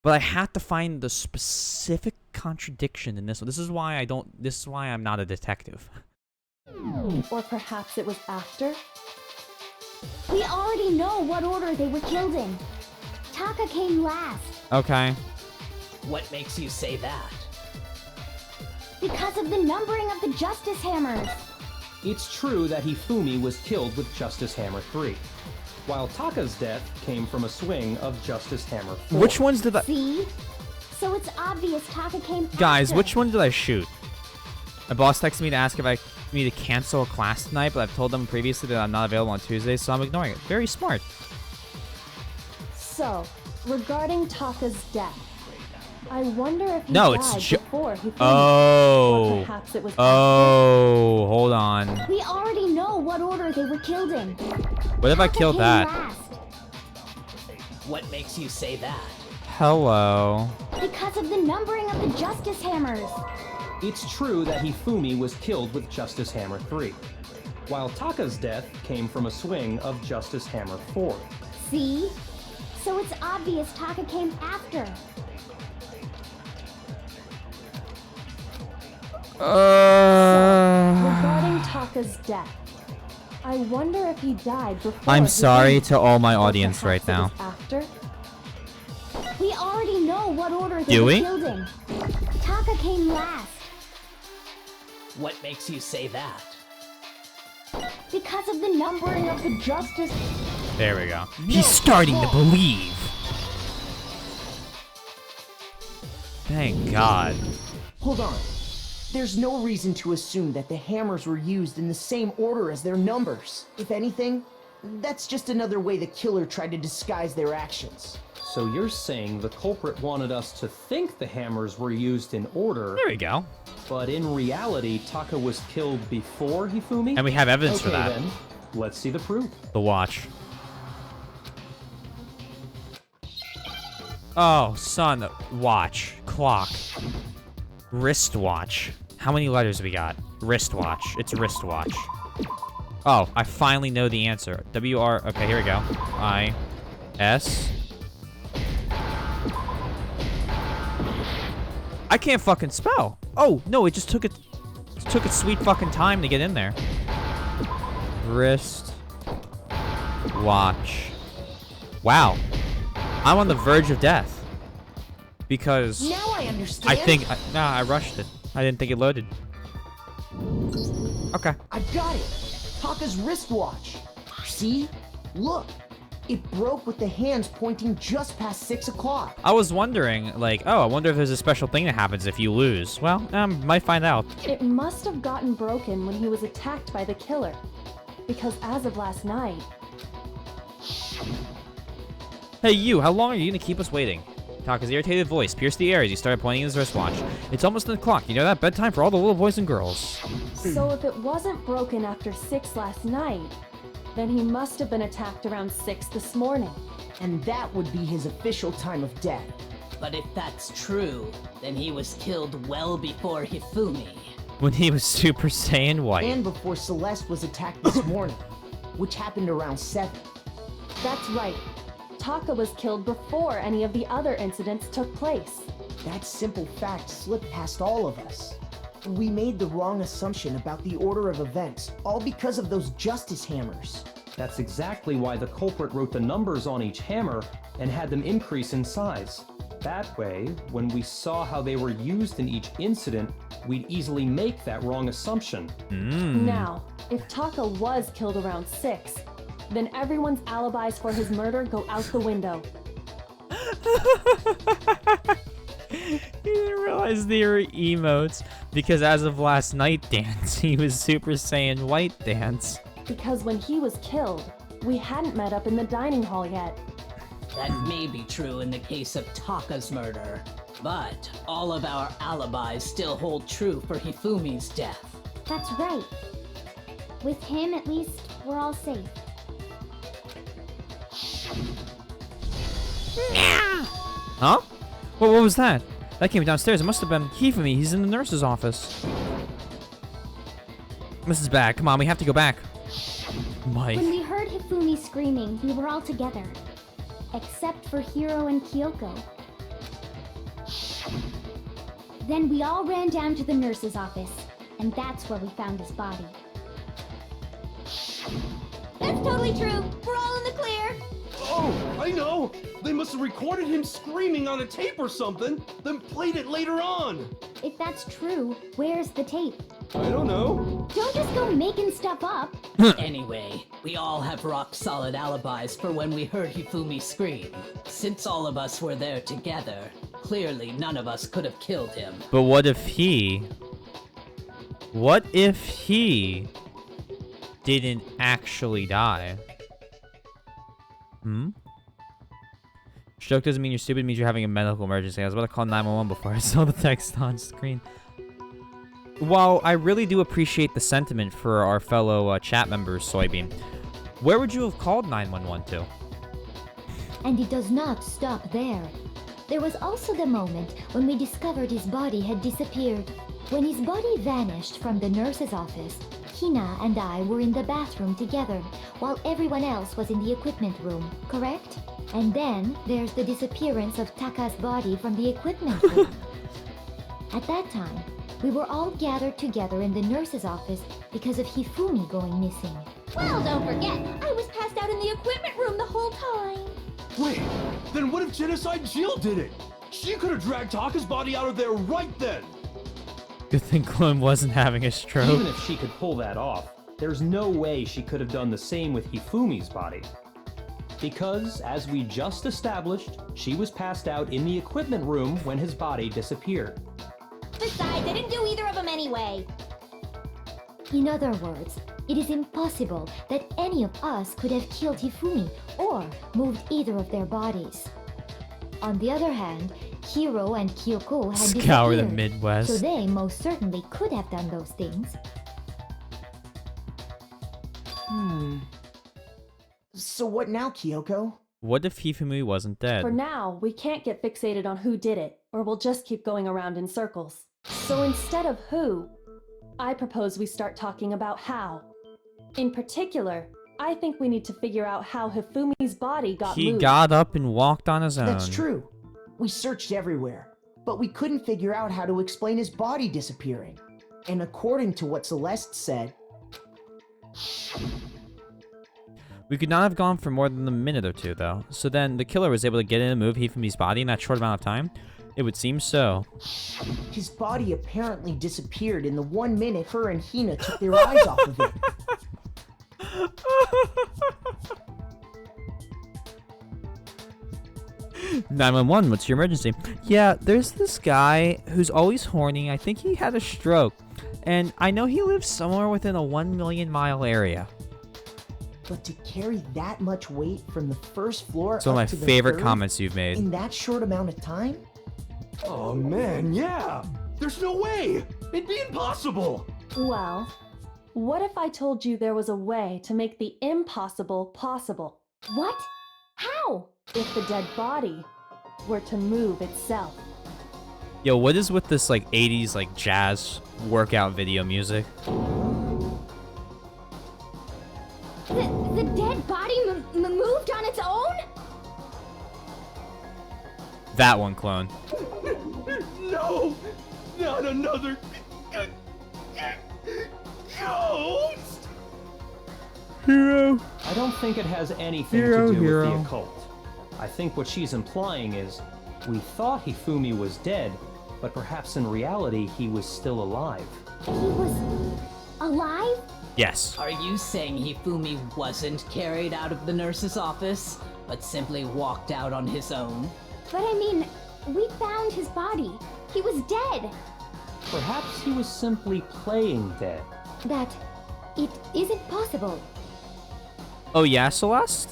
Speaker 3: But I have to find the specific contradiction in this one. This is why I don't. This is why I'm not a detective.
Speaker 8: Or perhaps it was after.
Speaker 4: We already know what order they were killed in. Taka came last
Speaker 3: Okay.
Speaker 11: What makes you say that?
Speaker 4: because of the numbering of the justice hammers.
Speaker 2: It's true that Hifumi was killed with Justice Hammer 3, while Taka's death came from a swing of Justice Hammer 4.
Speaker 3: Which ones did I?
Speaker 4: See? So it's obvious Taka came
Speaker 3: Guys,
Speaker 4: after.
Speaker 3: which one did I shoot? My boss texted me to ask if I need to cancel a class tonight, but I've told them previously that I'm not available on Tuesdays, so I'm ignoring it. Very smart.
Speaker 8: So, regarding Taka's death, I wonder if he
Speaker 3: No,
Speaker 8: died
Speaker 3: it's
Speaker 8: before Hifumi. Or
Speaker 3: Oh.
Speaker 8: perhaps it was
Speaker 3: Oh, hold on.
Speaker 4: We already know what order they were killed in.
Speaker 3: What if I
Speaker 4: Taka
Speaker 3: killed
Speaker 4: came
Speaker 3: that?
Speaker 4: last
Speaker 11: What makes you say that?
Speaker 3: Hello.
Speaker 4: because of the numbering of the justice hammers.
Speaker 2: It's true that Hifumi was killed with Justice Hammer 3, while Taka's death came from a swing of Justice Hammer 4.
Speaker 4: See? So it's obvious Taka came after.
Speaker 8: Regarding Taka's death, I wonder if he died before
Speaker 3: I'm sorry
Speaker 8: Hifumi,
Speaker 3: to all my
Speaker 8: or
Speaker 3: audience right
Speaker 8: perhaps it
Speaker 3: now.
Speaker 8: was after.
Speaker 4: We already know what order they
Speaker 3: Do
Speaker 4: were
Speaker 3: we?
Speaker 4: killed in. Taka came last
Speaker 11: What makes you say that?
Speaker 4: because of the numbering of the justice.
Speaker 3: There we go. He's starting to believe. Thank God.
Speaker 10: Hold on. There's no reason to assume that the hammers were used in the same order as their numbers. If anything, that's just another way the killer tried to disguise their actions.
Speaker 2: So you're saying the culprit wanted us to think the hammers were used in order,
Speaker 3: There we go.
Speaker 2: but in reality, Taka was killed before Hifumi?
Speaker 3: And we have evidence for
Speaker 2: Okay,
Speaker 3: that.
Speaker 2: then, let's see the proof.
Speaker 3: The watch. Oh, son. Watch. Clock. Wristwatch. How many letters we got? Wristwatch. It's wristwatch. Oh, I finally know the answer. W-R... Okay, here we go. I-S... I can't fucking spell. Oh, no, it just took its sweet fucking time to get in there. Wrist... Watch. Wow. I'm on the verge of death. Because
Speaker 10: Now I understand.
Speaker 3: I rushed it. I didn't think it loaded. Okay.
Speaker 10: I've got it. Taka's wristwatch. See? Look. It broke with the hands pointing just past 6 o'clock.
Speaker 3: I was wondering, like, oh, I wonder if there's a special thing that happens if you lose. Well, might find out.
Speaker 8: It must have gotten broken when he was attacked by the killer. Because as of last night,
Speaker 3: Hey, you, how long are you gonna keep us waiting? Taka's irritated voice pierced the air as he started pointing his wristwatch. It's almost 9 o'clock. You know that? Bedtime for all the little boys and girls.
Speaker 8: so if it wasn't broken after 6 last night, then he must have been attacked around 6 this morning.
Speaker 10: And that would be his official time of death.
Speaker 11: But if that's true, then he was killed well before Hifumi.
Speaker 3: When he was Super Saiyan White.
Speaker 10: And before Celeste was attacked this morning, which happened around 7.
Speaker 8: That's right. Taka was killed before any of the other incidents took place.
Speaker 10: That simple fact slipped past all of us. We made the wrong assumption about the order of events, all because of those justice hammers.
Speaker 2: That's exactly why the culprit wrote the numbers on each hammer and had them increase in size. That way, when we saw how they were used in each incident, we'd easily make that wrong assumption.
Speaker 8: Now, if Taka was killed around 6, then everyone's alibis for his murder go out the window.
Speaker 3: He didn't realize they were emotes because as of last night dance, he was Super Saiyan White dance.
Speaker 8: Because when he was killed, we hadn't met up in the dining hall yet.
Speaker 11: That may be true in the case of Taka's murder, but all of our alibis still hold true for Hifumi's death.
Speaker 4: That's right. With him, at least, we're all safe.
Speaker 3: Huh? What was that? That came downstairs. It must have been Hifumi. He's in the nurse's office. Mrs. Bag, come on, we have to go back. Mike.
Speaker 4: When we heard Hifumi screaming, we were all together. Except for Hiro and Kyoko. Then we all ran down to the nurse's office, and that's where we found his body.
Speaker 7: That's totally true. We're all in the clear.
Speaker 9: Oh, I know! They must have recorded him screaming on a tape or something, then played it later on!
Speaker 4: If that's true, where's the tape?
Speaker 9: I don't know.
Speaker 4: Don't just go making stuff up.
Speaker 11: Anyway, we all have rock-solid alibis for when we heard Hifumi scream. Since all of us were there together, clearly none of us could have killed him.
Speaker 3: But what if he didn't actually die? Stroke doesn't mean you're stupid, it means you're having a medical emergency. I was about to call 911 before I saw the text on screen. While I really do appreciate the sentiment for our fellow chat members, Soybean, where would you have called 911 to?
Speaker 4: And it does not stop there. There was also the moment when we discovered his body had disappeared. When his body vanished from the nurse's office, Hina and I were in the bathroom together, while everyone else was in the equipment room, correct? And then there's the disappearance of Taka's body from the equipment room. At that time, we were all gathered together in the nurse's office because of Hifumi going missing.
Speaker 7: Well, don't forget, I was passed out in the equipment room the whole time.
Speaker 9: Wait, then what if Genocide Jill did it? She could have dragged Taka's body out of there right then!
Speaker 3: Good thing Clone wasn't having a stroke.
Speaker 2: Even if she could pull that off, there's no way she could have done the same with Hifumi's body. Because, as we just established, she was passed out in the equipment room when his body disappeared.
Speaker 7: Besides, I didn't do either of them anyway.
Speaker 4: In other words, it is impossible that any of us could have killed Hifumi or moved either of their bodies. On the other hand, Hiro and Kyoko had
Speaker 3: Scour the
Speaker 4: disappeared,
Speaker 3: Midwest.
Speaker 4: so they most certainly could have done those things.
Speaker 10: So what now, Kyoko?
Speaker 3: What if Hifumi wasn't dead?
Speaker 8: For now, we can't get fixated on who did it, or we'll just keep going around in circles. So instead of who, I propose we start talking about how. In particular, I think we need to figure out how Hifumi's body got
Speaker 3: He
Speaker 8: moved.
Speaker 3: got up and walked on his own.
Speaker 10: That's true. We searched everywhere, but we couldn't figure out how to explain his body disappearing. And according to what Celeste said,
Speaker 3: We could not have gone for more than a minute or two, though. So then, the killer was able to get in and move Hifumi's body in that short amount of time? It would seem so.
Speaker 10: his body apparently disappeared in the 1 minute her and Hina took their eyes off of it.
Speaker 3: "911, what's your emergency?" "Yeah, there's this guy who's always horny. I think he had a stroke. And I know he lives somewhere within a 1 million mile area."
Speaker 10: But to carry that much weight from the first floor
Speaker 3: It's one of
Speaker 10: up
Speaker 3: my
Speaker 10: to the
Speaker 3: favorite
Speaker 10: third
Speaker 3: comments you've made.
Speaker 10: in that short amount of time?
Speaker 9: Oh man, yeah! There's no way! It'd be impossible!
Speaker 8: Well, what if I told you there was a way to make the impossible possible?
Speaker 4: What? How?
Speaker 8: If the dead body were to move itself.
Speaker 3: Yo, what is with this, like, 80s, like, jazz workout video music?
Speaker 4: The dead body moved on its own?
Speaker 3: That one, clone.
Speaker 9: No! Not another ghost!
Speaker 3: Hero.
Speaker 2: I don't think it has anything
Speaker 3: Hero,
Speaker 2: to do with
Speaker 3: hero.
Speaker 2: the occult. I think what she's implying is we thought Hifumi was dead, but perhaps in reality he was still alive.
Speaker 4: He was alive?
Speaker 3: Yes.
Speaker 11: Are you saying Hifumi wasn't carried out of the nurse's office, but simply walked out on his own?
Speaker 4: But I mean, we found his body. He was dead.
Speaker 2: Perhaps he was simply playing dead.
Speaker 4: That it isn't possible.
Speaker 3: Oh yeah, Celeste?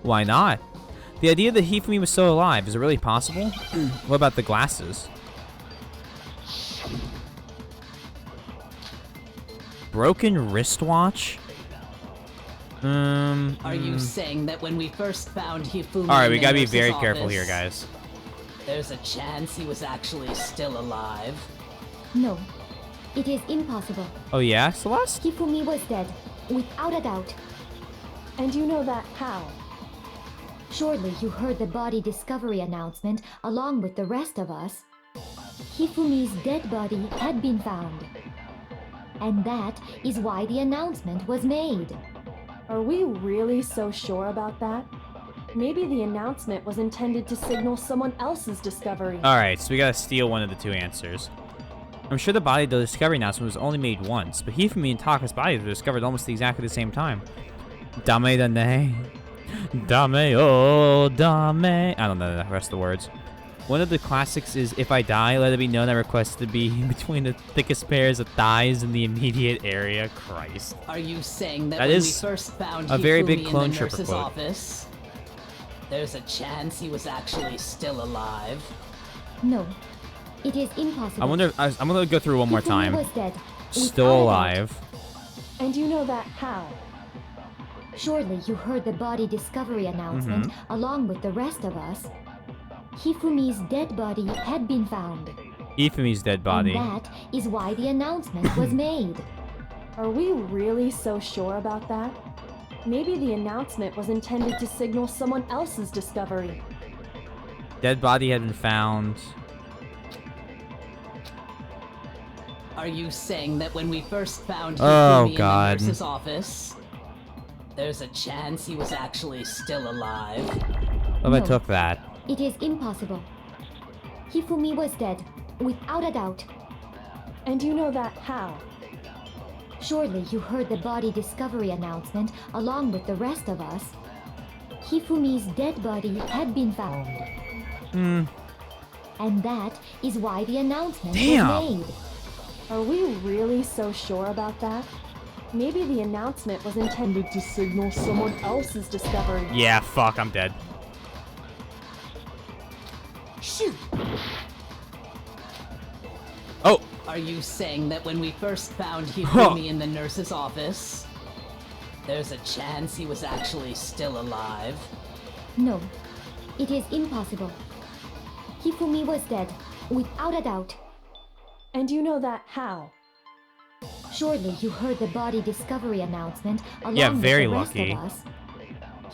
Speaker 3: Why not? The idea that Hifumi was still alive, is it really possible? What about the glasses? Broken wristwatch?
Speaker 11: Are you saying that when we first found Hifumi
Speaker 3: Alright,
Speaker 11: in
Speaker 3: we
Speaker 11: the
Speaker 3: gotta be
Speaker 11: nurse's
Speaker 3: very careful
Speaker 11: office,
Speaker 3: here, guys.
Speaker 11: There's a chance he was actually still alive?
Speaker 4: No, it is impossible.
Speaker 3: Oh yeah, Celeste?
Speaker 4: Hifumi was dead, without a doubt.
Speaker 8: And you know that how?
Speaker 4: Surely you heard the body discovery announcement along with the rest of us. Hifumi's dead body had been found. And that is why the announcement was made.
Speaker 8: Are we really so sure about that? Maybe the announcement was intended to signal someone else's discovery.
Speaker 3: Alright, so we gotta steal one of the two answers. I'm sure the body of the discovery announcement was only made once, but Hifumi and Taka's bodies were discovered almost exactly the same time. Dame dane. Dame, oh, dame. I don't know the rest of the words. One of the classics is, if I die, let it be known I request to be between the thickest pairs of thighs in the immediate area. Christ.
Speaker 11: Are you saying that,
Speaker 3: That
Speaker 11: when
Speaker 3: is
Speaker 11: we first found
Speaker 3: a very
Speaker 11: Hifumi
Speaker 3: big
Speaker 11: in
Speaker 3: clone
Speaker 11: the
Speaker 3: tripper
Speaker 11: nurse's
Speaker 3: quote.
Speaker 11: office, there's a chance he was actually still alive?
Speaker 4: No, it is impossible.
Speaker 3: I wonder if, I'm gonna go through one more
Speaker 4: Hifumi
Speaker 3: time.
Speaker 4: was dead,
Speaker 3: Still
Speaker 4: without a doubt.
Speaker 3: alive.
Speaker 8: And you know that how?
Speaker 4: Surely you heard the body discovery announcement along with the rest of us. Hifumi's dead body had been found.
Speaker 3: Hifumi's dead body.
Speaker 4: And that is why the announcement was made.
Speaker 8: Are we really so sure about that? Maybe the announcement was intended to signal someone else's discovery.
Speaker 3: Dead body had been found.
Speaker 11: Are you saying that when we first found
Speaker 3: Oh,
Speaker 11: Hifumi in the
Speaker 3: God.
Speaker 11: nurse's office, there's a chance he was actually still alive?
Speaker 3: What if I
Speaker 4: No.
Speaker 3: took that?
Speaker 4: It is impossible. Hifumi was dead, without a doubt.
Speaker 8: And you know that how?
Speaker 4: Surely you heard the body discovery announcement along with the rest of us. Hifumi's dead body had been found. And that is why the announcement
Speaker 3: Damn.
Speaker 4: was made.
Speaker 8: Are we really so sure about that? Maybe the announcement was intended to signal someone else's discovery.
Speaker 3: Yeah, fuck, I'm dead.
Speaker 10: Shoot!
Speaker 3: Oh!
Speaker 11: Are you saying that when we first found Hifumi in the nurse's office, there's a chance he was actually still alive?
Speaker 4: No, it is impossible. Hifumi was dead, without a doubt.
Speaker 8: And you know that how?
Speaker 4: Surely you heard the body discovery announcement along
Speaker 3: Yeah, very
Speaker 4: with the rest
Speaker 3: lucky.
Speaker 4: of us.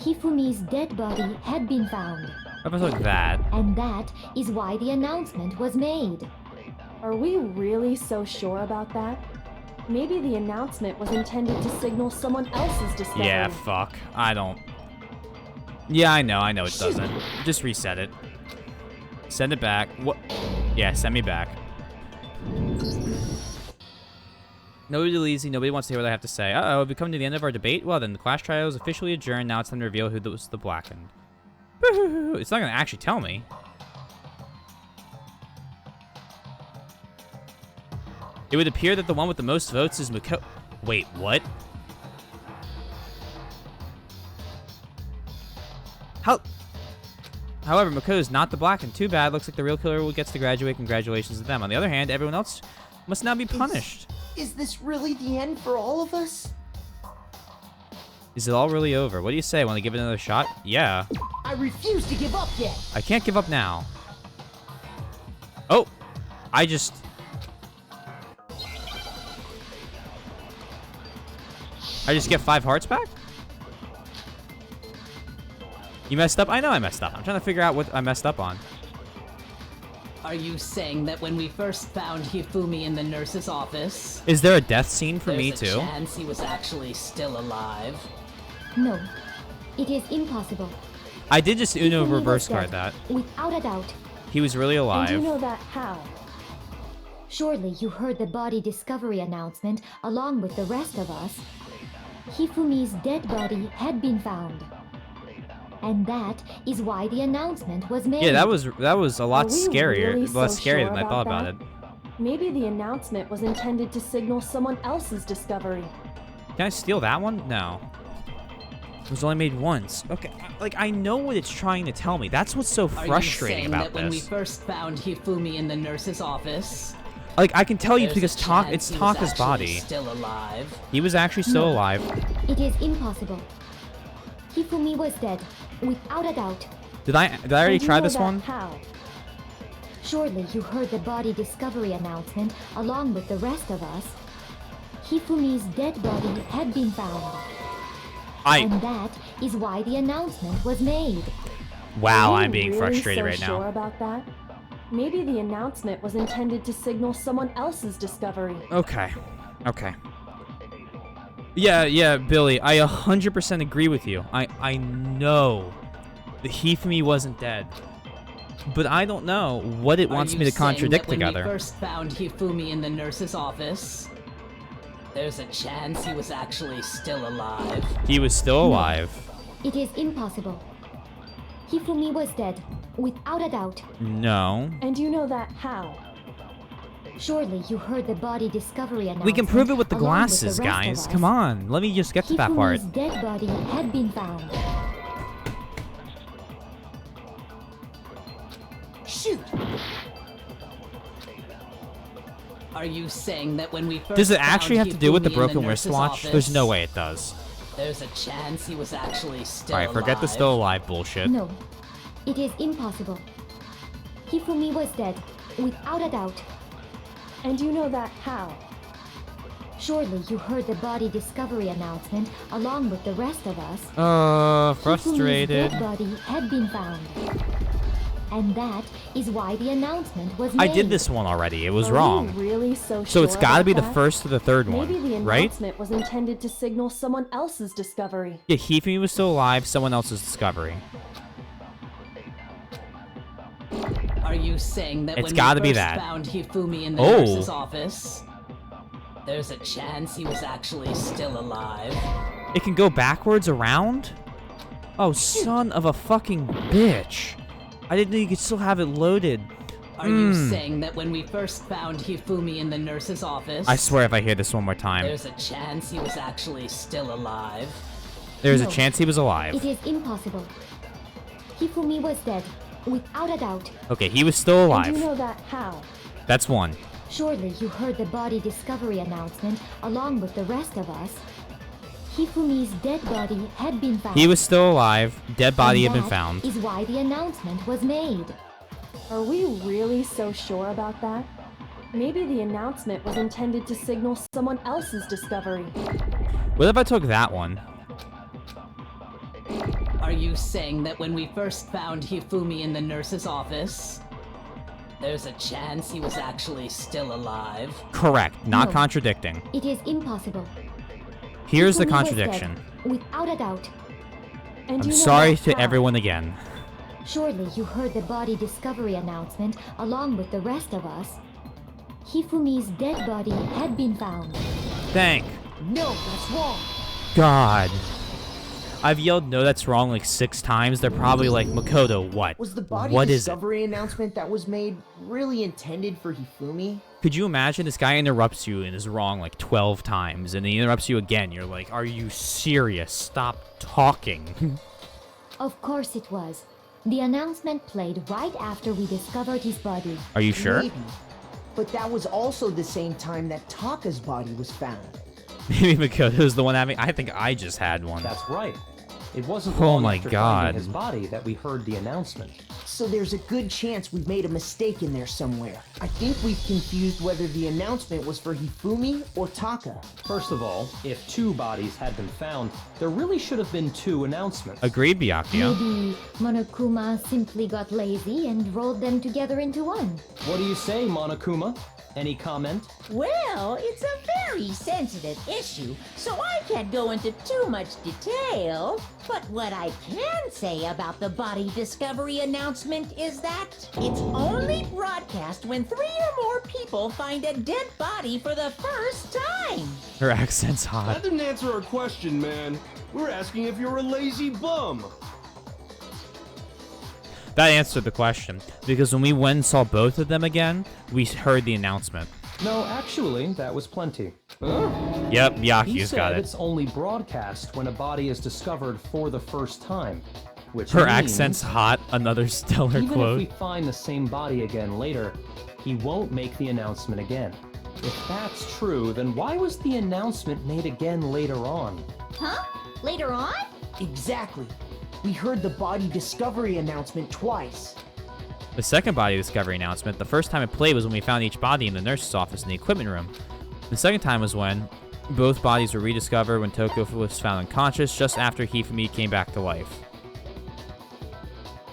Speaker 4: Hifumi's dead body had been found.
Speaker 3: What if I took that?
Speaker 4: And that is why the announcement was made.
Speaker 8: Are we really so sure about that? Maybe the announcement was intended to signal someone else's discovery.
Speaker 3: Yeah, fuck. I don't... Yeah, I know it doesn't. Just reset it. Send it back. What? Yeah, send me back. Nobody lazy, nobody wants to hear what I have to say. Uh-oh, have we come to the end of our debate? Well then, the class trial is officially adjourned. Now it's time to reveal who was the blackened. It's not gonna actually tell me. It would appear that the one with the most votes is Mako... Wait, what? However, Mako is not the blackened. Too bad. Looks like the real killer gets to graduate. Congratulations to them. On the other hand, everyone else must now be punished.
Speaker 10: Is this really the end for all of us?
Speaker 3: Is it all really over? What do you say? Want to give it another shot? Yeah.
Speaker 10: I refuse to give up yet!
Speaker 3: I can't give up now. Oh! I just... get 5 hearts back? You messed up? I know I messed up. I'm trying to figure out what I messed up on.
Speaker 11: Are you saying that when we first found Hifumi in the nurse's office,
Speaker 3: Is there a death scene for me
Speaker 11: there's
Speaker 3: too?
Speaker 11: a chance he was actually still alive?
Speaker 4: No, it is impossible.
Speaker 3: I did just Uno
Speaker 4: Hifumi
Speaker 3: reverse
Speaker 4: was
Speaker 3: card
Speaker 4: dead,
Speaker 3: that.
Speaker 4: without a doubt.
Speaker 3: He was really
Speaker 8: And
Speaker 3: alive.
Speaker 8: you know that how?
Speaker 4: Surely you heard the body discovery announcement along with the rest of us. Hifumi's dead body had been found. And that is why the announcement was made.
Speaker 3: Yeah, that was a lot
Speaker 8: Are we
Speaker 3: scarier,
Speaker 8: really
Speaker 3: less
Speaker 8: so
Speaker 3: scary
Speaker 8: sure
Speaker 3: than I thought about it.
Speaker 8: Maybe the announcement was intended to signal someone else's discovery.
Speaker 3: Can I steal that one? No. It was only made once. Okay, I know what it's trying to tell me. That's what's so
Speaker 11: Are you
Speaker 3: frustrating
Speaker 11: saying
Speaker 3: about
Speaker 11: that when we
Speaker 3: this.
Speaker 11: first found Hifumi in the nurse's office,
Speaker 3: Like, I can tell you
Speaker 11: there's
Speaker 3: because
Speaker 11: a chance
Speaker 3: it's
Speaker 11: he was
Speaker 3: Taka's
Speaker 11: actually
Speaker 3: body.
Speaker 11: still alive?
Speaker 3: He was actually still alive.
Speaker 4: It is impossible. Hifumi was dead, without a doubt.
Speaker 3: Did I already
Speaker 8: And you
Speaker 3: try
Speaker 8: know
Speaker 3: this
Speaker 8: that
Speaker 3: one?
Speaker 8: How?
Speaker 4: Surely you heard the body discovery announcement along with the rest of us. Hifumi's dead body had been found. And that is why the announcement was made.
Speaker 3: Wow,
Speaker 8: Are you
Speaker 3: I'm being
Speaker 8: really
Speaker 3: frustrated
Speaker 8: so
Speaker 3: right
Speaker 8: sure
Speaker 3: now.
Speaker 8: about that? Maybe the announcement was intended to signal someone else's discovery.
Speaker 3: Okay. Okay. Yeah, Billy, I 100% agree with you. I know the Hifumi wasn't dead. But I don't know what it wants me to contradict
Speaker 11: when
Speaker 3: together.
Speaker 11: we first found Hifumi in the nurse's office, there's a chance he was actually still alive?
Speaker 3: He was still alive.
Speaker 4: It is impossible. Hifumi was dead, without a doubt.
Speaker 3: No.
Speaker 8: And you know that how?
Speaker 4: Surely you heard the body discovery announcement.
Speaker 3: We can prove it with the
Speaker 4: along with
Speaker 3: glasses,
Speaker 4: the rest of
Speaker 3: guys.
Speaker 4: us.
Speaker 3: Come on. Let me just get to that part.
Speaker 4: Hifumi's dead body had been found.
Speaker 10: Shoot!
Speaker 11: Are you saying that when we first
Speaker 3: Does it actually have
Speaker 11: found
Speaker 3: to do with the
Speaker 11: Hifumi in
Speaker 3: broken
Speaker 11: nurse's
Speaker 3: wristwatch? There's
Speaker 11: office,
Speaker 3: no way it does.
Speaker 11: There's a chance he was actually still
Speaker 3: Alright, forget the
Speaker 11: alive?
Speaker 3: still alive bullshit.
Speaker 4: No, it is impossible. Hifumi was dead, without a doubt.
Speaker 8: And you know that how?
Speaker 4: Surely you heard the body discovery announcement along with the rest of us.
Speaker 3: Frustrated.
Speaker 4: Hifumi's dead body had been found. And that is why the announcement was made.
Speaker 3: I did this one already. It was
Speaker 8: Are
Speaker 3: wrong.
Speaker 8: we really so
Speaker 3: So it's
Speaker 8: sure
Speaker 3: gotta
Speaker 8: about
Speaker 3: be the
Speaker 8: that?
Speaker 3: first or the third
Speaker 8: Maybe the
Speaker 3: one, right?
Speaker 8: announcement was intended to signal someone else's discovery.
Speaker 3: Yeah, Hifumi was still alive, someone else's discovery.
Speaker 11: Are you saying that
Speaker 3: It's
Speaker 11: when
Speaker 3: gotta
Speaker 11: we
Speaker 3: be
Speaker 11: first
Speaker 3: that.
Speaker 11: found Hifumi in the
Speaker 3: Oh.
Speaker 11: nurse's office, there's a chance he was actually still alive?
Speaker 3: It can go backwards around? Oh, son of a fucking bitch. I didn't know you could still have it loaded.
Speaker 11: Are you saying that when we first found Hifumi in the nurse's office,
Speaker 3: I swear if I hear this one more time,
Speaker 11: there's a chance he was actually still alive?
Speaker 3: there's a
Speaker 4: No.
Speaker 3: chance he was alive.
Speaker 4: It is impossible. Hifumi was dead, without a doubt.
Speaker 3: Okay, he was still
Speaker 8: And
Speaker 3: alive.
Speaker 8: you know that how?
Speaker 3: That's one.
Speaker 4: Surely you heard the body discovery announcement along with the rest of us. Hifumi's dead body had been found.
Speaker 3: He was still alive. Dead body had
Speaker 4: And
Speaker 3: been
Speaker 4: that
Speaker 3: found.
Speaker 4: is why the announcement was made.
Speaker 8: Are we really so sure about that? Maybe the announcement was intended to signal someone else's discovery.
Speaker 3: What if I took that one?
Speaker 11: Are you saying that when we first found Hifumi in the nurse's office, there's a chance he was actually still alive?
Speaker 3: Correct. Not
Speaker 4: No.
Speaker 3: contradicting.
Speaker 4: It is impossible.
Speaker 3: Here's the
Speaker 4: Hifumi was
Speaker 3: contradiction.
Speaker 4: dead, without a doubt.
Speaker 8: And
Speaker 3: I'm
Speaker 8: you know
Speaker 3: sorry
Speaker 8: that
Speaker 3: to
Speaker 8: how?
Speaker 3: everyone again.
Speaker 4: Surely you heard the body discovery announcement along with the rest of us. Hifumi's dead body had been found.
Speaker 3: Thank
Speaker 10: No, that's wrong.
Speaker 3: God. I've yelled no, that's wrong like 6 times. They're probably like, Makoto, what?
Speaker 10: Was the body
Speaker 3: What is it?
Speaker 10: discovery announcement that was made really intended for Hifumi?
Speaker 3: Could you imagine this guy interrupts you and is wrong like 12 times, and then he interrupts you again. You're like, are you serious? Stop talking.
Speaker 4: Of course it was. The announcement played right after we discovered his body.
Speaker 3: Are you sure?
Speaker 10: Maybe. But that was also the same time that Taka's body was found.
Speaker 3: Maybe Makoto's the one having. I think I just had one.
Speaker 2: That's right. It wasn't
Speaker 3: Oh
Speaker 2: long
Speaker 3: my
Speaker 2: after
Speaker 3: God.
Speaker 2: finding his body that we heard the announcement.
Speaker 10: So there's a good chance we've made a mistake in there somewhere. I think we've confused whether the announcement was for Hifumi or Taka.
Speaker 2: First of all, if 2 bodies had been found, there really should have been 2 announcements.
Speaker 3: Agreed, Byakuya.
Speaker 4: Maybe Monokuma simply got lazy and rolled them together into one.
Speaker 2: What do you say, Monokuma? Any comment?
Speaker 7: Well, it's a very sensitive issue, so I can't go into too much detail. But what I can say about the body discovery announcement is that it's only broadcast when 3 or more people find a dead body for the first time.
Speaker 3: Her accent's
Speaker 9: That
Speaker 3: hot.
Speaker 9: didn't answer our question, man. We're asking if you're a lazy bum.
Speaker 3: That answered the question, because when we went and saw both of them again, we heard the announcement.
Speaker 2: No, actually, that was plenty.
Speaker 3: Yep,
Speaker 2: He
Speaker 3: Byakuya's
Speaker 2: said
Speaker 3: got it.
Speaker 2: it's only broadcast when a body is discovered for the first time. Which
Speaker 3: Her
Speaker 2: means,
Speaker 3: accent's hot, another stellar
Speaker 2: even
Speaker 3: quote.
Speaker 2: if we find the same body again later, he won't make the announcement again. If that's true, then why was the announcement made again later on?
Speaker 7: Huh? Later on?
Speaker 10: Exactly. We heard the body discovery announcement twice.
Speaker 3: The second body discovery announcement, the first time it played was when we found each body in the nurse's office in the equipment room. The second time was when both bodies were rediscovered when Toko was found unconscious just after Hifumi came back to life.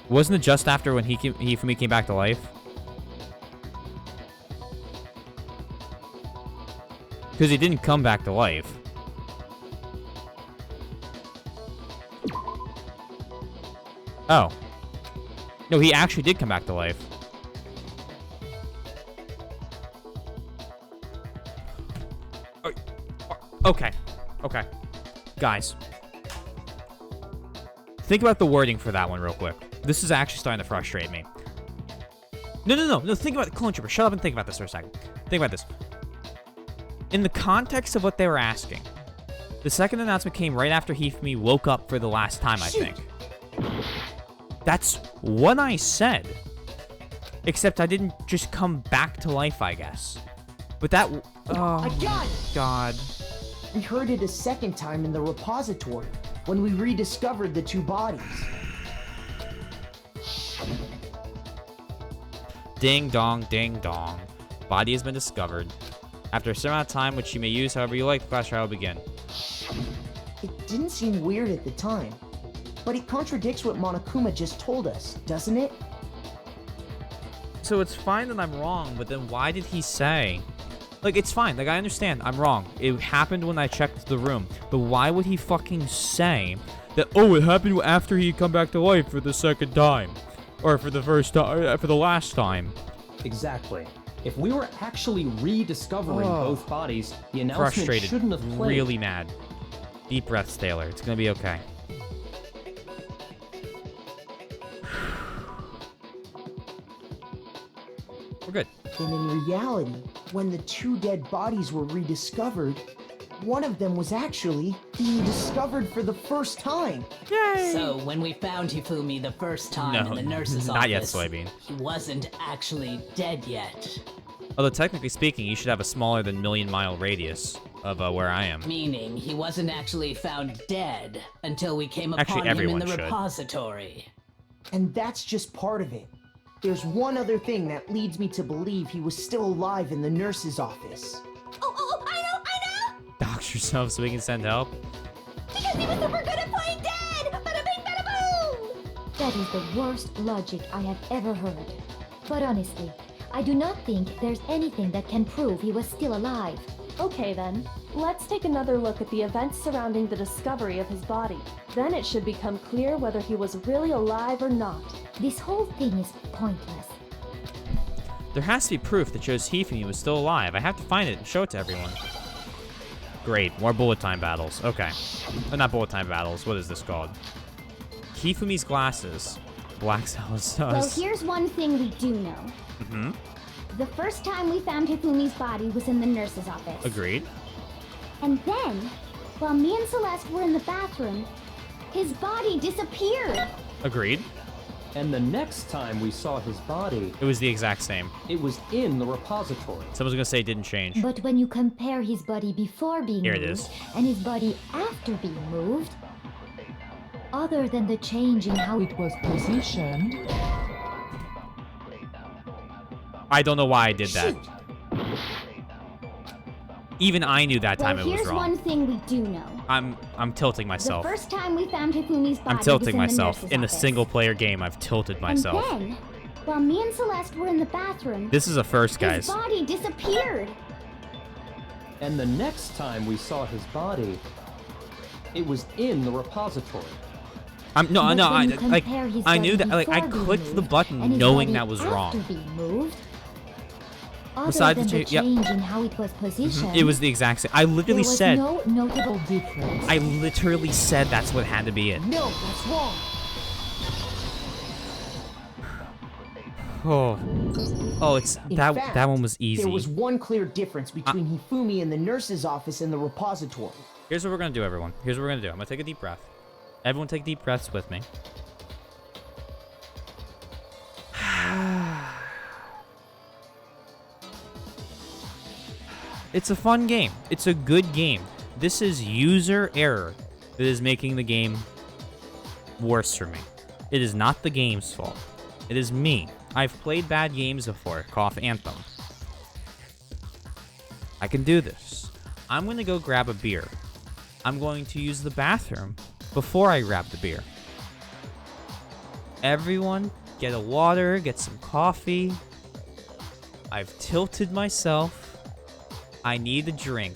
Speaker 3: Wasn't it just after when Hifumi came back to life? Because he didn't come back to life. Oh. No, he actually did come back to life. Okay. Okay. Guys. Think about the wording for that one real quick. This is actually starting to frustrate me. No, think about it. Clone Trooper, shut up and think about this for a second. Think about this. In the context of what they were asking, the second announcement came right after Hifumi woke up for the last time, I think. That's what I said. Except I didn't just come back to life, I guess. But that...
Speaker 10: I got it!
Speaker 3: God.
Speaker 10: We heard it a second time in the repository, when we rediscovered the 2 bodies.
Speaker 3: Ding dong, ding dong. Body has been discovered. After a certain amount of time, which you may use however you like, the class trial will begin.
Speaker 10: It didn't seem weird at the time, but it contradicts what Monokuma just told us, doesn't it?
Speaker 3: So it's fine that I'm wrong, but then why did he say... Like, it's fine. Like, I understand. I'm wrong. It happened when I checked the room. But why would he fucking say that, oh, it happened after he come back to life for the second time? Or for the first time, for the last time?
Speaker 2: Exactly. If we were actually rediscovering both bodies, the announcement
Speaker 3: Frustrated.
Speaker 2: shouldn't have played.
Speaker 3: Really mad. Deep breaths, Taylor. It's gonna be okay. We're good.
Speaker 10: And in reality, when the 2 dead bodies were rediscovered, one of them was actually being discovered for the first time.
Speaker 11: So when we found Hifumi the first time in the nurse's
Speaker 3: not yet,
Speaker 11: office,
Speaker 3: Soybean.
Speaker 11: he wasn't actually dead yet.
Speaker 3: Although technically speaking, you should have a smaller than million-mile radius of where I am.
Speaker 11: Meaning he wasn't actually found dead until we came
Speaker 3: Actually,
Speaker 11: upon him in
Speaker 3: everyone
Speaker 11: the
Speaker 3: should.
Speaker 11: repository.
Speaker 10: And that's just part of it. There's one other thing that leads me to believe he was still alive in the nurse's office.
Speaker 7: Oh, I know!
Speaker 3: Dox yourself so we can send help.
Speaker 7: Because he was super good at playing dead! Bada bing, bada boom!
Speaker 4: That is the worst logic I have ever heard. But honestly, I do not think there's anything that can prove he was still alive.
Speaker 8: Okay then, let's take another look at the events surrounding the discovery of his body. Then it should become clear whether he was really alive or not.
Speaker 4: This whole thing is pointless.
Speaker 3: There has to be proof that shows Hifumi was still alive. I have to find it and show it to everyone. Great, more bullet time battles. Okay. Not bullet time battles. What is this called? Hifumi's glasses. Black Sal's
Speaker 12: Well, here's one thing we do know.
Speaker 3: Mm-hmm.
Speaker 12: The first time we found Hifumi's body was in the nurse's office.
Speaker 3: Agreed.
Speaker 12: And then, while me and Celeste were in the bathroom, his body disappeared.
Speaker 3: Agreed.
Speaker 2: And the next time we saw his body,
Speaker 3: It was the exact same.
Speaker 2: it was in the repository.
Speaker 3: Someone's gonna say it didn't change.
Speaker 4: But when you compare his body before being
Speaker 3: Here it
Speaker 4: moved
Speaker 3: is.
Speaker 4: and his body after being moved, other than the change in how it was positioned,
Speaker 3: I don't know why I did that. Even I knew that time
Speaker 12: Well,
Speaker 3: it was
Speaker 12: here's
Speaker 3: wrong.
Speaker 12: one thing we do know.
Speaker 3: I'm tilting myself.
Speaker 12: The first time we found Hifumi's body
Speaker 3: I'm
Speaker 12: was
Speaker 3: tilting
Speaker 12: in
Speaker 3: myself.
Speaker 12: the nurse's
Speaker 3: In the
Speaker 12: office.
Speaker 3: single-player game, I've tilted myself.
Speaker 12: And then, while me and Celeste were in the bathroom,
Speaker 3: This is a first, guys.
Speaker 12: his body disappeared.
Speaker 2: And the next time we saw his body, it was in the repository.
Speaker 3: No,
Speaker 12: But
Speaker 3: no,
Speaker 12: when you compare his
Speaker 3: I knew
Speaker 12: body
Speaker 3: that. Like, I
Speaker 12: before being
Speaker 3: clicked the
Speaker 12: moved
Speaker 3: button
Speaker 12: and his
Speaker 3: knowing
Speaker 12: body
Speaker 3: that was
Speaker 12: after
Speaker 3: wrong.
Speaker 12: being moved, other
Speaker 3: Besides
Speaker 12: than
Speaker 3: the
Speaker 12: the
Speaker 3: cha- yep.
Speaker 12: change in how it was positioned,
Speaker 3: It was the exact same. I
Speaker 12: there
Speaker 3: literally
Speaker 12: was
Speaker 3: said.
Speaker 12: no notable difference.
Speaker 3: I literally said that's what had to be it.
Speaker 10: No, that's wrong.
Speaker 3: Oh, it's
Speaker 10: In
Speaker 3: that.
Speaker 10: fact,
Speaker 3: That one was easy.
Speaker 10: There was one clear difference between Hifumi and the nurse's office in the repository.
Speaker 3: Here's what we're gonna do, everyone. Here's what we're gonna do. I'm gonna take a deep breath. Everyone, take deep breaths with me. It's a fun game. It's a good game. This is user error that is making the game worse for me. It is not the game's fault. It is me. I've played bad games before. Cough Anthem. I can do this. I'm gonna go grab a beer. I'm going to use the bathroom before I grab the beer. Everyone, get a water, get some coffee. I've tilted myself. I need a drink.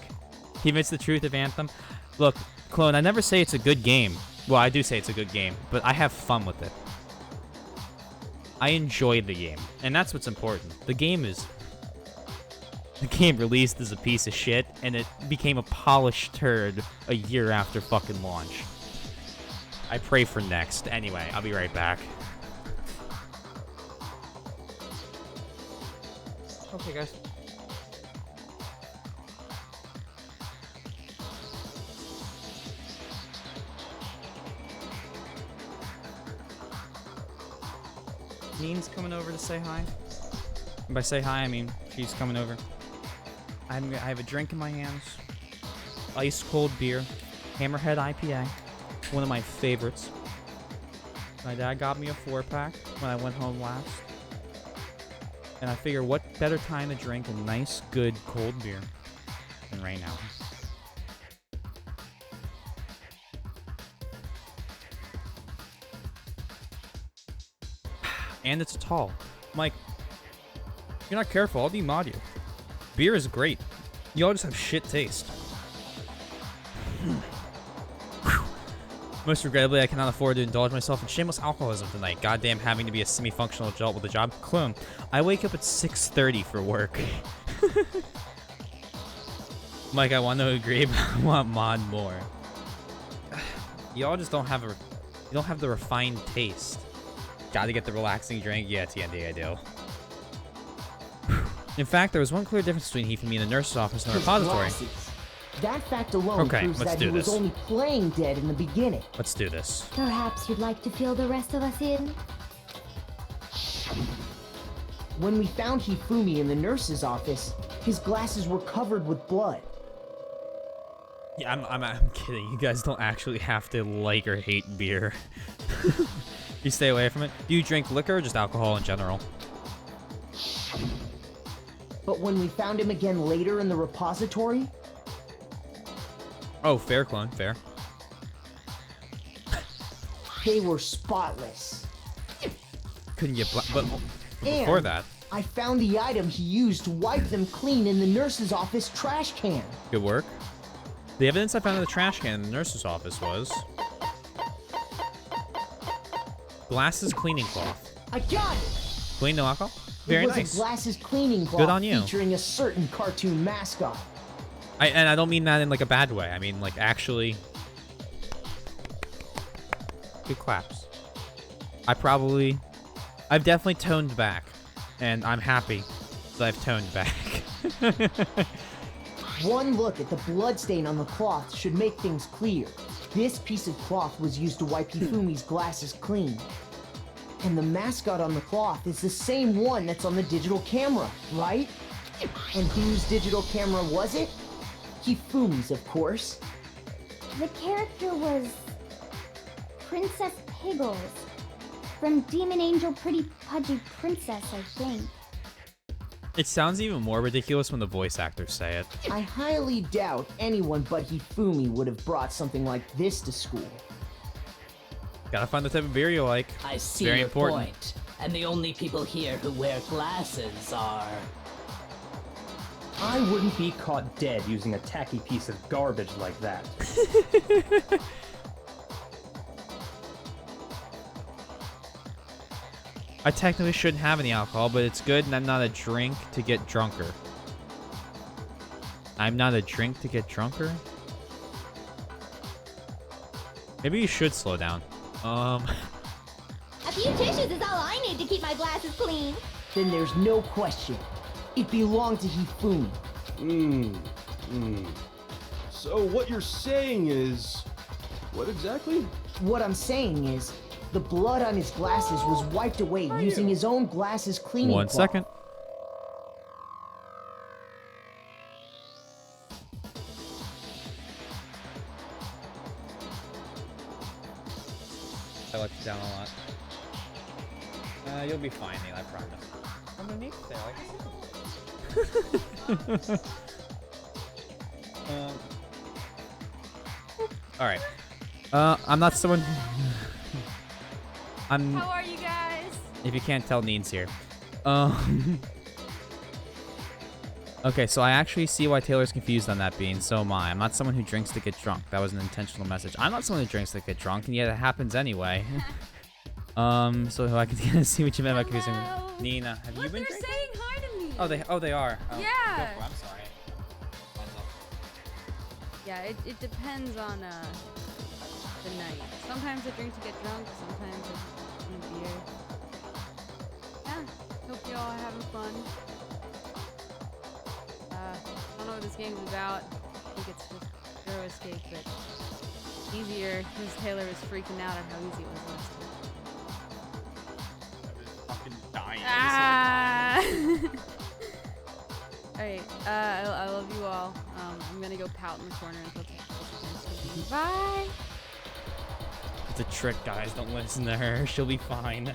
Speaker 3: He admits the truth of Anthem. Look, Clone, I never say it's a good game. Well, I do say it's a good game, but I have fun with it. I enjoy the game, and that's what's important. The game released as a piece of shit, and it became a polished turd a year after fucking launch. I pray for next. Anyway, I'll be right back. Okay, guys. Neen's coming over to say hi. And by say hi, I mean she's coming over. I have a drink in my hands. Ice cold beer. Hammerhead IPA. One of my favorites. My dad got me a 4-pack when I went home last. And I figure what better time to drink a nice, good, cold beer than right now. And it's tall. Mike, if you're not careful, I'll demod you. Beer is great. Y'all just have shit taste. Most regrettably, I cannot afford to indulge myself in shameless alcoholism tonight. Goddamn having to be a semi-functional adult with a job. Clone, I wake up at 6:30 for work. Mike, I want to agree, but I want mod more. Y'all just don't have the refined taste. Gotta get the relaxing drink. Yeah, TND, I do. In fact, there was one clear difference between Hifumi and the nurse's office and the
Speaker 10: His
Speaker 3: repository.
Speaker 10: glasses. That fact alone
Speaker 3: Okay,
Speaker 10: proves
Speaker 3: let's
Speaker 10: that
Speaker 3: do
Speaker 10: he was
Speaker 3: this.
Speaker 10: only playing dead in the beginning.
Speaker 3: Let's do this.
Speaker 4: Perhaps you'd like to fill the rest of us in?
Speaker 10: When we found Hifumi in the nurse's office, his glasses were covered with blood.
Speaker 3: Yeah, I'm kidding. You guys don't actually have to like or hate beer. You stay away from it. Do you drink liquor or just alcohol in general?
Speaker 10: But when we found him again later in the repository,
Speaker 3: Oh, fair, Clone. Fair.
Speaker 10: they were spotless.
Speaker 3: Couldn't get but
Speaker 10: And
Speaker 3: before that,
Speaker 10: I found the item he used to wipe them clean in the nurse's office trash can.
Speaker 3: good work. The evidence I found in the trash can in the nurse's office was glasses cleaning cloth.
Speaker 10: I got it!
Speaker 3: Clean, no alcohol. Very
Speaker 10: it was
Speaker 3: nice.
Speaker 10: a glasses cleaning cloth
Speaker 3: Good on you.
Speaker 10: featuring a certain cartoon mascot.
Speaker 3: And I don't mean that in like a bad way. I mean like actually good claps. I've definitely toned back, and I'm happy that I've toned back.
Speaker 10: One look at the bloodstain on the cloth should make things clear. This piece of cloth was used to wipe Hifumi's glasses clean. And the mascot on the cloth is the same one that's on the digital camera, right? And whose digital camera was it? Hifumi's, of course.
Speaker 12: The character was Princess Piggles from Demon Angel Pretty Pudgy Princess, I think.
Speaker 3: It sounds even more ridiculous when the voice actors say it.
Speaker 10: I highly doubt anyone but Hifumi would have brought something like this to school.
Speaker 3: Gotta find the type of beer you like.
Speaker 11: I see
Speaker 3: Very
Speaker 11: your
Speaker 3: important.
Speaker 11: point. And the only people here who wear glasses are...
Speaker 2: I wouldn't be caught dead using a tacky piece of garbage like that.
Speaker 3: I technically shouldn't have any alcohol, but it's good and I'm not a drink to get drunker. I'm not a drink to get drunker? Maybe you should slow down.
Speaker 12: A few tissues is all I need to keep my glasses clean.
Speaker 10: Then there's no question. It belonged to Hifumi.
Speaker 9: So what you're saying is... What exactly?
Speaker 10: What I'm saying is, the blood on his glasses was wiped away using his own glasses cleaning
Speaker 3: One
Speaker 10: cloth.
Speaker 3: second. I let you down a lot. You'll be fine, Neil, I promise. Underneath there, like I said. Alright. I'm not someone...
Speaker 13: How are you guys?
Speaker 3: If you can't tell, Neen's here. Okay, so I actually see why Taylor's confused on that being. So am I. I'm not someone who drinks to get drunk. That was an intentional message. I'm not someone who drinks to get drunk, and yet it happens anyway. So I can kind of see what you meant by confusing. Nina, have you been
Speaker 13: They're
Speaker 3: drinking?
Speaker 13: saying hi to me.
Speaker 3: Oh, they are. Oh,
Speaker 13: Yeah.
Speaker 3: go for it. I'm sorry.
Speaker 13: Yeah, it depends on the night. Sometimes I drink to get drunk. Sometimes I drink beer. Yeah. Hope y'all are having fun. I don't know what this game's about. I think it's just Zero Escape, but easier because Taylor was freaking out at how easy it was last time.
Speaker 3: Fucking dying.
Speaker 13: Ah! Alright, I love you all. I'm gonna go pout in the corner until Taylor. Bye!
Speaker 3: It's a trick, guys. Don't listen to her. She'll be fine.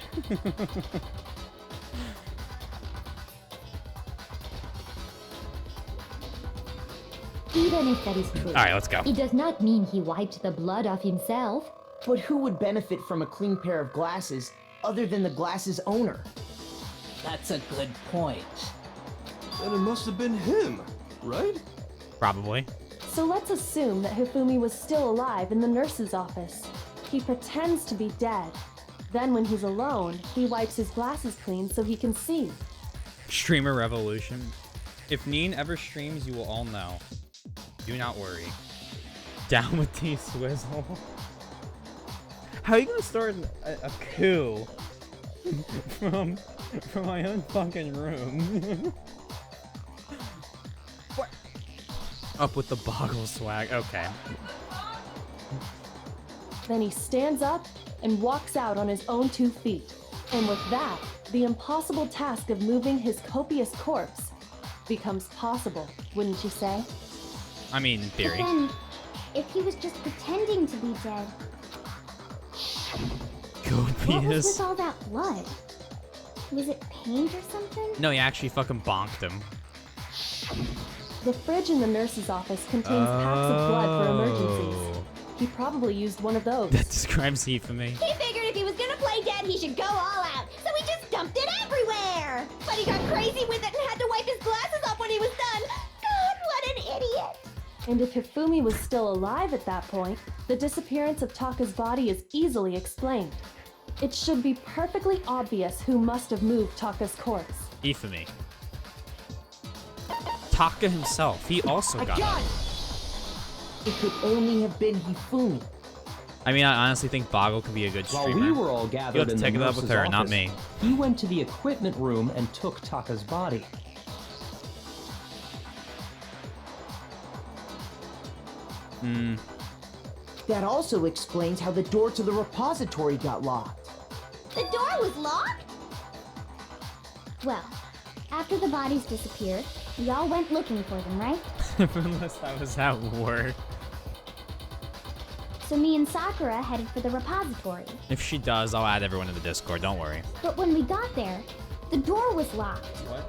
Speaker 4: Even if that is true,
Speaker 3: Alright, let's go.
Speaker 4: it does not mean he wiped the blood off himself.
Speaker 10: But who would benefit from a clean pair of glasses other than the glasses owner?
Speaker 11: That's a good point.
Speaker 9: Then it must have been him, right?
Speaker 3: Probably.
Speaker 8: So let's assume that Hifumi was still alive in the nurse's office. He pretends to be dead. Then when he's alone, he wipes his glasses clean so he can see.
Speaker 3: Streamer revolution. If Neen ever streams, you will all know. Do not worry. Down with T-Swizzle. How are you gonna start a coup from my own fucking room? What? Up with the boggle swag. Okay.
Speaker 8: Then he stands up and walks out on his own 2 feet. And with that, the impossible task of moving his copious corpse becomes possible, wouldn't you say?
Speaker 3: I mean, in
Speaker 12: But
Speaker 3: theory.
Speaker 12: then, if he was just pretending to be dead, what was
Speaker 3: Copious.
Speaker 12: with all that blood? Was it paint or something?
Speaker 3: No, you actually fucking bonked him.
Speaker 8: The fridge in the nurse's office contains packs of blood for emergencies.
Speaker 3: Oh.
Speaker 8: He probably used one of those.
Speaker 3: That describes heat for me.
Speaker 12: He figured if he was gonna play dead, he should go all out, so he just dumped it everywhere! But he got crazy with it and had to wipe his glasses off when he was done! God, what an idiot!
Speaker 8: And if Hifumi was still alive at that point, the disappearance of Taka's body is easily explained. It should be perfectly obvious who must have moved Taka's corpse.
Speaker 3: Ifumi. Taka himself. He also
Speaker 10: I
Speaker 3: got
Speaker 10: got
Speaker 3: it.
Speaker 10: it! It could only have been Hifumi.
Speaker 3: I mean, I honestly think Boggle could be a good
Speaker 2: While
Speaker 3: streamer.
Speaker 2: we were all
Speaker 3: You'll
Speaker 2: gathered
Speaker 3: have to
Speaker 2: in the
Speaker 3: take it up with
Speaker 2: nurse's
Speaker 3: her, not
Speaker 2: office,
Speaker 3: me.
Speaker 2: he went to the equipment room and took Taka's body.
Speaker 3: Hmm.
Speaker 10: That also explains how the door to the repository got locked.
Speaker 12: The door was locked? Well, after the bodies disappeared, we all went looking for them, right?
Speaker 3: Unless I was at work.
Speaker 12: So me and Sakura headed for the repository.
Speaker 3: If she does, I'll add everyone to the Discord. Don't worry.
Speaker 12: But when we got there, the door was locked.
Speaker 3: What?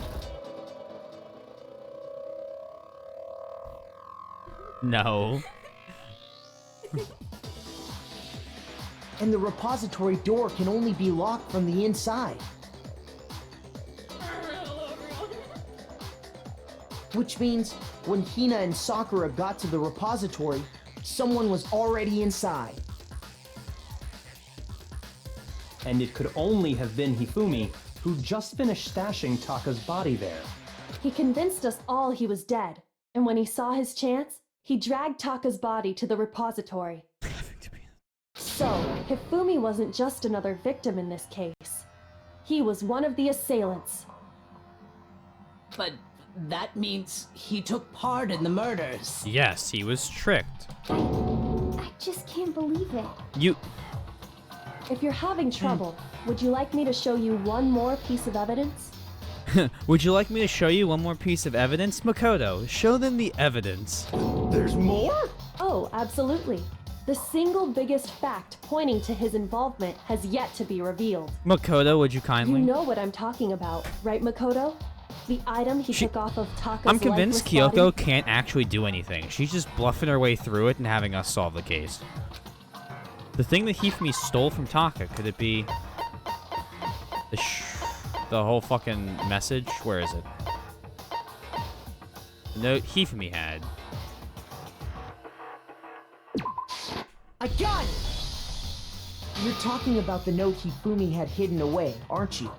Speaker 3: No.
Speaker 10: And the repository door can only be locked from the inside. Which means when Hina and Sakura got to the repository, someone was already inside.
Speaker 2: And it could only have been Hifumi, who just finished stashing Taka's body there.
Speaker 8: He convinced us all he was dead, and when he saw his chance, he dragged Taka's body to the repository. So, Hifumi wasn't just another victim in this case. He was one of the assailants.
Speaker 11: But that means he took part in the murders.
Speaker 3: Yes, he was tricked.
Speaker 4: I just can't believe it.
Speaker 3: You...
Speaker 8: If you're having trouble, would you like me to show you one more piece of evidence?
Speaker 3: Would you like me to show you one more piece of evidence? Makoto, show them the evidence.
Speaker 9: There's more?
Speaker 8: Oh, absolutely. The single biggest fact pointing to his involvement has yet to be revealed.
Speaker 3: Makoto, would you kindly?
Speaker 8: You know what I'm talking about, right, Makoto? The item he took off of Taka's
Speaker 3: I'm convinced
Speaker 8: lifeless
Speaker 3: Kyoko
Speaker 8: body?
Speaker 3: can't actually do anything. She's just bluffing her way through it and having us solve the case. The thing that Hifumi stole from Taka, could it be the whole fucking message? Where is it? The note Hifumi had.
Speaker 10: I got it! You're talking about the note Hifumi had hidden away, aren't you?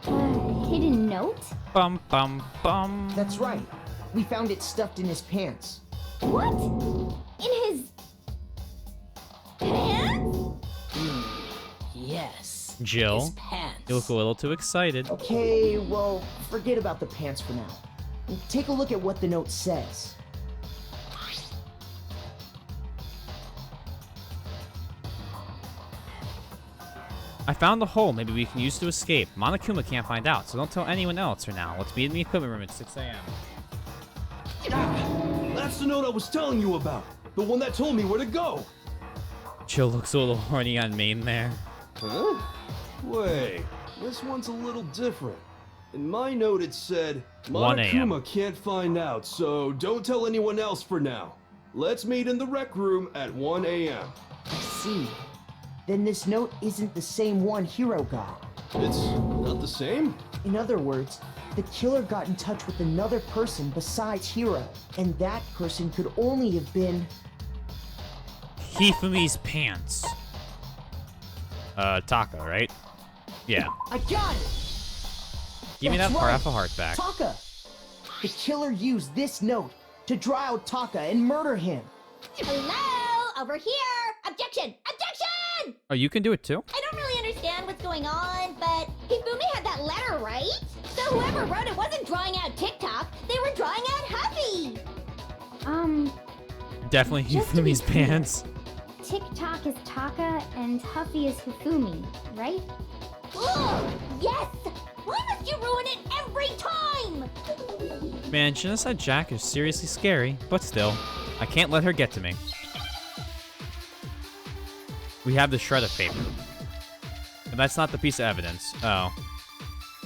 Speaker 4: Hidden note?
Speaker 3: Bum bum bum.
Speaker 10: That's right. We found it stuffed in his pants.
Speaker 4: What? In his pants?
Speaker 11: Yes.
Speaker 3: Jill,
Speaker 11: His pants.
Speaker 3: you look a little too excited.
Speaker 10: Okay, well, forget about the pants for now. Take a look at what the note says.
Speaker 3: I found the hole. Maybe we can use to escape. Monokuma can't find out, so don't tell anyone else for now. Let's meet in the equipment room at 6 a.m.
Speaker 9: Ah, that's the note I was telling you about. The one that told me where to go.
Speaker 3: Jill looks a little horny on main there.
Speaker 9: Huh? Wait, this one's a little different. In my note it said,
Speaker 3: 1 a.m.
Speaker 9: Monokuma can't find out, so don't tell anyone else for now. Let's meet in the rec room at 1 a.m.
Speaker 10: I see. Then this note isn't the same one Hiro got.
Speaker 9: It's not the same?
Speaker 10: In other words, the killer got in touch with another person besides Hiro, and that person could only have been...
Speaker 3: Hifumi's pants. Taka, right? Yeah.
Speaker 10: I got it!
Speaker 3: Give me that
Speaker 10: That's
Speaker 3: for
Speaker 10: right.
Speaker 3: half a heart back.
Speaker 10: Taka! The killer used this note to draw out Taka and murder him.
Speaker 12: Hello? Over here! Objection! Objection!
Speaker 3: Oh, you can do it too?
Speaker 12: I don't really understand what's going on, but Hifumi had that letter, right? So whoever wrote it wasn't drawing out TikTok, they were drawing out Huffy!
Speaker 3: Definitely
Speaker 4: Just to be
Speaker 3: Hifumi's
Speaker 4: clear.
Speaker 3: pants.
Speaker 4: Tick-Tock is Taka and Huffy is Hifumi, right?
Speaker 12: Ugh! Yes! Why must you ruin it every time?
Speaker 3: Man, Genocide Jack is seriously scary, but still, I can't let her get to me. We have the shred of paper. But that's not the piece of evidence. Oh.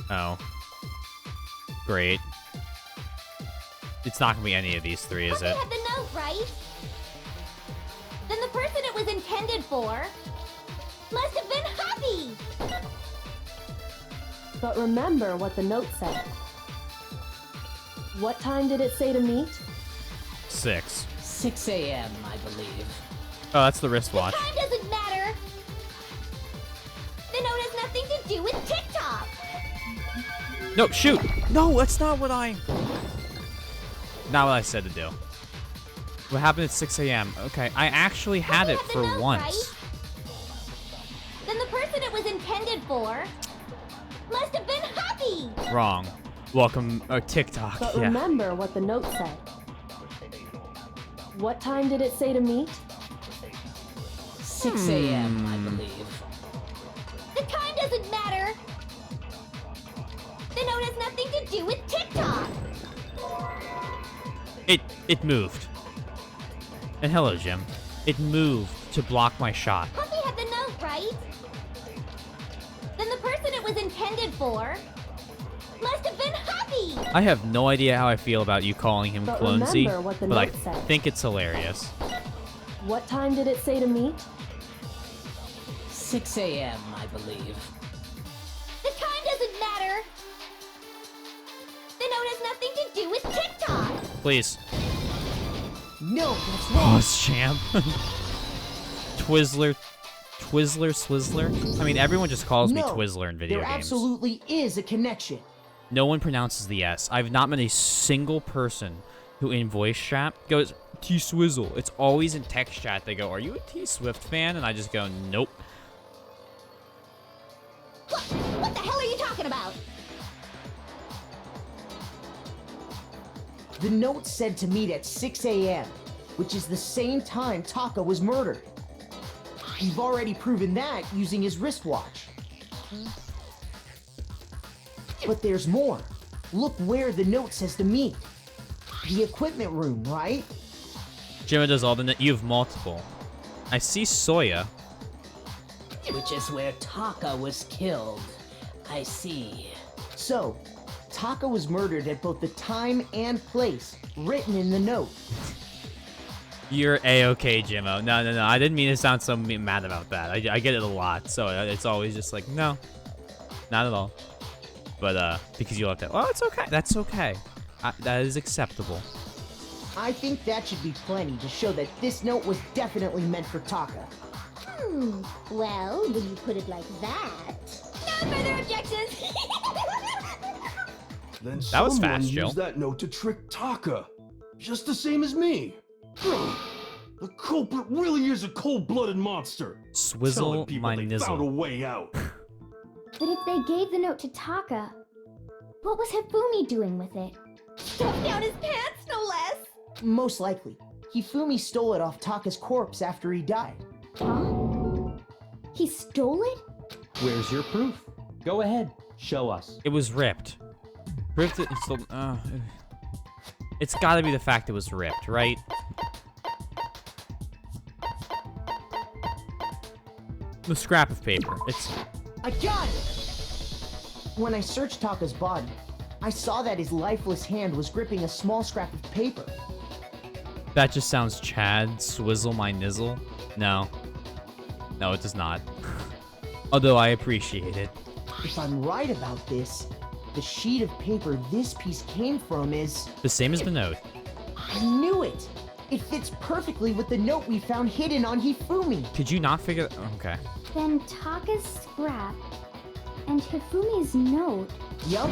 Speaker 3: Oh. Great. It's not gonna be any of these three, is
Speaker 12: Huffy
Speaker 3: it?
Speaker 12: had the note, right? Then the person it was intended for must have been Huffy!
Speaker 8: But remember what the note said. What time did it say to meet?
Speaker 3: 6.
Speaker 11: 6 a.m., I believe.
Speaker 3: Oh, that's the wristwatch.
Speaker 12: Time doesn't matter! The note has nothing to do with TikTok!
Speaker 3: No, shoot! No, that's not what I... Not what I said to do. What happened at 6 a.m.? Okay, I actually had it
Speaker 12: Huffy
Speaker 3: for
Speaker 12: had the note,
Speaker 3: once.
Speaker 12: right? Then the person it was intended for must have been Huffy!
Speaker 3: Wrong. Welcome, TikTok,
Speaker 8: But
Speaker 3: yeah.
Speaker 8: remember what the note said. What time did it say to meet?
Speaker 11: 6 a.m., I believe.
Speaker 12: The time doesn't matter! The note has nothing to do with TikTok!
Speaker 3: It moved. And hello, Jim. It moved to block my shot.
Speaker 12: Huffy had the note, right? Then the person it was intended for must have been Huffy! body!
Speaker 3: I have no idea how I feel about you calling him
Speaker 8: But
Speaker 3: Clonesy,
Speaker 8: remember what the
Speaker 3: but I
Speaker 8: note said.
Speaker 3: think it's hilarious.
Speaker 8: What time did it say to meet?
Speaker 11: 6 a.m., I believe.
Speaker 12: The time doesn't matter! The note has nothing to do with TikTok!
Speaker 3: Please.
Speaker 10: No, that's wrong.
Speaker 3: Boss champ. Twizzler, Swizzler. I mean, everyone just calls me
Speaker 10: No,
Speaker 3: Twizzler in video
Speaker 10: there
Speaker 3: games.
Speaker 10: absolutely is a connection.
Speaker 3: No one pronounces the S. I've not met a single person who in voice chat goes, T-Swizzle. It's always in text chat. They go, are you a T-Swift fan? And I just go, nope.
Speaker 12: What the hell are you talking about?
Speaker 10: The note said to meet at 6 a.m., which is the same time Taka was murdered. You've already proven that using his wristwatch. But there's more. Look where the note says to meet. The equipment room, right?
Speaker 3: Jimmy does all the... You have multiple. I see Soya.
Speaker 11: Which is where Taka was killed. I see.
Speaker 10: So, Taka was murdered at both the time and place written in the note.
Speaker 3: You're A-okay, Jimmo. No. I didn't mean to sound so mad about that. I get it a lot, so it's always just like, no. Not at all. But, because you left it. Oh, it's okay. That's okay. That is acceptable.
Speaker 10: I think that should be plenty to show that this note was definitely meant for Taka.
Speaker 12: Well, when you put it like that... No further objections!
Speaker 9: Then
Speaker 3: That was
Speaker 9: someone
Speaker 3: fast, Joe.
Speaker 9: used that note to trick Taka, just the same as me. The culprit really is a cold-blooded monster. Telling
Speaker 3: Swizzle
Speaker 9: people
Speaker 3: my
Speaker 9: they found a
Speaker 3: nizzle.
Speaker 9: way out.
Speaker 4: But if they gave the note to Taka, what was Hifumi doing with it?
Speaker 12: Stuffed down his pants, no less!
Speaker 10: Most likely. Hifumi stole it off Taka's corpse after he died.
Speaker 4: Huh? He stole it?
Speaker 2: Where's your proof? Go ahead, show us.
Speaker 3: It was ripped. Ripped it. It's gotta be the fact it was ripped, right? The scrap of paper. It's...
Speaker 10: I got it! When I searched Taka's body, I saw that his lifeless hand was gripping a small scrap of paper.
Speaker 3: That just sounds Chad, swizzle my nizzle. No. No, it does not. Although I appreciate it.
Speaker 10: If I'm right about this, the sheet of paper this piece came from is...
Speaker 3: The same as the note.
Speaker 10: I knew it! It fits perfectly with the note we found hidden on Hifumi.
Speaker 3: Could you not figure... Okay.
Speaker 4: Then Taka's scrap and Hifumi's note.
Speaker 10: Yup,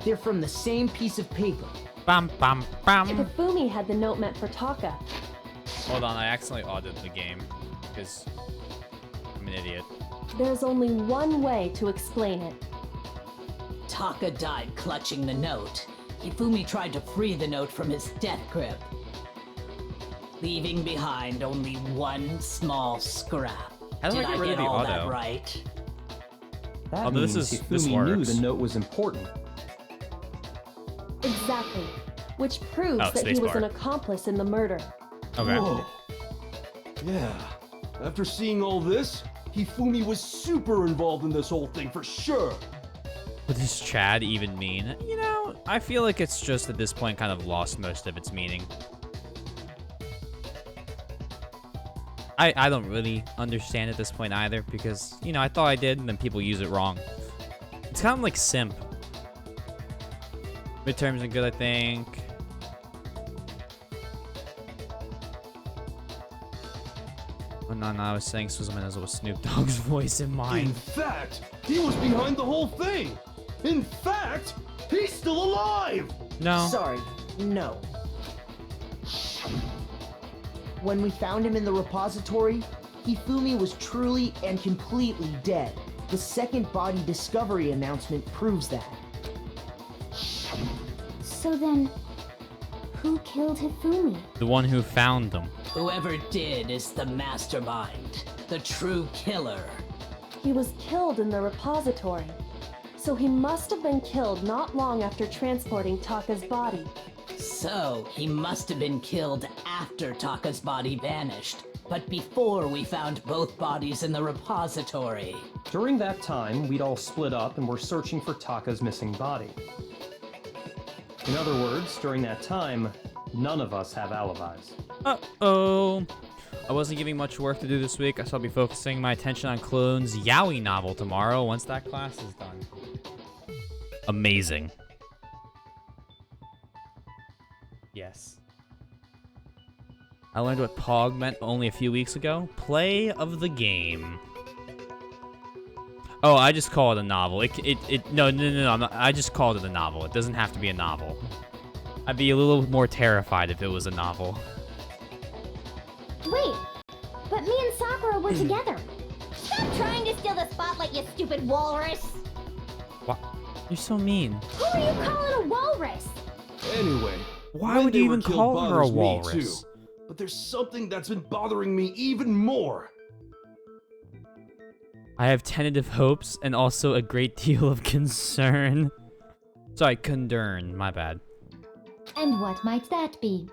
Speaker 10: they're from the same piece of paper.
Speaker 3: Bam, bam, bam.
Speaker 8: Hifumi had the note meant for Taka.
Speaker 3: Hold on, I accidentally audited the game. Because I'm an idiot.
Speaker 8: There's only one way to explain it.
Speaker 11: Taka died clutching the note. Hifumi tried to free the note from his death grip, leaving behind only one small scrap.
Speaker 3: How do I
Speaker 11: Did
Speaker 3: get rid of
Speaker 11: get
Speaker 3: the
Speaker 11: all
Speaker 3: auto?
Speaker 11: that right?
Speaker 2: That
Speaker 3: Although
Speaker 2: means
Speaker 3: this
Speaker 2: Hifumi knew
Speaker 3: works.
Speaker 2: the note was important.
Speaker 8: Exactly. Which proves
Speaker 3: Oh,
Speaker 8: that he was
Speaker 3: spacebar.
Speaker 8: an accomplice in the murder.
Speaker 3: Okay.
Speaker 9: Whoa. Yeah. After seeing all this, Hifumi was super involved in this whole thing for sure.
Speaker 3: What does Chad even mean? You know, I feel like it's just at this point kind of lost most of its meaning. I don't really understand at this point either because, you know, I thought I did and then people use it wrong. It's kind of like simp. Midterms are good, I think. Oh, no, I was saying Swizzleman has with Snoop Dogg's voice in
Speaker 9: In
Speaker 3: mind.
Speaker 9: fact, he was behind the whole thing. In fact, he's still alive.
Speaker 3: No.
Speaker 10: Sorry, no. When we found him in the repository, Hifumi was truly and completely dead. The second body discovery announcement proves that.
Speaker 4: So then, who killed Hifumi?
Speaker 3: The one who found them.
Speaker 11: Whoever did is the mastermind, the true killer.
Speaker 8: He was killed in the repository. So he must have been killed not long after transporting Taka's body.
Speaker 11: So, he must have been killed after Taka's body vanished, but before we found both bodies in the repository.
Speaker 2: During that time, we'd all split up and were searching for Taka's missing body. In other words, during that time, none of us have alibis.
Speaker 1: Uh-oh. I wasn't giving much work to do this week, so I'll be focusing my attention on Clone's Yaoi novel tomorrow once that class is done. Amazing. Yes. I learned what POG meant only a few weeks ago. Play of the game. Oh, I just call it a novel. No, I'm not, I just called it a novel. It doesn't have to be a novel. I'd be a little more terrified if it was a novel.
Speaker 12: Wait, but me and Sakura were together. Stop trying to steal the spotlight, you stupid walrus!
Speaker 1: What? You're so mean.
Speaker 12: Who are you calling a walrus?
Speaker 9: Anyway,
Speaker 1: Why
Speaker 9: when
Speaker 1: would
Speaker 9: they
Speaker 1: you
Speaker 9: were
Speaker 1: even
Speaker 9: killed
Speaker 1: call her a
Speaker 9: bothers me,
Speaker 1: walrus?
Speaker 9: too. But there's something that's been bothering me even more.
Speaker 1: I have tentative hopes and also a great deal of concern. Sorry, condern, my bad.
Speaker 4: And what might that be?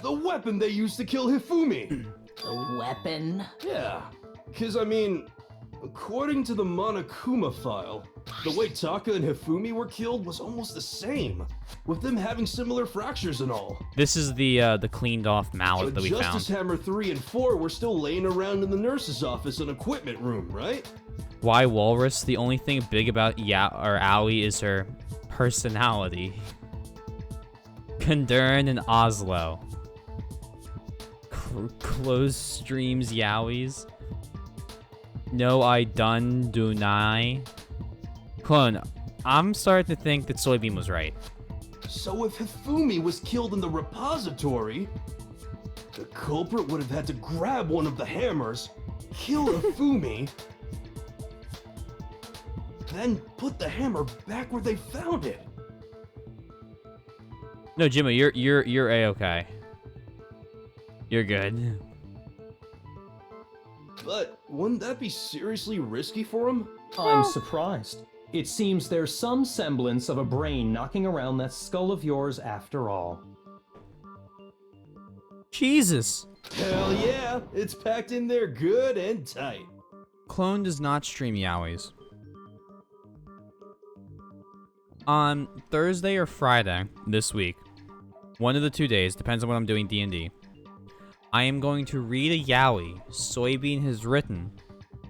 Speaker 9: The weapon they used to kill Hifumi.
Speaker 11: The weapon?
Speaker 9: Yeah, because I mean, according to the Monokuma file, the way Taka and Hifumi were killed was almost the same, with them having similar fractures and all.
Speaker 1: This is the cleaned off mallet
Speaker 9: But
Speaker 1: that we
Speaker 9: Justice
Speaker 1: found.
Speaker 9: Hammer 3 and 4 were still laying around in the nurse's office and equipment room, right?
Speaker 1: Why Walrus? The only thing big about Aoi is her personality. Condern and Oslo. Close streams Yowies. No, I done do nai. Clone, I'm starting to think that Soybean was right.
Speaker 9: So if Hifumi was killed in the repository, the culprit would have had to grab one of the hammers, kill Hifumi, then put the hammer back where they found it.
Speaker 1: No, Jimmy, you're a-okay. You're good.
Speaker 9: But wouldn't that be seriously risky for him?
Speaker 2: I'm surprised. It seems there's some semblance of a brain knocking around that skull of yours after all.
Speaker 1: Jesus.
Speaker 9: Hell yeah, it's packed in there good and tight.
Speaker 1: Clone does not stream Yowies. On Thursday or Friday this week, one of the 2 days, depends on what I'm doing D&D, I am going to read a Yaoi Soybean has written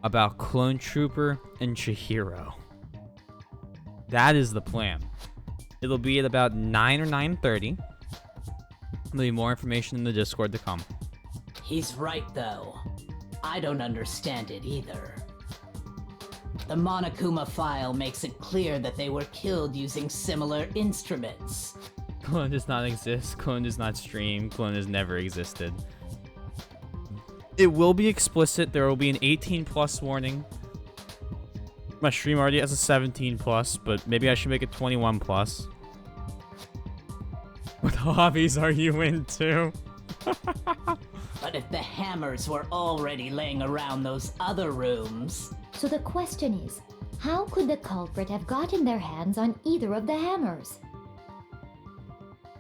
Speaker 1: about Clone Trooper and Chihiro. That is the plan. It'll be at about 9 or 9:30. There'll be more information in the Discord to come.
Speaker 11: He's right, though. I don't understand it either. The Monokuma file makes it clear that they were killed using similar instruments.
Speaker 1: Clone does not exist. Clone does not stream. Clone has never existed. It will be explicit. There will be an 18+ warning. My stream already has a 17+, but maybe I should make it 21+. What hobbies are you into?
Speaker 11: But if the hammers were already laying around those other rooms...
Speaker 4: So the question is, how could the culprit have gotten their hands on either of the hammers?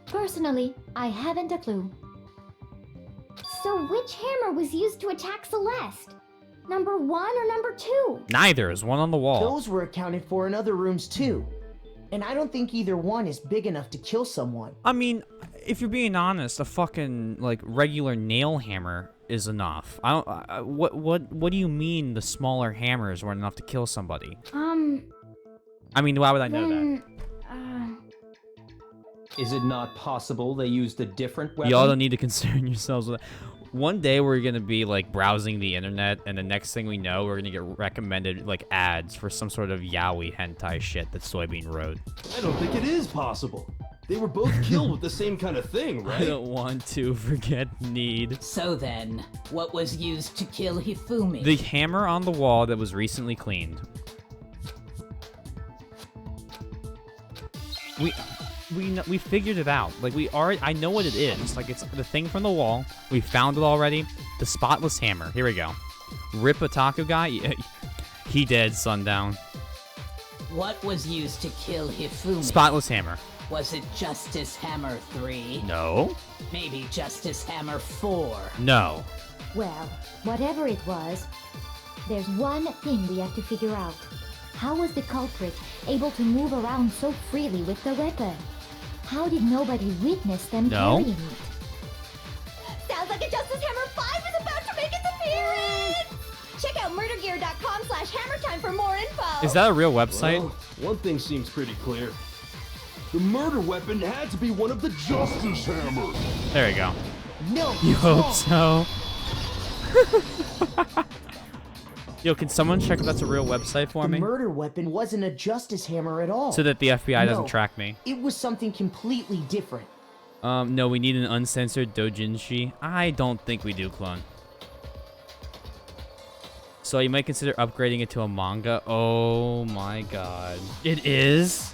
Speaker 4: Personally, I haven't a clue.
Speaker 12: So which hammer was used to attack Celeste? Number 1 or number 2?
Speaker 1: Neither. There's one on the wall.
Speaker 10: Those were accounted for in other rooms too. And I don't think either one is big enough to kill someone.
Speaker 1: I mean, if you're being honest, a fucking, like, regular nail hammer is enough. What do you mean the smaller hammers weren't enough to kill somebody? I mean, why would I know that?
Speaker 2: Is it not possible they used a different weapon?
Speaker 1: Y'all don't need to concern yourselves with that. One day we're gonna be like browsing the internet, and the next thing we know, we're gonna get recommended like ads for some sort of yaoi hentai shit that Soybean wrote.
Speaker 9: I don't think it is possible. They were both killed with the same kind of thing, right?
Speaker 1: I don't want to forget need.
Speaker 11: So then, what was used to kill Hifumi?
Speaker 1: The hammer on the wall that was recently cleaned. We figured it out. Like, I know what it is. Like, it's the thing from the wall. We found it already. The spotless hammer. Here we go. Rip Otaku guy. Yeah, he dead, Sundown.
Speaker 11: What was used to kill Hifumi?
Speaker 1: Spotless hammer.
Speaker 11: Was it Justice Hammer 3?
Speaker 1: No.
Speaker 11: Maybe Justice Hammer 4?
Speaker 1: No.
Speaker 4: Well, whatever it was, there's one thing we have to figure out. How was the culprit able to move around so freely with the weapon? How did nobody witness them
Speaker 1: No.
Speaker 4: carrying it?
Speaker 12: Sounds like a Justice Hammer 5 is about to make its appearance! Check out murdergear.com/hammertime for more info!
Speaker 1: Is that a real website?
Speaker 9: Well, one thing seems pretty clear. The murder weapon had to be one of the Justice Hammers.
Speaker 1: There we go.
Speaker 10: No,
Speaker 1: You
Speaker 10: it's
Speaker 1: hope
Speaker 10: wrong.
Speaker 1: so. Yo, can someone check if that's a real website for
Speaker 10: The
Speaker 1: me?
Speaker 10: murder weapon wasn't a Justice Hammer at all.
Speaker 1: So that the FBI doesn't
Speaker 10: No,
Speaker 1: track me.
Speaker 10: It was something completely different.
Speaker 1: No, we need an uncensored doujinshi. I don't think we do, clone. So you might consider upgrading it to a manga. Oh my god. It is?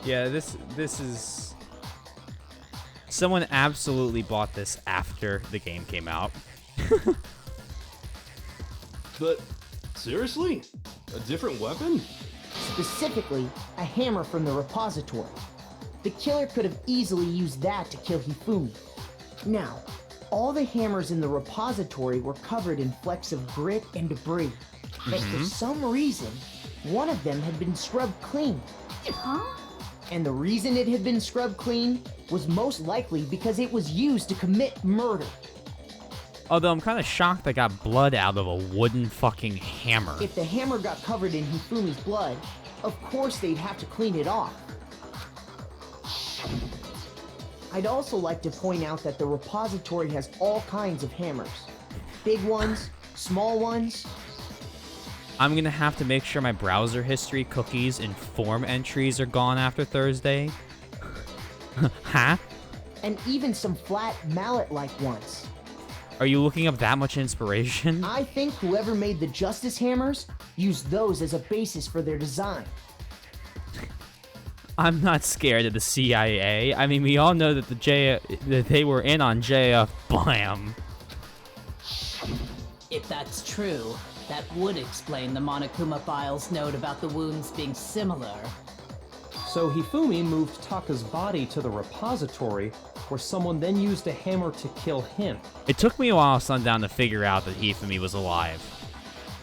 Speaker 1: Yeah, this is... Someone absolutely bought this after the game came out.
Speaker 9: But seriously? A different weapon?
Speaker 10: Specifically, a hammer from the repository. The killer could have easily used that to kill Hifumi. Now, all the hammers in the repository were covered in flecks of grit and debris. But for some reason, one of them had been scrubbed clean.
Speaker 4: Huh?
Speaker 10: And the reason it had been scrubbed clean was most likely because it was used to commit murder.
Speaker 1: Although I'm kind of shocked they got blood out of a wooden fucking hammer.
Speaker 10: If the hammer got covered in Hifumi's blood, of course they'd have to clean it off. I'd also like to point out that the repository has all kinds of hammers. Big ones, small ones.
Speaker 1: I'm gonna have to make sure my browser history, cookies, and form entries are gone after Thursday. Huh?
Speaker 10: And even some flat mallet-like ones.
Speaker 1: Are you looking up that much inspiration?
Speaker 10: I think whoever made the Justice Hammers used those as a basis for their design.
Speaker 1: I'm not scared of the CIA. I mean, we all know that that they were in on JF Blam.
Speaker 11: If that's true, that would explain the Monokuma file's note about the wounds being similar.
Speaker 2: So Hifumi moved Taka's body to the repository, where someone then used a hammer to kill him.
Speaker 1: It took me a while, Sundown, to figure out that Hifumi was alive.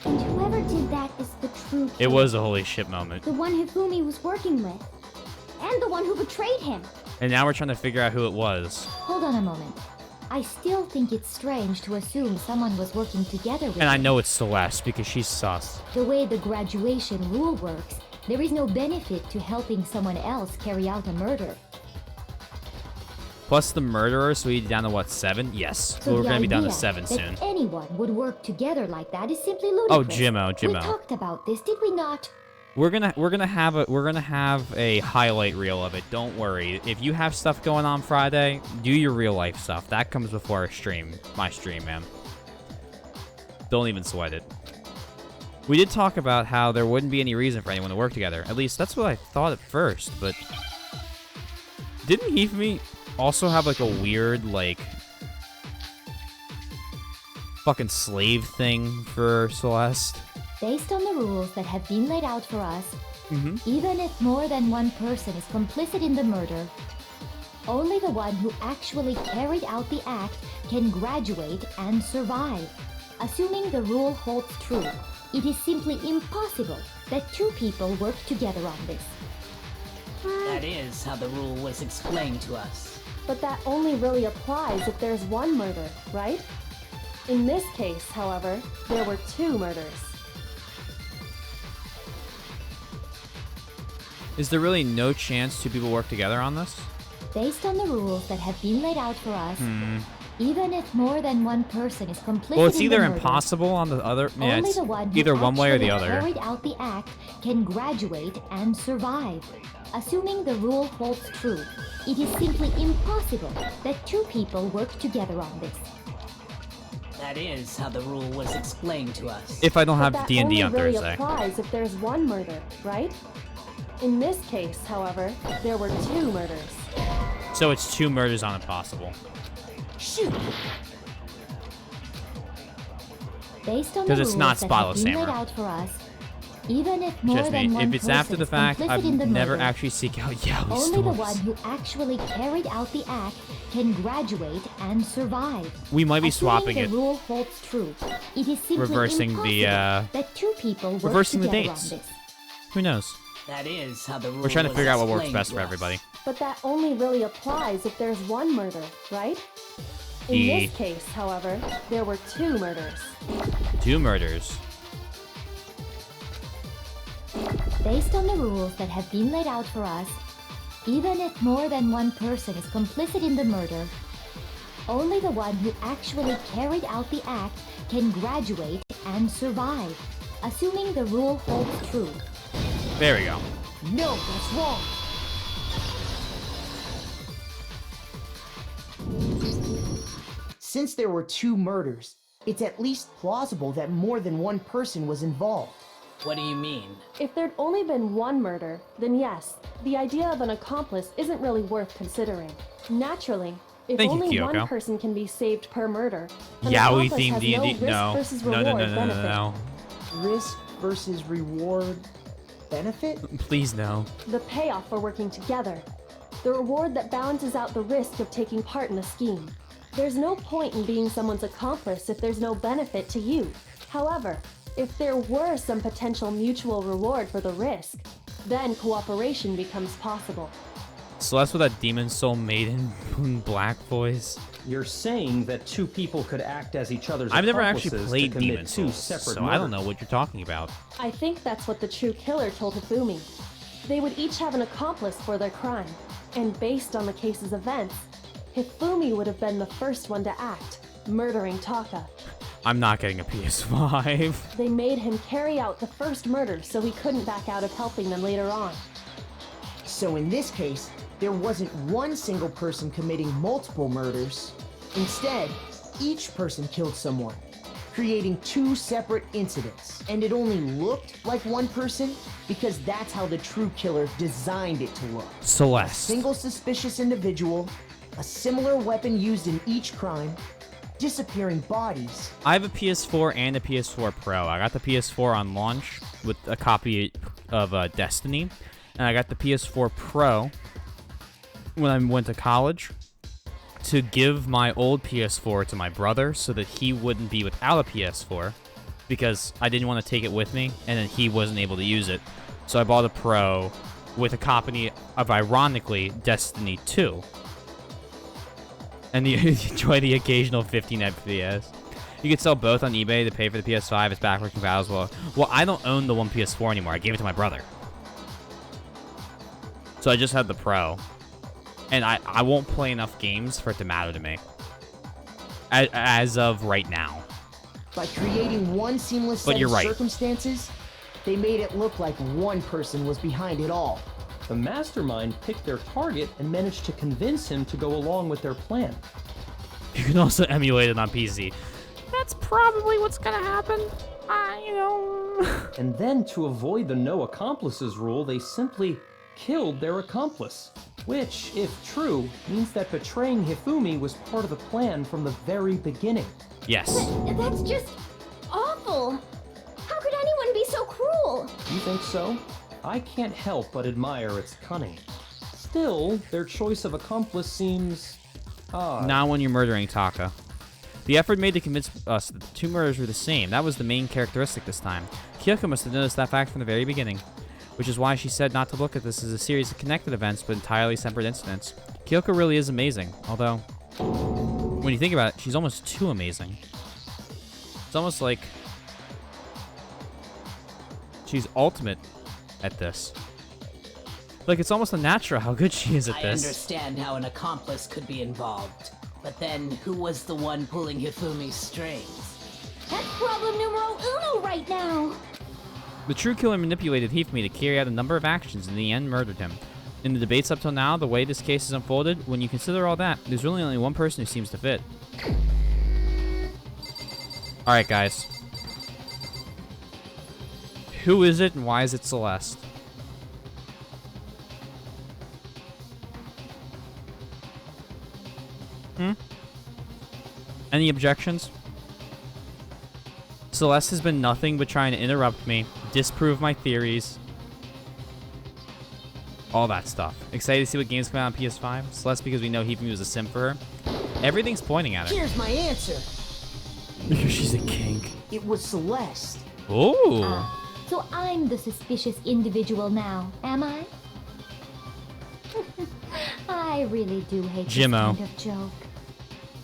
Speaker 4: And whoever did that is the true
Speaker 1: It
Speaker 4: killer.
Speaker 1: was a holy shit moment.
Speaker 4: The one Hifumi was working with. And the one who betrayed him.
Speaker 1: And now we're trying to figure out who it was.
Speaker 4: Hold on a moment. I still think it's strange to assume someone was working together with
Speaker 1: And I
Speaker 4: him.
Speaker 1: know it's Celeste because she's sus.
Speaker 4: The way the graduation rule works, there is no benefit to helping someone else carry out a murder.
Speaker 1: Plus the murderer, so we're down to what, 7? Yes.
Speaker 4: So
Speaker 1: We're
Speaker 4: the
Speaker 1: gonna be down to
Speaker 4: idea
Speaker 1: 7
Speaker 4: that
Speaker 1: soon.
Speaker 4: anyone would work together like that is simply
Speaker 1: Oh,
Speaker 4: ludicrous. We
Speaker 1: Jimmo.
Speaker 4: talked about this, did we not?
Speaker 1: We're gonna have a highlight reel of it. Don't worry. If you have stuff going on Friday, do your real life stuff. That comes before our stream. My stream, man. Don't even sweat it. We did talk about how there wouldn't be any reason for anyone to work together. At least that's what I thought at first, but didn't Hifumi also have like a weird like fucking slave thing for Celeste?
Speaker 4: Based on the rules that have been laid out for us, even if more than one person is complicit in the murder, only the one who actually carried out the act can graduate and survive. Assuming the rule holds true, it is simply impossible that two people work together on this.
Speaker 11: That is how the rule was explained to us.
Speaker 8: But that only really applies if there's one murder, right? In this case, however, there were 2 murders.
Speaker 1: Is there really no chance 2 people work together on this?
Speaker 4: Based on the rules that have been laid out for us, even if more than one person is complicit
Speaker 1: Well, it's
Speaker 4: in the
Speaker 1: either
Speaker 4: murder,
Speaker 1: impossible on the other. Yeah,
Speaker 4: only
Speaker 1: it's
Speaker 4: the one who
Speaker 1: either one way or the
Speaker 4: actually
Speaker 1: other.
Speaker 4: carried out the act can graduate and survive. Assuming the rule holds true, it is simply impossible that 2 people work together on this.
Speaker 11: That is how the rule was explained to us.
Speaker 1: If I don't
Speaker 8: But
Speaker 1: have
Speaker 8: that
Speaker 1: D&D
Speaker 8: only
Speaker 1: on
Speaker 8: really
Speaker 1: Thursday.
Speaker 8: applies if there's one murder, right? In this case, however, there were 2 murders.
Speaker 1: So it's 2 murders on Impossible.
Speaker 10: Shoot!
Speaker 4: Based on the
Speaker 1: 'Cause it's
Speaker 4: rules
Speaker 1: not
Speaker 4: that have
Speaker 1: Spotless
Speaker 4: been
Speaker 1: Hammer.
Speaker 4: laid out for us, Even if more
Speaker 3: Just
Speaker 4: than
Speaker 3: me.
Speaker 4: one
Speaker 3: If it's after
Speaker 4: person
Speaker 3: the
Speaker 4: is
Speaker 3: fact,
Speaker 4: complicit
Speaker 3: I've
Speaker 4: in the
Speaker 3: never
Speaker 4: murder,
Speaker 3: actually seek out yellow
Speaker 4: only the
Speaker 3: stores.
Speaker 4: one who actually carried out the act can graduate and survive.
Speaker 3: We might be
Speaker 4: Assuming
Speaker 3: swapping
Speaker 4: the
Speaker 3: it.
Speaker 4: rule holds true, it is simply
Speaker 3: Reversing the,
Speaker 4: impossible that two people work
Speaker 3: reversing the
Speaker 4: together
Speaker 3: dates.
Speaker 4: on this.
Speaker 3: Who knows?
Speaker 11: That is how the rule
Speaker 3: We're trying to
Speaker 11: was
Speaker 3: figure out what works
Speaker 11: explained
Speaker 3: best
Speaker 11: to
Speaker 3: for
Speaker 11: us.
Speaker 3: everybody.
Speaker 8: But that only really applies if there's one murder, right? In
Speaker 3: E.
Speaker 8: this case, however, there were two murders.
Speaker 3: 2 murders.
Speaker 4: Based on the rules that have been laid out for us, even if more than one person is complicit in the murder, only the one who actually carried out the act can graduate and survive, assuming the rule holds true.
Speaker 3: There we go.
Speaker 10: No, that's wrong. Since there were 2 murders, it's at least plausible that more than one person was involved.
Speaker 11: What do you mean?
Speaker 8: If there'd only been one murder, then yes, the idea of an accomplice isn't really worth considering. Naturally, if
Speaker 3: Thank you,
Speaker 8: only
Speaker 3: Kyoko.
Speaker 8: one person can be saved per murder, an
Speaker 3: Yaoi
Speaker 8: accomplice
Speaker 3: themed
Speaker 8: has
Speaker 3: D&D.
Speaker 8: no risk
Speaker 3: No.
Speaker 8: versus
Speaker 3: No,
Speaker 8: reward
Speaker 3: no, no, no,
Speaker 8: benefit.
Speaker 3: no,
Speaker 10: Risk versus reward benefit?
Speaker 3: no. Please no.
Speaker 8: The payoff for working together. The reward that balances out the risk of taking part in a scheme. There's no point in being someone's accomplice if there's no benefit to you. However, if there were some potential mutual reward for the risk, then cooperation becomes possible.
Speaker 3: Celeste with that demon soul maiden black voice.
Speaker 2: You're saying that 2 people could act as each other's
Speaker 3: I've never actually
Speaker 2: accomplices
Speaker 3: played
Speaker 2: to commit
Speaker 3: Demon
Speaker 2: 2
Speaker 3: Souls,
Speaker 2: separate
Speaker 3: so I don't know
Speaker 2: murders.
Speaker 3: what you're talking about.
Speaker 8: I think that's what the true killer told Hifumi. They would each have an accomplice for their crime, and based on the case's events, Hifumi would have been the first one to act, murdering Taka.
Speaker 3: I'm not getting a PS5.
Speaker 8: They made him carry out the first murder so he couldn't back out of helping them later on.
Speaker 10: So in this case, there wasn't one single person committing multiple murders. Instead, each person killed someone, creating 2 separate incidents. And it only looked like one person because that's how the true killer designed it to look.
Speaker 3: Celeste.
Speaker 10: Single suspicious individual, a similar weapon used in each crime, disappearing bodies.
Speaker 3: I have a PS4 and a PS4 Pro. I got the PS4 on launch with a copy of Destiny, and I got the PS4 Pro when I went to college to give my old PS4 to my brother so that he wouldn't be without a PS4 because I didn't want to take it with me and then he wasn't able to use it. So I bought a Pro with a copy of, ironically, Destiny 2. And you enjoy the occasional 15 FPS. You could sell both on eBay to pay for the PS5. It's backwards compatible as well. Well, I don't own the one PS4 anymore. I gave it to my brother. So I just have the Pro. And I won't play enough games for it to matter to me. As of right now.
Speaker 10: By creating one seamless
Speaker 3: But
Speaker 10: set
Speaker 3: you're
Speaker 10: of
Speaker 3: right.
Speaker 10: circumstances, they made it look like one person was behind it all.
Speaker 2: The mastermind picked their target and managed to convince him to go along with their plan.
Speaker 3: You can also emulate it on PC. That's probably what's gonna happen. You know.
Speaker 2: And then, to avoid the no accomplices rule, they simply killed their accomplice. Which, if true, means that betraying Hifumi was part of the plan from the very beginning.
Speaker 3: Yes.
Speaker 12: That's just awful. How could anyone be so cruel?
Speaker 2: You think so? I can't help but admire its cunning. Still, their choice of accomplice seems odd.
Speaker 3: Not when you're murdering Taka. The effort made to convince us that the 2 murders were the same. That was the main characteristic this time. Kyoko must have noticed that fact from the very beginning, which is why she said not to look at this as a series of connected events but entirely separate incidents. Kyoko really is amazing, although, when you think about it, she's almost too amazing. It's almost like she's ultimate at this. Like, it's almost unnatural how good she is at
Speaker 11: I
Speaker 3: this.
Speaker 11: understand how an accomplice could be involved, but then who was the one pulling Hifumi's strings?
Speaker 12: That's problem numero uno right now.
Speaker 3: The true killer manipulated Hifumi to carry out a number of actions and in the end murdered him. In the debates up till now, the way this case is unfolded, when you consider all that, there's really only one person who seems to fit. Alright, guys. Who is it and why is it Celeste? Any objections? Celeste has been nothing but trying to interrupt me,
Speaker 1: disprove my theories. All that stuff. Excited to see what games come out on PS5. It's less because we know Hifumi was a simp for her. Everything's pointing at her.
Speaker 10: Here's my answer.
Speaker 1: Because she's a kink.
Speaker 10: It was Celeste.
Speaker 1: Ooh.
Speaker 4: So I'm the suspicious individual now, am I? I really do hate
Speaker 1: Jimmo.
Speaker 4: this kind of joke.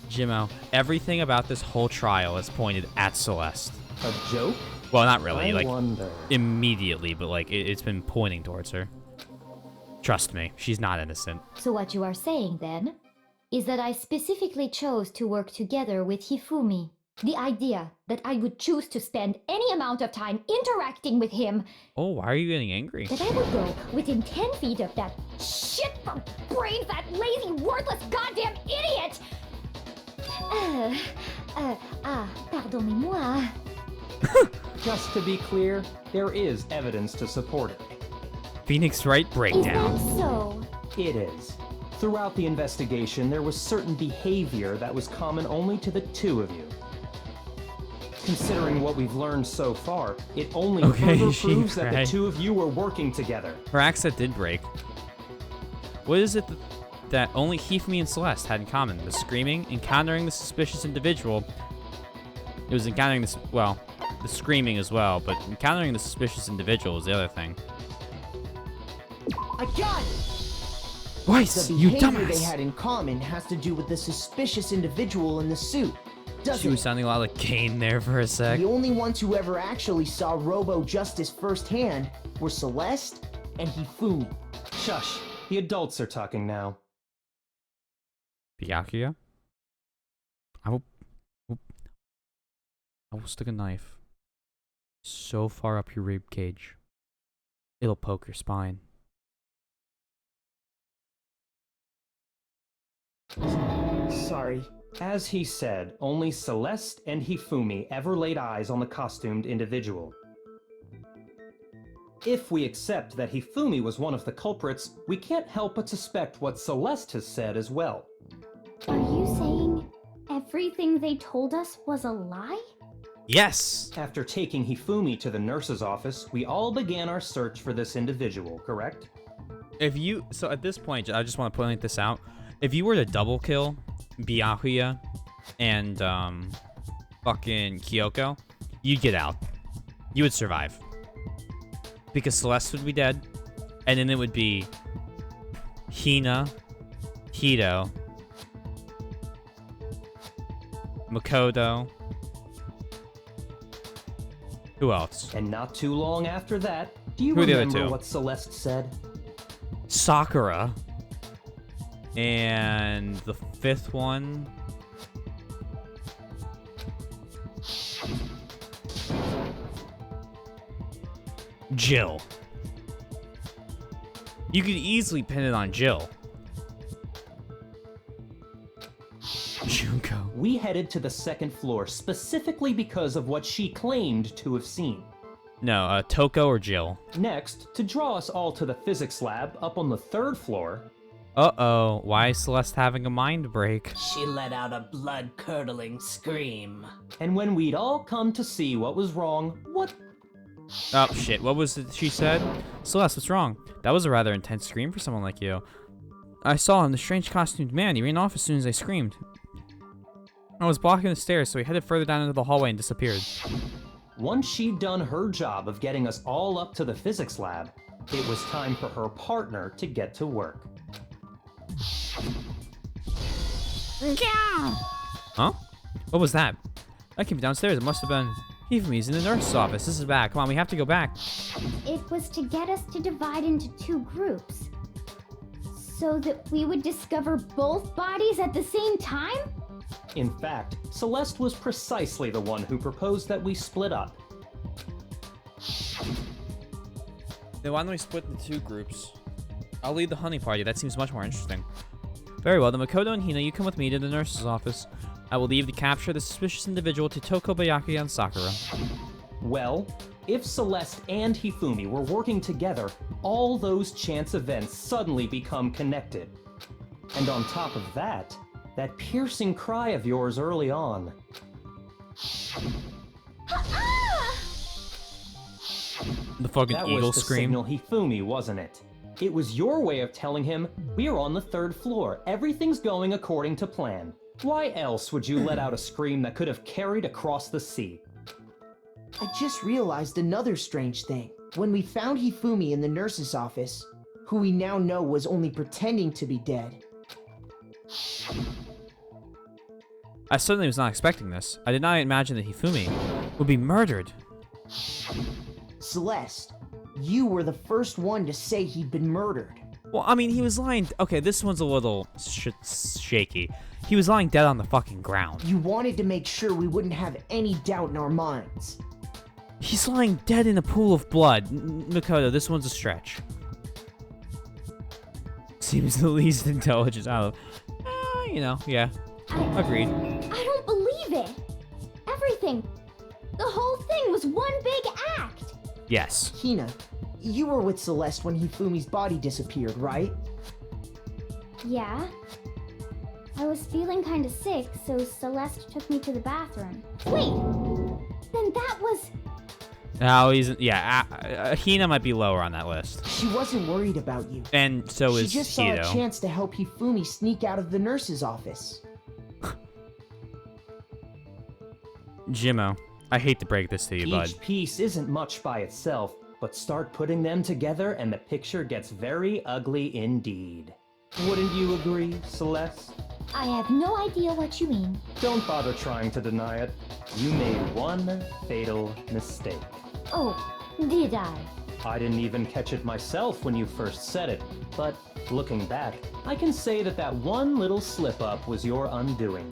Speaker 1: Jimmo, everything about this whole trial is pointed at Celeste.
Speaker 2: A joke?
Speaker 1: Well, not really.
Speaker 2: I
Speaker 1: Like,
Speaker 2: wonder.
Speaker 1: immediately, but like, it's been pointing towards her. Trust me, she's not innocent.
Speaker 4: So what you are saying then is that I specifically chose to work together with Hifumi. The idea that I would choose to spend any amount of time interacting with him,
Speaker 1: Oh, why are you getting angry?
Speaker 4: that I would go within 10 feet of that shit from brain fat, lazy, worthless, goddamn idiot! Pardonnez-moi.
Speaker 2: Just to be clear, there is evidence to support it.
Speaker 1: Phoenix Wright
Speaker 4: Is
Speaker 1: breakdown.
Speaker 4: that so?
Speaker 2: It is. Throughout the investigation, there was certain behavior that was common only to the two of you. Considering what we've learned so far, it only
Speaker 1: Okay,
Speaker 2: further
Speaker 1: she
Speaker 2: proves that the
Speaker 1: cried.
Speaker 2: two of you were working together.
Speaker 1: Her accent did break. What is it that only Hifumi and Celeste had in common? The screaming, encountering the suspicious individual. It was encountering this, well, the screaming as well, but encountering the suspicious individual was the other thing.
Speaker 10: I got it!
Speaker 1: Weiss,
Speaker 10: The
Speaker 1: you
Speaker 10: behavior they
Speaker 1: dumbass!
Speaker 10: had in common has to do with the suspicious individual in the suit, doesn't
Speaker 1: She was
Speaker 10: it?
Speaker 1: sounding a lot like Kane there for a sec.
Speaker 10: The only ones who ever actually saw Robo Justice firsthand were Celeste and Hifumi.
Speaker 2: Shush. The adults are talking now.
Speaker 1: Byakuya? I will stick a knife so far up your rib cage, it'll poke your spine.
Speaker 10: Sorry.
Speaker 2: As he said, only Celeste and Hifumi ever laid eyes on the costumed individual. If we accept that Hifumi was one of the culprits, we can't help but suspect what Celeste has said as well.
Speaker 4: Are you saying everything they told us was a lie?
Speaker 1: Yes!
Speaker 2: After taking Hifumi to the nurse's office, we all began our search for this individual, correct?
Speaker 1: So at this point, I just want to point this out. If you were to double kill Byakuya and fucking Kyoko, you'd get out. You would survive. Because Celeste would be dead, and then it would be Hina, Hito, Makoto. Who else?
Speaker 2: And not too long after that, do you
Speaker 1: Who are the other
Speaker 2: remember
Speaker 1: two?
Speaker 2: what Celeste said?
Speaker 1: Sakura. And the fifth one. Jill. You could easily pin it on Jill. Junko.
Speaker 2: We headed to the second floor specifically because of what she claimed to have seen.
Speaker 1: No, Toko or Jill.
Speaker 2: Next, to draw us all to the physics lab up on the third floor,
Speaker 1: Uh-oh, why is Celeste having a mind break?
Speaker 11: She let out a blood-curdling scream.
Speaker 2: and when we'd all come to see what was wrong, what?
Speaker 1: Oh, shit, what was it she said? Celeste, what's wrong? That was a rather intense scream for someone like you. I saw him, the strange costumed man. He ran off as soon as I screamed. I was blocking the stairs, so he headed further down into the hallway and disappeared.
Speaker 2: Once she'd done her job of getting us all up to the physics lab, it was time for her partner to get to work.
Speaker 1: Huh? What was that? I came downstairs. It must have been Hifumi's in the nurse's office. This is back. Come on, we have to go back.
Speaker 4: It was to get us to divide into two groups. So that we would discover both bodies at the same time?
Speaker 2: In fact, Celeste was precisely the one who proposed that we split up.
Speaker 1: Then why don't we split into two groups? I'll lead the honey party. That seems much more interesting. Very well, then Makoto and Hina, you come with me to the nurse's office. I will leave to capture the suspicious individual to Toko, Byakuya, and Sakura.
Speaker 2: Well, if Celeste and Hifumi were working together, all those chance events suddenly become connected. And on top of that, that piercing cry of yours early on.
Speaker 1: The fucking
Speaker 2: That
Speaker 1: eagle
Speaker 2: was the
Speaker 1: scream.
Speaker 2: signal Hifumi, wasn't it? It was your way of telling him, we're on the 3rd floor, everything's going according to plan. Why else would you let out a scream that could have carried across the sea?
Speaker 10: I just realized another strange thing. When we found Hifumi in the nurse's office, who we now know was only pretending to be dead.
Speaker 1: I certainly was not expecting this. I did not imagine that Hifumi would be murdered.
Speaker 10: Celeste, you were the first one to say he'd been murdered.
Speaker 1: Well, I mean, he was lying. Okay, this one's a little shaky. He was lying dead on the fucking ground.
Speaker 10: You wanted to make sure we wouldn't have any doubt in our minds.
Speaker 1: He's lying dead in a pool of blood. Makoto, this one's a stretch. Seems the least intelligent out of... you know, yeah. Agreed.
Speaker 4: I don't believe it. Everything. The whole thing was one big act.
Speaker 1: Yes.
Speaker 10: Hina, you were with Celeste when Hifumi's body disappeared, right?
Speaker 4: Yeah. I was feeling kind of sick, so Celeste took me to the bathroom. Wait! Then that was...
Speaker 1: Oh, he's... Yeah, Hina might be lower on that list.
Speaker 10: She wasn't worried about you.
Speaker 1: And so is
Speaker 10: She just saw a
Speaker 1: Hito.
Speaker 10: chance to help Hifumi sneak out of the nurse's office.
Speaker 1: Jimmo, I hate to break this to you, bud.
Speaker 2: Each piece isn't much by itself, but start putting them together and the picture gets very ugly indeed. Wouldn't you agree, Celeste?
Speaker 4: I have no idea what you mean.
Speaker 2: Don't bother trying to deny it. You made one fatal mistake.
Speaker 4: Oh, did I?
Speaker 2: I didn't even catch it myself when you first said it, but looking back, I can say that that one little slip-up was your undoing.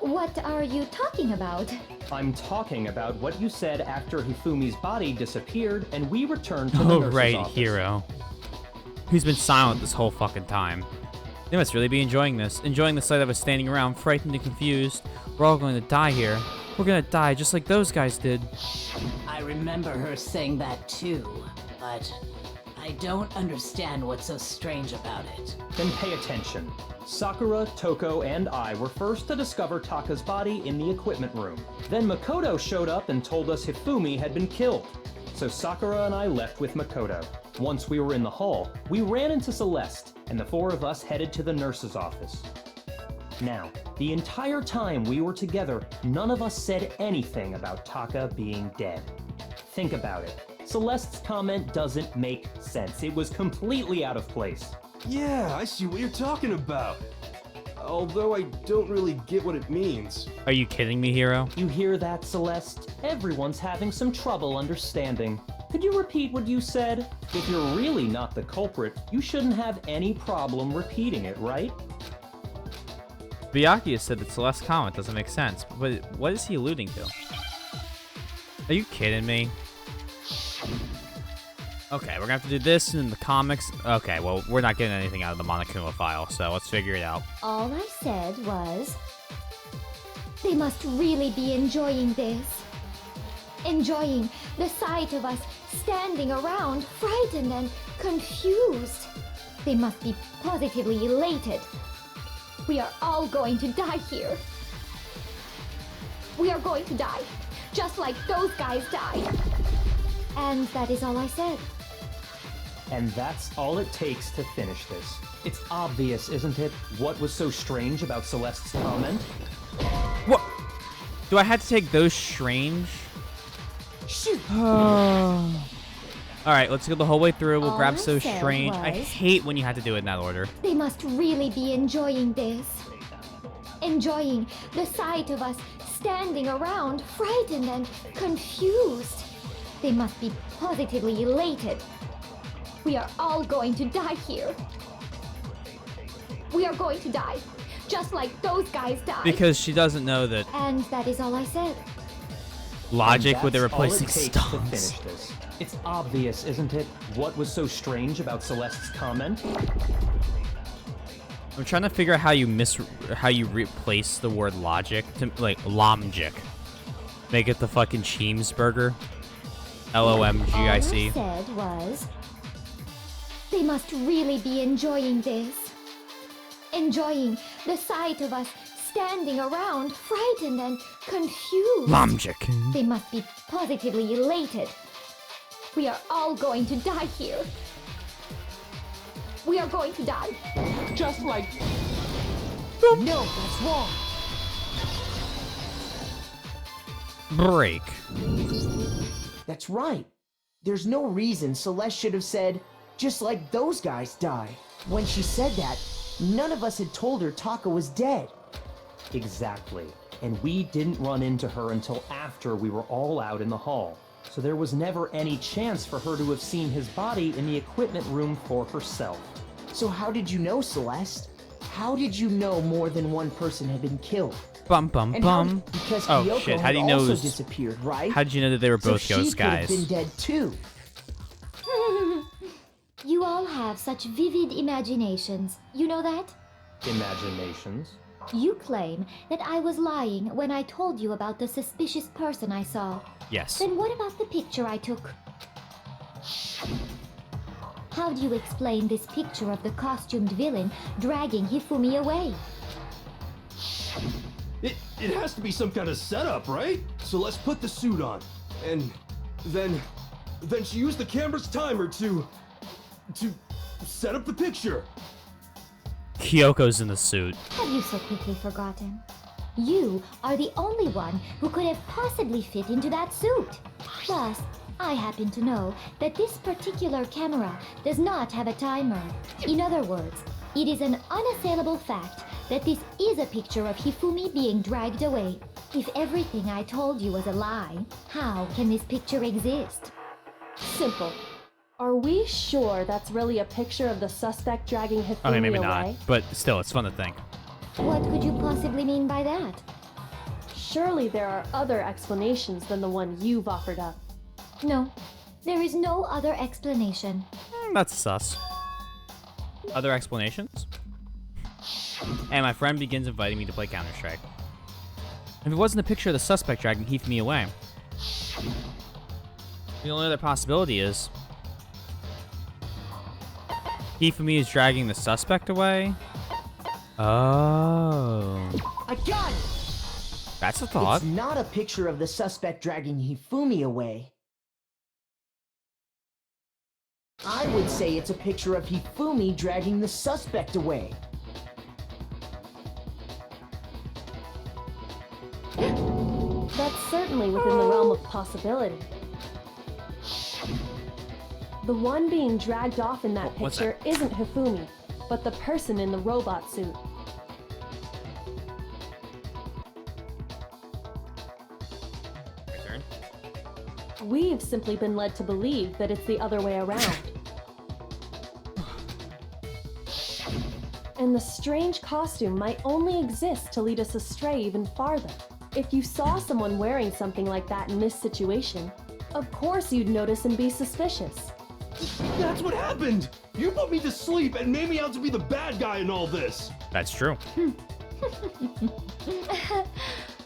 Speaker 4: What are you talking about?
Speaker 2: I'm talking about what you said after Hifumi's body disappeared and we returned to the
Speaker 1: Oh,
Speaker 2: nurse's
Speaker 1: right,
Speaker 2: office.
Speaker 1: Hero. Who's been silent this whole fucking time. They must really be enjoying this. Enjoying the sight of us standing around, frightened and confused. We're all going to die here. We're gonna die just like those guys did.
Speaker 11: I remember her saying that too, but I don't understand what's so strange about it.
Speaker 2: Then pay attention. Sakura, Toko, and I were first to discover Taka's body in the equipment room. Then Makoto showed up and told us Hifumi had been killed. So Sakura and I left with Makoto. Once we were in the hall, we ran into Celeste, and the 4 of us headed to the nurse's office. Now, the entire time we were together, none of us said anything about Taka being dead. Think about it. Celeste's comment doesn't make sense. It was completely out of place.
Speaker 9: Yeah, I see what you're talking about. Although I don't really get what it means.
Speaker 1: Are you kidding me, Hero?
Speaker 2: You hear that, Celeste? Everyone's having some trouble understanding. Could you repeat what you said? If you're really not the culprit, you shouldn't have any problem repeating it, right?
Speaker 1: Byakuya said that Celeste's comment doesn't make sense, but what is he alluding to? Are you kidding me? Okay, we're gonna have to do this in the comics. Okay, well, we're not getting anything out of the Monokuma file, so let's figure it out.
Speaker 4: All I said was... They must really be enjoying this. Enjoying the sight of us standing around, frightened and confused. They must be positively elated. We are all going to die here. We are going to die, just like those guys died. And that is all I said.
Speaker 2: And that's all it takes to finish this. It's obvious, isn't it, what was so strange about Celeste's comment?
Speaker 1: What? Do I have to take those strange?
Speaker 10: Shoot!
Speaker 1: Alright, let's go the whole way through. We'll
Speaker 4: All
Speaker 1: grab
Speaker 4: I
Speaker 1: so
Speaker 4: said
Speaker 1: strange. I
Speaker 4: was-
Speaker 1: hate when you have to do it in that order.
Speaker 4: They must really be enjoying this. Enjoying the sight of us standing around, frightened and confused. They must be positively elated. We are all going to die here. We are going to die, just like those guys died.
Speaker 1: Because she doesn't know that
Speaker 4: And that is all I said.
Speaker 1: logic
Speaker 2: And
Speaker 1: with the
Speaker 2: that's all it
Speaker 1: replacing
Speaker 2: takes to
Speaker 1: stones.
Speaker 2: finish this. It's obvious, isn't it, what was so strange about Celeste's comment?
Speaker 1: I'm trying to figure out how you replace the word logic to like lomgic. Make it the fucking Cheemsburger.
Speaker 4: All I
Speaker 1: LOMGIC.
Speaker 4: said was, they must really be enjoying this. Enjoying the sight of us standing around, frightened and confused.
Speaker 1: Lomgic.
Speaker 4: They must be positively elated. We are all going to die here. We are going to die.
Speaker 10: Just like... No, that's wrong.
Speaker 3: Break.
Speaker 10: That's right. There's no reason Celeste should have said, just like those guys die. When she said that, none of us had told her Taka was dead.
Speaker 2: Exactly. And we didn't run into her until after we were all out in the hall. So there was never any chance for her to have seen his body in the equipment room for herself.
Speaker 10: So how did you know, Celeste? How did you know more than one person had been killed?
Speaker 3: Bum bum
Speaker 10: And
Speaker 3: bum.
Speaker 10: because
Speaker 3: Oh
Speaker 10: Kyoko
Speaker 3: shit! How
Speaker 10: had
Speaker 3: do you know?
Speaker 10: also disappeared, right?
Speaker 3: How did you know that they were
Speaker 10: So
Speaker 3: both
Speaker 10: she
Speaker 3: ghost
Speaker 10: could have
Speaker 3: guys?
Speaker 10: been dead too.
Speaker 4: You all have such vivid imaginations. You know that?
Speaker 2: Imaginations.
Speaker 4: You claim that I was lying when I told you about the suspicious person I saw.
Speaker 3: Yes.
Speaker 4: Then what about the picture I took? How do you explain this picture of the costumed villain dragging Hifumi away?
Speaker 9: It has to be some kind of setup, right? So let's put the suit on. And then she used the camera's timer to set up the picture.
Speaker 3: Kyoko's in the suit.
Speaker 4: Have you so quickly forgotten? You are the only one who could have possibly fit into that suit. Plus, I happen to know that this particular camera does not have a timer. In other words, it is an unassailable fact that this is a picture of Hifumi being dragged away. If everything I told you was a lie, how can this picture exist?
Speaker 8: Simple. Are we sure that's really a picture of the suspect dragging Hifumi
Speaker 3: Okay, maybe
Speaker 8: away?
Speaker 3: not, but still, it's fun to think.
Speaker 4: What could you possibly mean by that?
Speaker 8: Surely there are other explanations than the one you've offered up.
Speaker 4: No, there is no other explanation.
Speaker 3: That's sus. Other explanations? And my friend begins inviting me to play Counter-Strike. If it wasn't a picture of the suspect dragging Hifumi away, the only other possibility is Hifumi is dragging the suspect away? Oh.
Speaker 10: I got it!
Speaker 3: That's a thought.
Speaker 10: It's not a picture of the suspect dragging Hifumi away. I would say it's a picture of Hifumi dragging the suspect away.
Speaker 8: That's certainly within the realm of possibility. The one being dragged off in that
Speaker 3: What's
Speaker 8: picture isn't Hifumi, but the person in the robot suit.
Speaker 3: Return.
Speaker 8: We've simply been led to believe that it's the other way around. And the strange costume might only exist to lead us astray even farther. If you saw someone wearing something like that in this situation, of course you'd notice and be suspicious.
Speaker 9: That's what happened! You put me to sleep and made me out to be the bad guy in all this!
Speaker 3: That's true.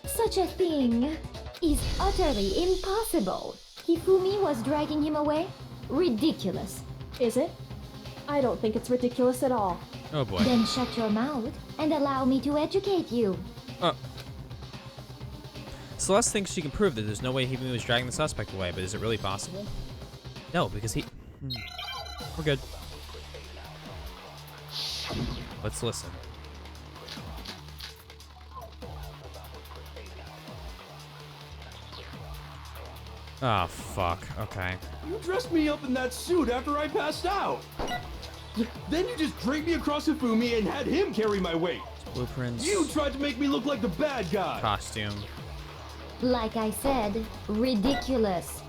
Speaker 4: Such a thing is utterly impossible. Hifumi was dragging him away? Ridiculous.
Speaker 8: Is it? I don't think it's ridiculous at all.
Speaker 3: Oh boy.
Speaker 4: Then shut your mouth and allow me to educate you.
Speaker 3: Celeste thinks she can prove that there's no way Hifumi was dragging the suspect away, but is it really possible? No, because he... We're good. Let's listen. Oh, fuck. Okay.
Speaker 9: You dressed me up in that suit after I passed out! Then you just dragged me across Hifumi and had him carry my weight!
Speaker 3: Blueprints.
Speaker 9: You tried to make me look like the bad guy!
Speaker 3: Costume.
Speaker 4: Like I said, ridiculous.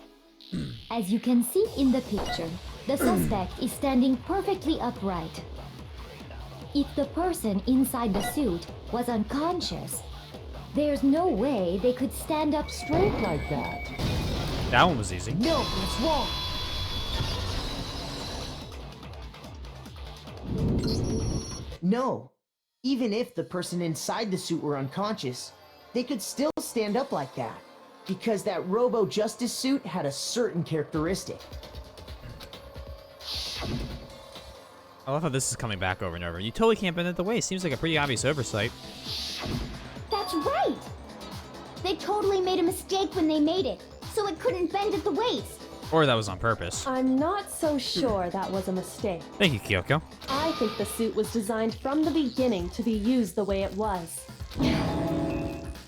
Speaker 4: As you can see in the picture, the suspect is standing perfectly upright. If the person inside the suit was unconscious, there's no way they could stand up straight like that.
Speaker 3: That one was easy.
Speaker 10: No, that's wrong. No. Even if the person inside the suit were unconscious, they could still stand up like that. Because that Robo-Justice suit had a certain characteristic.
Speaker 3: I love how this is coming back over and over. You totally can't bend it the way. Seems like a pretty obvious oversight.
Speaker 12: That's right! They totally made a mistake when they made it, so it couldn't bend at the waist.
Speaker 3: Or that was on purpose.
Speaker 8: I'm not so sure that was a mistake.
Speaker 3: Thank you, Kyoko.
Speaker 8: I think the suit was designed from the beginning to be used the way it was.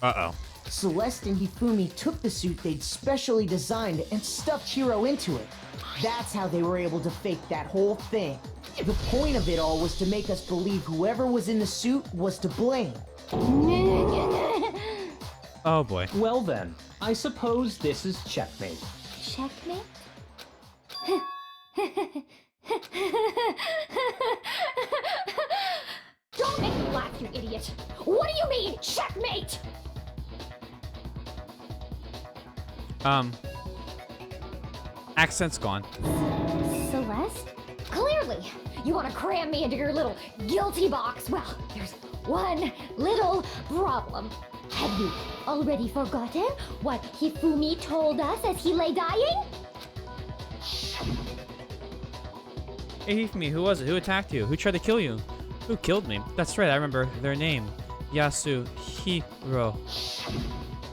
Speaker 3: Uh-oh.
Speaker 10: Celeste and Hifumi took the suit they'd specially designed and stuffed Hiro into it. That's how they were able to fake that whole thing. The point of it all was to make us believe whoever was in the suit was to blame.
Speaker 3: Oh boy.
Speaker 2: Well then, I suppose this is checkmate.
Speaker 4: Checkmate?
Speaker 12: Don't make me laugh, you idiot! What do you mean, checkmate?
Speaker 3: Accent's gone.
Speaker 4: Celeste?
Speaker 12: Clearly, you want to cram me into your little guilty box. Well, there's one little problem.
Speaker 4: Have you already forgotten what Hifumi told us as he lay dying?
Speaker 3: Hey, Hifumi, who was it? Who attacked you? Who tried to kill you? Who killed me? That's right, I remember their name. Yasuhiro.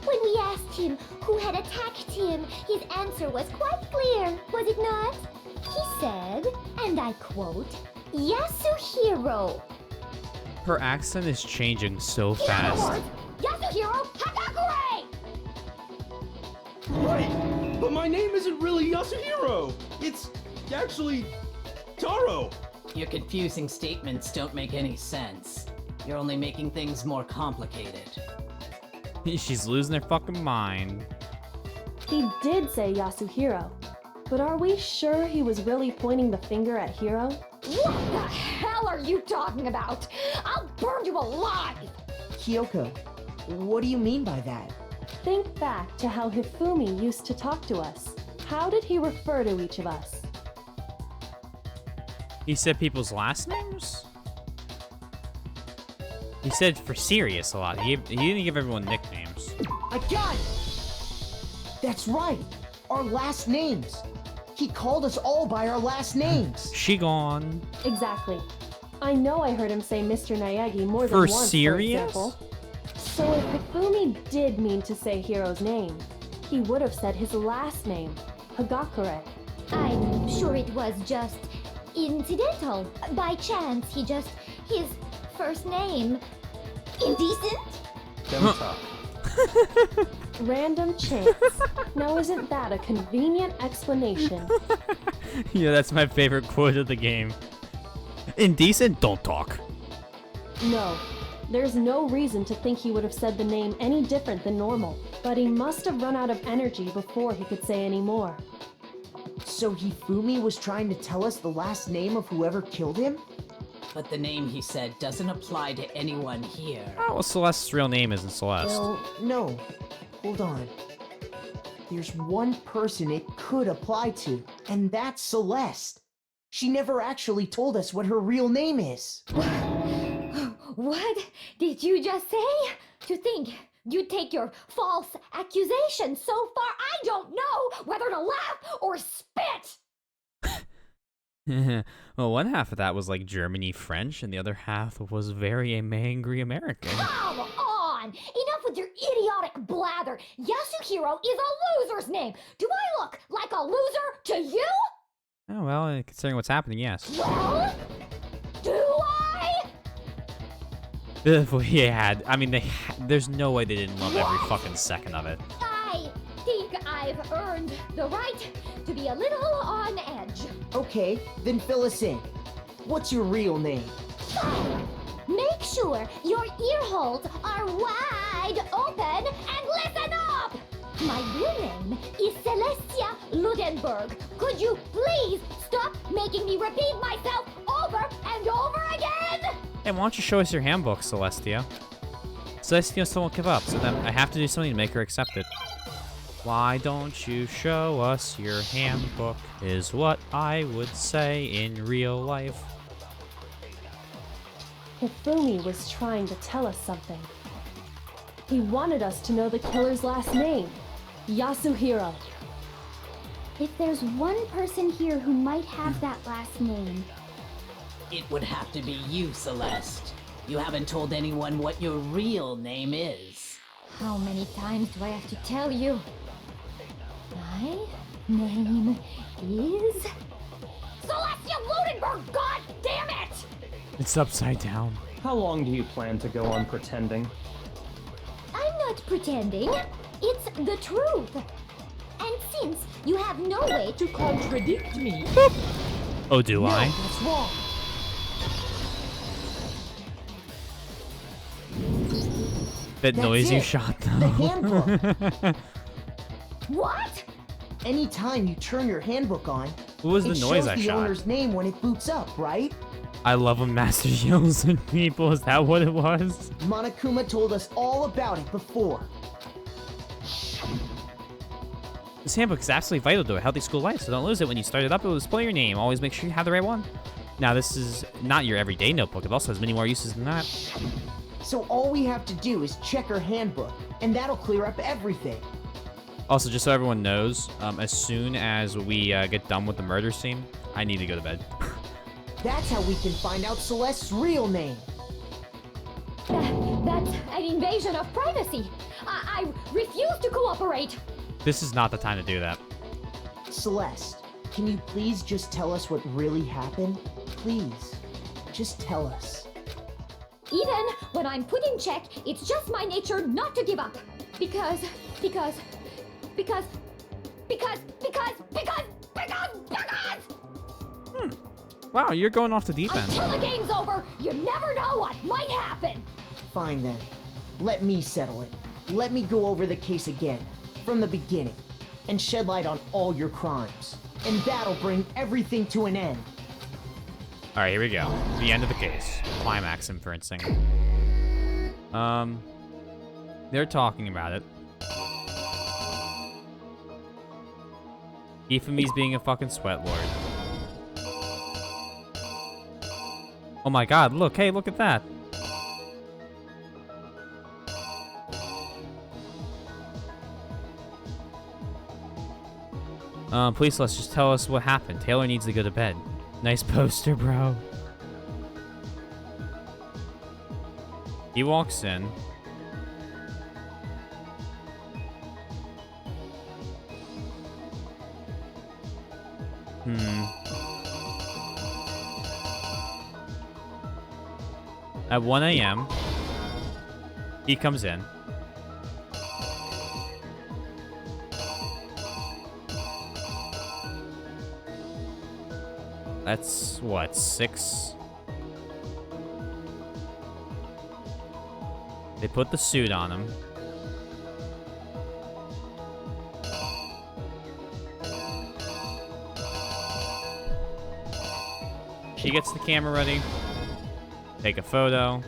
Speaker 4: When we asked him who had attacked him, his answer was quite clear, was it not? He said, and I quote, Yasuhiro.
Speaker 3: Her accent is changing so fast.
Speaker 12: Yasuhiro Hagakure!
Speaker 9: Right! But my name isn't really Yasuhiro! It's actually Taro!
Speaker 11: Your confusing statements don't make any sense. You're only making things more complicated.
Speaker 3: She's losing her fucking mind.
Speaker 8: He did say Yasuhiro, but are we sure he was really pointing the finger at Hiro?
Speaker 12: What the hell are you talking about? I'll burn you alive!
Speaker 10: Kyoko, what do you mean by that?
Speaker 8: Think back to how Hifumi used to talk to us. How did he refer to each of us?
Speaker 3: He said people's last names? He said for serious a lot. He didn't give everyone nicknames.
Speaker 10: I got it! That's right! Our last names! He called us all by our last names!
Speaker 3: She gone.
Speaker 8: Exactly. I know I heard him say Mr. Naegi more than
Speaker 3: For
Speaker 8: once,
Speaker 3: serious?
Speaker 8: for example. So if Hifumi did mean to say Hiro's name, he would have said his last name, Hagakure.
Speaker 4: I'm sure it was just incidental. By chance, his first name. Indecent?
Speaker 2: Don't talk.
Speaker 8: Random chance. Now isn't that a convenient explanation?
Speaker 3: Yeah, that's my favorite quote of the game. Indecent? Don't talk.
Speaker 8: No. There's no reason to think he would have said the name any different than normal. But he must have run out of energy before he could say any more.
Speaker 10: So Hifumi was trying to tell us the last name of whoever killed him?
Speaker 11: But the name he said doesn't apply to anyone here.
Speaker 3: Oh, well, Celeste's real name isn't Celeste.
Speaker 10: Well, no. Hold on. There's one person it could apply to, and that's Celeste. She never actually told us what her real name is.
Speaker 12: What did you just say? To think you'd take your false accusation so far, I don't know whether to laugh or spit!
Speaker 3: Well, one half of that was like Germany French, and the other half was very angry American.
Speaker 12: Come on! Enough with your idiotic blather! Yasuhiro is a loser's name! Do I look like a loser to you?
Speaker 3: Oh, well, considering what's happening, yes.
Speaker 12: Well, do I?
Speaker 3: If we had, I mean, there's no way they didn't love every fucking second of it.
Speaker 12: I think I've earned the right to be a little on edge.
Speaker 10: Okay, then fill us in. What's your real name?
Speaker 12: Fine. Make sure your ear holes are wide open and listen up! My real name is Celestia Ludenberg. Could you please stop making me repeat myself over and over again?
Speaker 3: Hey, why don't you show us your handbook, Celestia? Celestia still won't give up, so then I have to do something to make her accept it. Why don't you show us your handbook, is what I would say in real life.
Speaker 8: Hifumi was trying to tell us something. He wanted us to know the killer's last name, Yasuhiro.
Speaker 4: If there's one person here who might have that last name.
Speaker 11: It would have to be you, Celeste. You haven't told anyone what your real name is.
Speaker 12: How many times do I have to tell you? I
Speaker 4: name is Celestia Ludenberg. God damn it!
Speaker 3: It's upside down.
Speaker 2: How long do you plan to go on pretending?
Speaker 4: I'm not pretending. It's the truth. And since you have no way to contradict me,
Speaker 3: Oh, do
Speaker 10: No,
Speaker 3: I?
Speaker 10: that's wrong.
Speaker 3: That
Speaker 10: That's
Speaker 3: noise you
Speaker 10: it.
Speaker 3: shot
Speaker 10: The
Speaker 3: though.
Speaker 10: handbook.
Speaker 4: what?
Speaker 10: Anytime you turn your handbook on,
Speaker 3: What was the
Speaker 10: it
Speaker 3: noise
Speaker 10: shows
Speaker 3: I
Speaker 10: the
Speaker 3: shot?
Speaker 10: owner's name when it boots up, right?
Speaker 3: I love when Master yells at people. Is that what it was?
Speaker 10: Monokuma told us all about it before.
Speaker 3: This handbook is absolutely vital to a healthy school life, so don't lose it. When you start it up, it will display your name. Always make sure you have the right one. Now, this is not your everyday notebook. It also has many more uses than that.
Speaker 10: So all we have to do is check our handbook, and that'll clear up everything.
Speaker 3: Also, just so everyone knows, as soon as we get done with the murder scene, I need to go to bed.
Speaker 10: That's how we can find out Celeste's real name.
Speaker 4: That's an invasion of privacy. I refuse to cooperate.
Speaker 3: This is not the time to do that.
Speaker 10: Celeste, can you please just tell us what really happened? Please, just tell us.
Speaker 4: Even when I'm put in check, it's just my nature not to give up. Because.
Speaker 3: Wow, you're going off the deep end.
Speaker 4: Until the game's over, you never know what might happen.
Speaker 10: Fine then. Let me settle it. Let me go over the case again, from the beginning, and shed light on all your crimes. And that'll bring everything to an end.
Speaker 3: All right, here we go. The end of the case. Climax inferencing. They're talking about it. Ifumi's being a fucking sweat lord. Oh my god, look, hey, look at that. Please, let's just tell us what happened. Taylor needs to go to bed. Nice poster, bro. He walks in. At 1 a.m., he comes in. That's, what, 6? They put the suit on him. She gets the camera ready. Take a photo.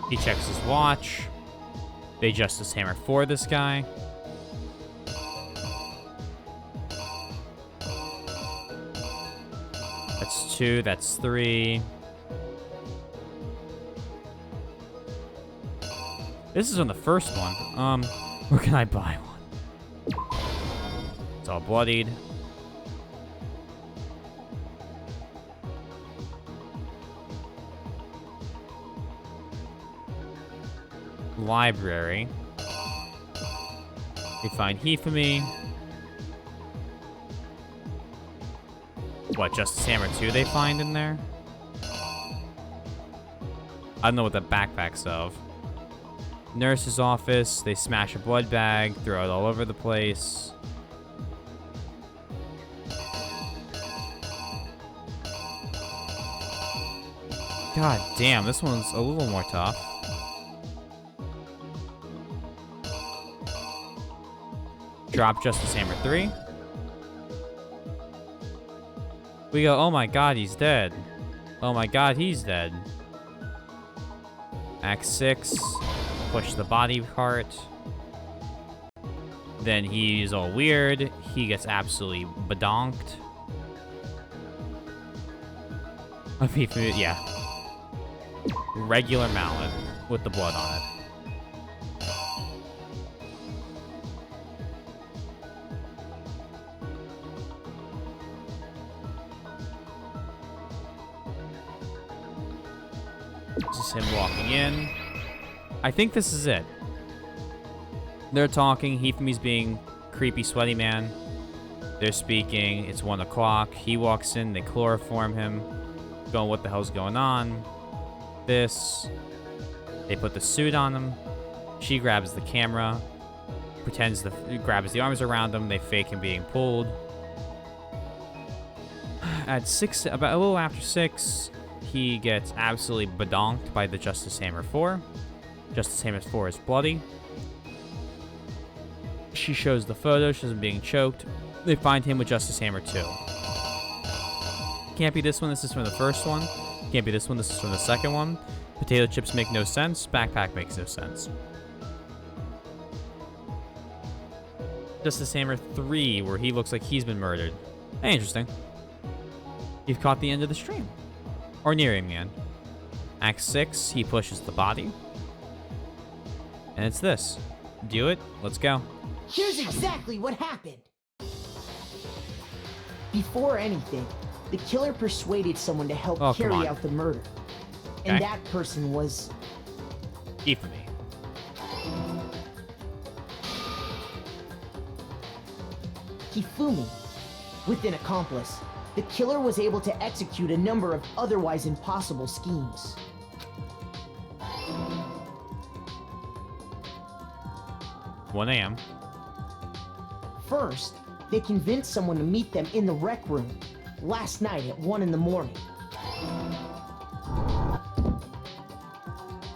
Speaker 3: He checks his watch. They Justice Hammer for this guy. That's 2, that's 3. This is on the first one. Where can I buy one? It's all bloodied. Library. We find Hifumi. What, Justice Hammer 2 they find in there? I don't know what the backpack's of. Nurse's office. They smash a blood bag, throw it all over the place. God damn, this one's a little more tough. Drop Justice Hammer 3. We go, oh my god, he's dead. Oh my god, he's dead. Act 6. Push the body cart. Then he's all weird. He gets absolutely badonked. Yeah. Regular mallet with the blood on it.
Speaker 1: This is him walking in. I think this is it. They're talking. Hifumi's being creepy, sweaty man. They're speaking. It's 1 o'clock. He walks in. They chloroform him. Going, what the hell's going on? This. They put the suit on him. She grabs the camera. Grabs the arms around him. They fake him being pulled. At 6, about a little after 6, he gets absolutely badonked by the Justice Hammer 4. Justice Hammer 4 is bloody. She shows the photo, shows him being choked. They find him with Justice Hammer 2. Can't be this one, this is from the first one. Can't be this one, this is from the second one. Potato chips make no sense. Backpack makes no sense. Justice Hammer 3, where he looks like he's been murdered. Hey, interesting. You've caught the end of the stream. Or nearing the end. Act 6, he pushes the body. And it's this. Do it, let's go.
Speaker 10: Here's exactly what happened. Before anything, the killer persuaded someone to help carry out the murder. And
Speaker 1: Okay.
Speaker 10: that person was...
Speaker 1: Hifumi.
Speaker 10: Hifumi. With an accomplice, the killer was able to execute a number of otherwise impossible schemes.
Speaker 1: 1 a.m.
Speaker 10: First, they convinced someone to meet them in the rec room last night at 1 in the morning.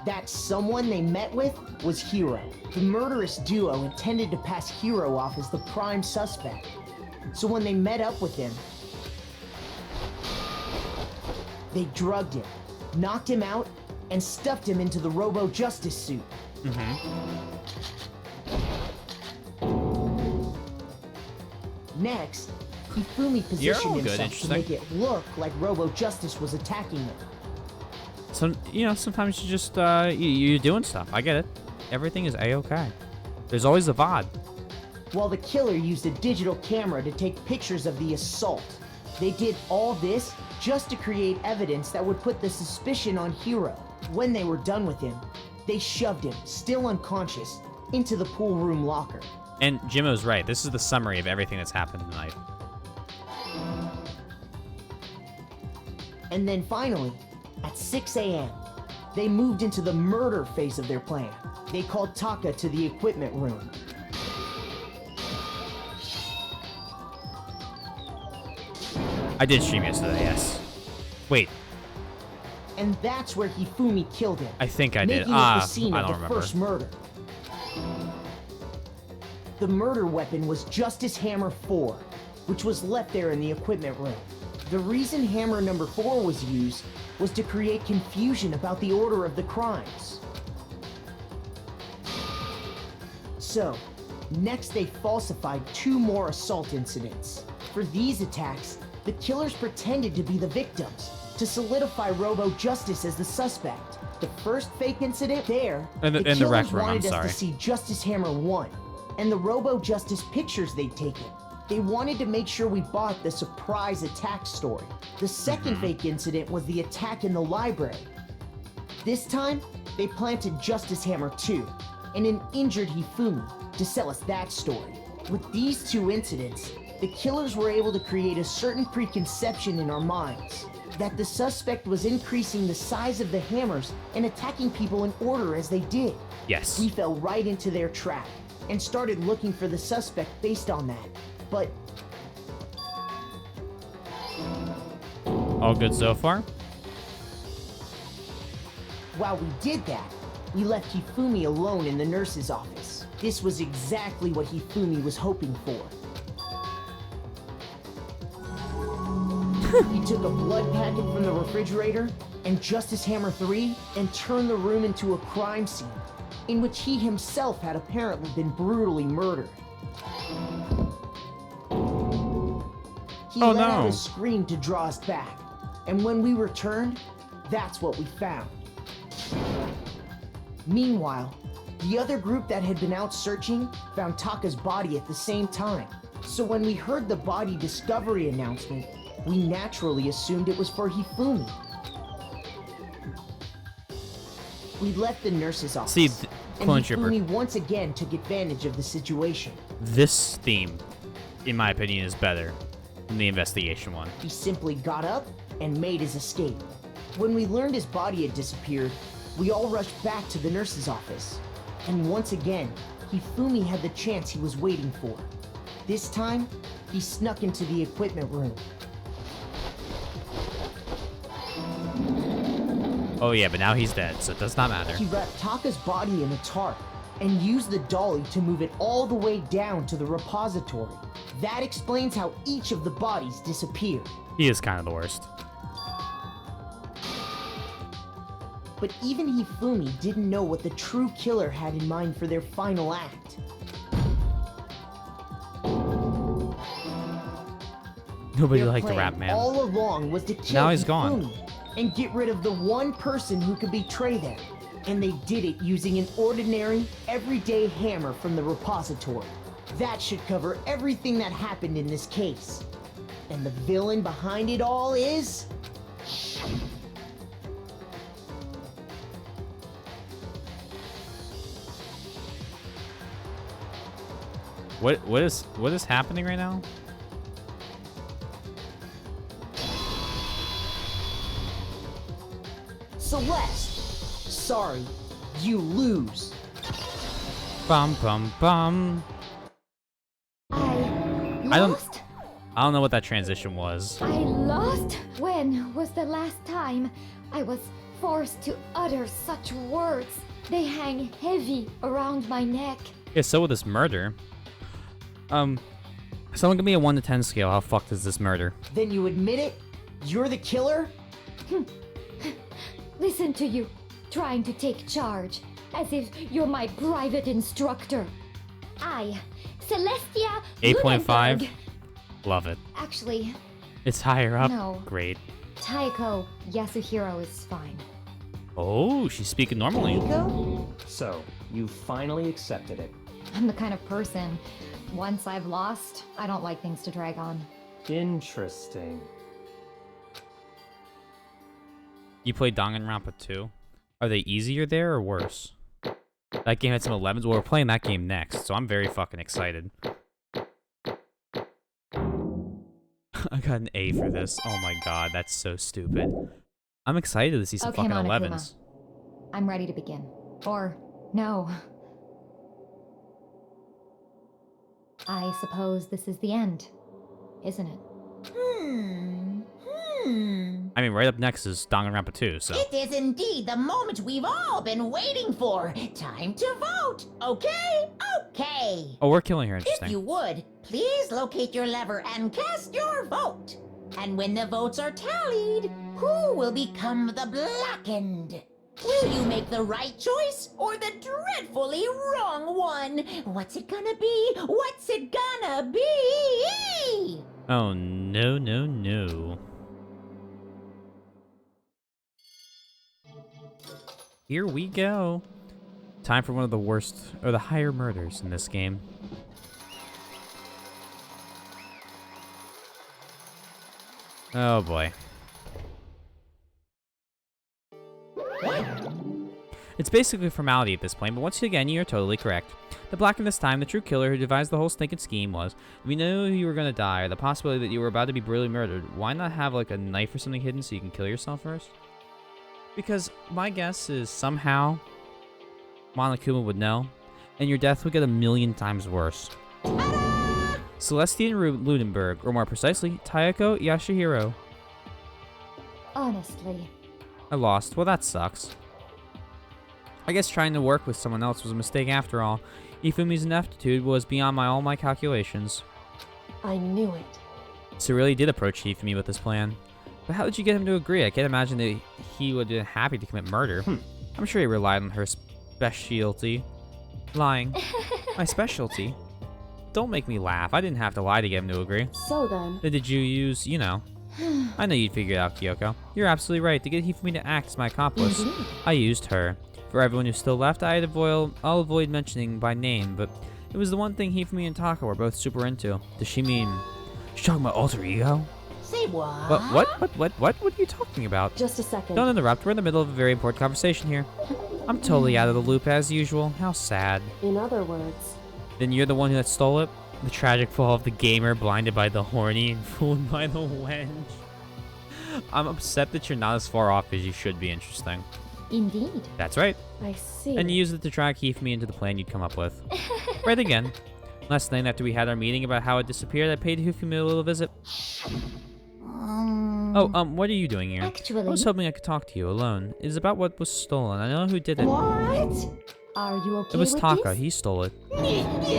Speaker 10: That someone they met with was Hiro. The murderous duo intended to pass Hiro off as the prime suspect. So when they met up with him, they drugged him, knocked him out, and stuffed him into the Robo-Justice suit. Next, Hifumi positioned himself to make it look like Robo-Justice was attacking them.
Speaker 1: Sometimes you just, you're doing stuff. I get it. Everything is A-okay. There's always a VOD.
Speaker 10: While the killer used a digital camera to take pictures of the assault. They did all this just to create evidence that would put the suspicion on Hiro. When they were done with him, they shoved him, still unconscious, into the pool room locker.
Speaker 1: And Jimmo's right. This is the summary of everything that's happened tonight.
Speaker 10: And then finally, at 6 a.m., they moved into the murder phase of their plan. They called Taka to the equipment room.
Speaker 1: I did stream yesterday, yes. Wait,
Speaker 10: And that's where Hifumi killed him.
Speaker 1: I think I did.
Speaker 10: Making it the scene
Speaker 1: I
Speaker 10: of
Speaker 1: don't
Speaker 10: the
Speaker 1: remember.
Speaker 10: first murder. The murder weapon was Justice Hammer 4, which was left there in the equipment room. The reason Hammer number 4 was used was to create confusion about the order of the crimes. So, next they falsified 2 more assault incidents. For these attacks, the killers pretended to be the victims, to solidify Robo-Justice as the suspect. The first fake incident there,
Speaker 1: In the
Speaker 10: killers
Speaker 1: rec room, I'm
Speaker 10: wanted us
Speaker 1: sorry.
Speaker 10: to see Justice Hammer 1, and the Robo-Justice pictures they'd taken. They wanted to make sure we bought the surprise attack story. The second fake incident was the attack in the library. This time, they planted Justice Hammer 2 and an injured Hifumi to sell us that story. With these 2 incidents, the killers were able to create a certain preconception in our minds that the suspect was increasing the size of the hammers and attacking people in order as they did.
Speaker 1: Yes.
Speaker 10: We fell right into their trap and started looking for the suspect based on that. But
Speaker 1: All good so far?
Speaker 10: while we did that, we left Hifumi alone in the nurse's office. This was exactly what Hifumi was hoping for. He took a blood packet from the refrigerator and Justice Hammer 3 and turned the room into a crime scene in which he himself had apparently been brutally murdered. He let out a scream to draw us back, and when we returned, that's what we found. Meanwhile, the other group that had been out searching found Taka's body at the same time. So when we heard the body discovery announcement, we naturally assumed it was for Hifumi. We left the nurse's office.
Speaker 3: See,
Speaker 10: and
Speaker 3: Clone Trooper.
Speaker 10: Hifumi once again took advantage of the situation.
Speaker 3: This theme, in my opinion, is better than the investigation one.
Speaker 10: He simply got up and made his escape. When we learned his body had disappeared, we all rushed back to the nurse's office. And once again, Hifumi had the chance he was waiting for. This time, he snuck into the equipment room.
Speaker 3: Oh yeah, but now he's dead, so it does not matter.
Speaker 10: He wrapped Taka's body in a tarp and used the dolly to move it all the way down to the repository. That explains how each of the bodies disappeared.
Speaker 3: He is kind of the worst.
Speaker 10: But even Hifumi didn't know what the true killer had in mind for their final act.
Speaker 3: Nobody
Speaker 10: Their
Speaker 3: liked the
Speaker 10: plan
Speaker 3: rap man.
Speaker 10: all along was to kill
Speaker 3: Now he's gone.
Speaker 10: Hifumi and get rid of the one person who could betray them. And they did it using an ordinary, everyday hammer from the repository. That should cover everything that happened in this case. And the villain behind it all is...
Speaker 3: What is happening right now?
Speaker 10: Celeste! Sorry, you lose.
Speaker 3: Bum bum bum.
Speaker 4: I lost?
Speaker 3: I don't know what that transition was.
Speaker 4: I lost? When was the last time I was forced to utter such words? They hang heavy around my neck.
Speaker 3: Yeah, so with this murder. Someone give me a 1 to 10 scale. How fucked is this murder?
Speaker 10: Then you admit it? You're the killer?
Speaker 4: Listen to you, trying to take charge, as if you're my private instructor. I, Celestia
Speaker 3: 8.5.
Speaker 4: Lunenburg.
Speaker 3: Love it.
Speaker 4: Actually,
Speaker 3: It's higher up.
Speaker 4: No.
Speaker 3: Great.
Speaker 4: Taiko Yasuhiro is fine.
Speaker 3: Oh, she's speaking normally.
Speaker 2: So, you finally accepted it.
Speaker 4: I'm the kind of person, once I've lost, I don't like things to drag on.
Speaker 2: Interesting.
Speaker 3: You played Danganronpa 2. Are they easier there or worse? That game had some 11s. Well, we're playing that game next, so I'm very fucking excited. I got an A for this. Oh my god, that's so stupid. I'm excited to see some
Speaker 4: Okay,
Speaker 3: fucking
Speaker 4: Monokuma.
Speaker 3: 11s.
Speaker 4: I'm ready to begin. Or, no. I suppose this is the end, isn't it?
Speaker 3: I mean, right up next is Danganronpa 2, so...
Speaker 7: It is indeed the moment we've all been waiting for. Time to vote. Okay? Okay.
Speaker 3: Oh, we're killing her.
Speaker 7: If
Speaker 3: Interesting.
Speaker 7: you would, please locate your lever and cast your vote. And when the votes are tallied, who will become the blackened? Will you make the right choice or the dreadfully wrong one? What's it gonna be? What's it gonna be?
Speaker 3: Oh, no, no, no. Here we go. Time for one of the worst, or the higher murders in this game. Oh boy. It's basically a formality at this point, but once again, you're totally correct. The Blacken this time, the true killer who devised the whole stinking scheme was, if you knew you were gonna die, or the possibility that you were about to be brutally murdered, why not have like a knife or something hidden so you can kill yourself first? Because my guess is somehow Monokuma would know, and your death would get 1,000,000 times worse. Celestian Lunenburg, or more precisely, Taiko Yasuhiro.
Speaker 4: Honestly.
Speaker 3: I lost. Well, that sucks. I guess trying to work with someone else was a mistake after all. Ifumi's ineptitude was beyond all my calculations.
Speaker 8: I knew it.
Speaker 3: So really did approach Ifumi with this plan. But how did you get him to agree? I can't imagine that he would be happy to commit murder. I'm sure he relied on her specialty. Lying. My specialty? Don't make me laugh. I didn't have to lie to get him to agree.
Speaker 8: So then...
Speaker 3: Then did you use, you know... I know you'd figure it out, Kyoko. You're absolutely right. To get Hifumi to act as my accomplice, I used her. For everyone who's still left, I'll avoid mentioning by name, but it was the one thing Hifumi and Taka were both super into. Does she mean... She's talking about alter ego?
Speaker 7: Say what?
Speaker 3: What are you talking about?
Speaker 8: Just a second.
Speaker 3: Don't interrupt. We're in the middle of a very important conversation here. I'm totally out of the loop as usual. How sad.
Speaker 8: In other words,
Speaker 3: Then you're the one that stole it? The tragic fall of the gamer, blinded by the horny and fooled by the wench. I'm upset that you're not as far off as you should be. Interesting.
Speaker 4: Indeed.
Speaker 3: That's right.
Speaker 8: I see.
Speaker 3: And you used it to drag Hifumi into the plan you'd come up with. Right again. Last night after we had our meeting about how it disappeared, I paid Hifumi a little visit. What are you doing here?
Speaker 4: Actually,
Speaker 3: I was hoping I could talk to you alone. It is about what was stolen. I know who did it.
Speaker 6: What?
Speaker 4: are you okay
Speaker 3: It was
Speaker 4: with
Speaker 3: Taka.
Speaker 4: this?
Speaker 3: He stole it.